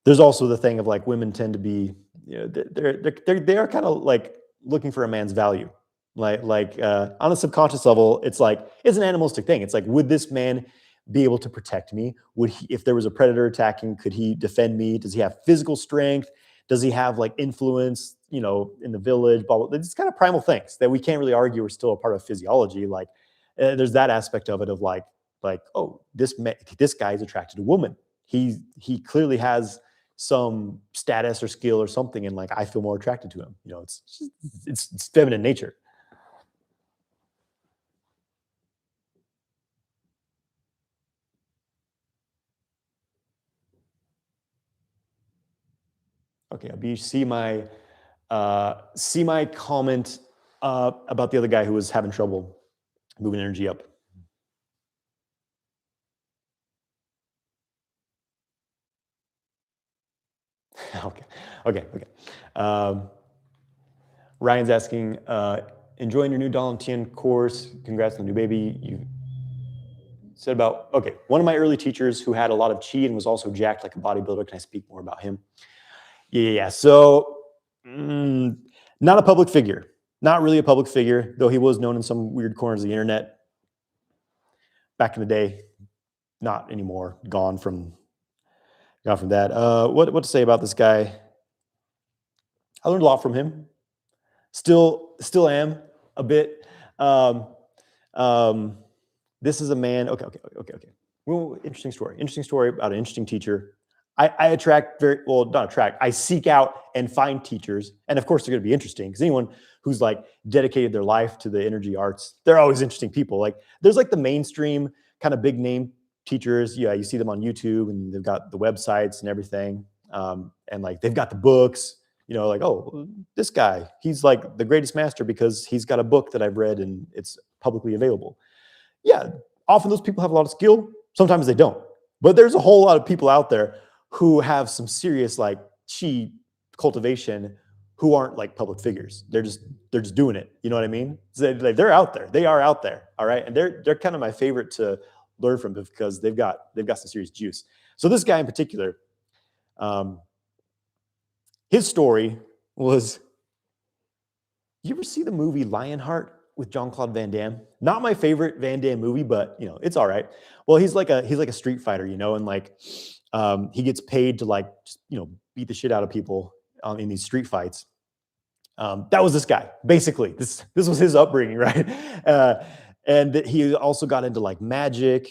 There's also the thing of like women tend to be, they are kind of like looking for a man's value. Like on a subconscious level, it's an animalistic thing. It's like, would this man be able to protect me? Would he, if there was a predator attacking, could he defend me? Does he have physical strength? Does he have like influence, in the village? Blah, blah. It's kind of primal things that we can't really argue are still a part of physiology. Like there's that aspect of it of like, oh, this guy is attracted to a woman. He clearly has some status or skill or something, and like I feel more attracted to him. It's feminine nature. Okay, Abish, see my comment about the other guy who was having trouble moving energy up. Okay. Ryan's asking, enjoying your new Johnathan course. Congrats on the new baby. You said about, okay, one of my early teachers who had a lot of chi and was also jacked like a bodybuilder. Can I speak more about him? Yeah. So, not a public figure. Not really a public figure, though he was known in some weird corners of the internet back in the day. Not anymore. Gone from that. What to say about this guy? I learned a lot from him. Still am a bit. This is a man. Okay. Well, interesting story about an interesting teacher. I attract I seek out and find teachers. And of course, they're going to be interesting because anyone who's like dedicated their life to the energy arts, they're always interesting people. Like there's like the mainstream kind of big name teachers. Yeah, you see them on YouTube and they've got the websites and everything. And like they've got the books, like, oh, this guy, he's like the greatest master because he's got a book that I've read and it's publicly available. Yeah, often those people have a lot of skill. Sometimes they don't. But there's a whole lot of people out there who have some serious like chi cultivation who aren't like public figures. They're just doing it. You know what I mean? So they're out there. They are out there. All right. And they're kind of my favorite to learn from because they've got some serious juice. So this guy in particular, his story was, you ever see the movie Lionheart with Jean-Claude Van Damme? Not my favorite Van Damme movie, but it's all right. Well, he's like a street fighter, and like he gets paid to like just, beat the shit out of people in these street fights. That was this guy, basically. This was his upbringing, right? And he also got into like magic,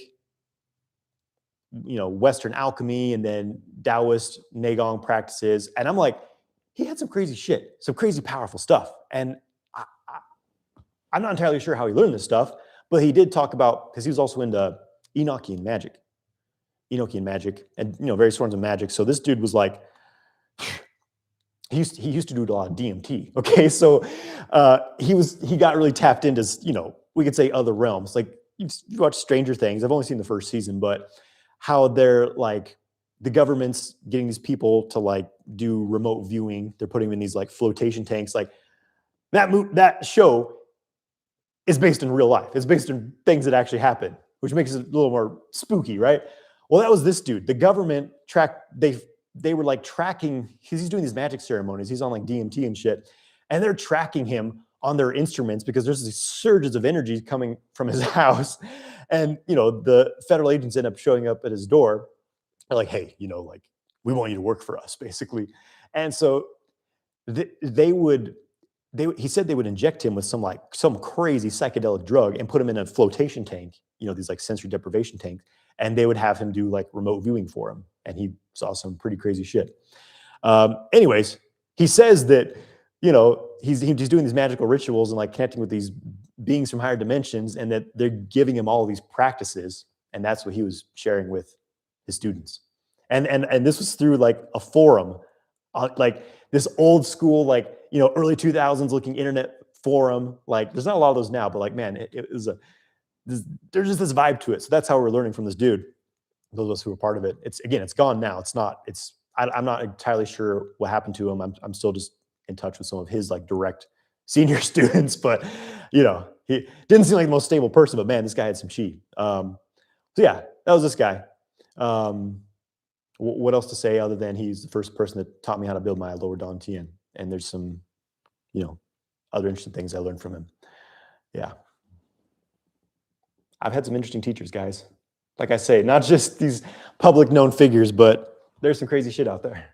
Western alchemy, and then Taoist Neigong practices. And I'm like, he had some crazy shit, some crazy powerful stuff. And I'm not entirely sure how he learned this stuff, but he did talk about, because he was also into Enochian magic, and various forms of magic. So this dude was like, he used to do a lot of DMT. Okay, so he got really tapped into, we could say other realms. Like you watch Stranger Things. I've only seen the first season, but how they're like the government's getting these people to like do remote viewing. They're putting them in these like flotation tanks. Like that show is based in real life. It's based in things that actually happen, which makes it a little more spooky, right? Well, that was this dude. The government they were like tracking, because he's doing these magic ceremonies. He's on like DMT and shit. And they're tracking him on their instruments because there's these surges of energy coming from his house. And, the federal agents end up showing up at his door. They're like, hey, like, we want you to work for us, basically. And so he said they would inject him with some crazy psychedelic drug and put him in a flotation tank, these like sensory deprivation tanks, and they would have him do like remote viewing for him. And he saw some pretty crazy shit. Anyways, he says that, he's doing these magical rituals and like connecting with these beings from higher dimensions, and that they're giving him all these practices. And that's what he was sharing with his students. And this was through like a forum, like this old school, like, early 2000s looking internet forum. Like there's not a lot of those now, but like, man, it was there's just this vibe to it. So that's how we're learning from this dude. Those of us who were part of it. It's gone now. I'm not entirely sure what happened to him. I'm still just in touch with some of his like direct senior students, but he didn't seem like the most stable person, but man, this guy had some chi. So yeah, that was this guy. What else to say other than he's the first person that taught me how to build my lower Dantian. And there's some, other interesting things I learned from him. Yeah. I've had some interesting teachers, guys. Like I say, not just these public known figures, but there's some crazy shit out there.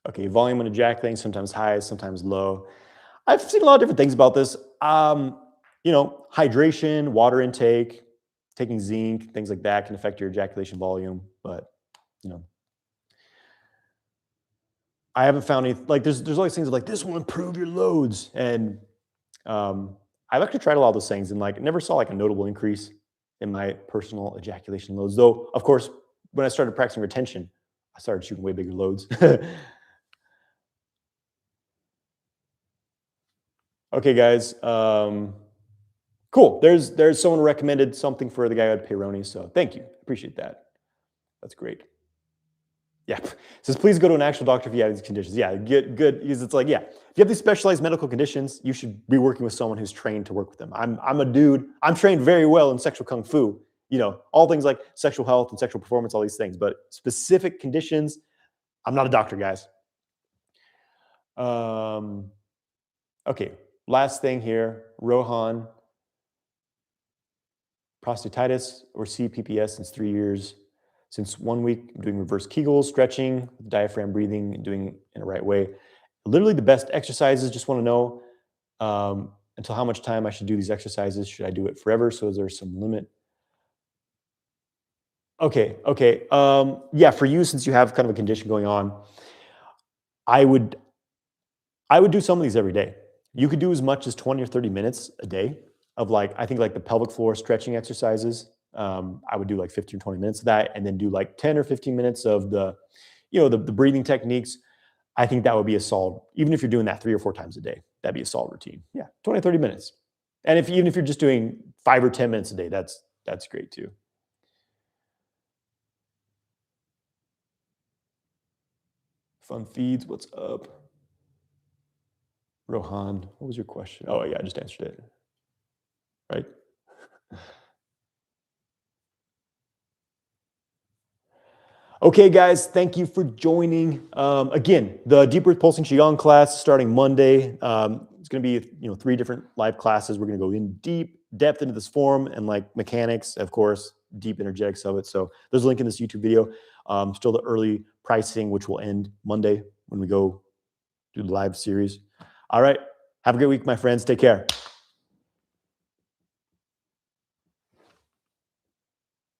Okay, volume when ejaculating, sometimes high, sometimes low. I've seen a lot of different things about this. Hydration, water intake, taking zinc, things like that can affect your ejaculation volume. But, I haven't found any, like, there's always things like this will improve your loads. And I've actually tried a lot of those things and like never saw like a notable increase in my personal ejaculation loads. Though, of course, when I started practicing retention, I started shooting way bigger loads. Okay, guys. Cool. There's someone who recommended something for the guy who had Peyronie, so thank you. Appreciate that. That's great. Yeah. It says, please go to an actual doctor if you have these conditions. Yeah, good, because it's like, yeah, if you have these specialized medical conditions, you should be working with someone who's trained to work with them. I'm a dude. I'm trained very well in sexual kung fu, all things like sexual health and sexual performance, all these things, but specific conditions, I'm not a doctor, guys. Okay. Last thing here, Rohan, prostatitis or CPPS since 3 years. Since 1 week, I'm doing reverse Kegels, stretching, diaphragm breathing, and doing it in the right way. Literally the best exercises, just want to know until how much time I should do these exercises. Should I do it forever? So is there some limit? Okay. Yeah, for you, since you have kind of a condition going on, I would do some of these every day. You could do as much as 20 or 30 minutes a day of I think the pelvic floor stretching exercises. I would do like 15 or 20 minutes of that and then do like 10 or 15 minutes of the breathing techniques. I think that would be a solid, even if you're doing that 3 or 4 times a day, that'd be a solid routine. Yeah, 20, 30 minutes. And even if you're just doing 5 or 10 minutes a day, that's great too. Fun feeds, what's up? Rohan, what was your question? Oh yeah, I just answered it. Right? Okay, guys, thank you for joining. Again, the Deep Earth Pulsing Qigong class starting Monday. It's going to be 3 different live classes. We're going to go in depth into this form and mechanics, of course, deep energetics of it. So there's a link in this YouTube video. Still the early pricing, which will end Monday when we go do the live series. All right. Have a great week, my friends. Take care.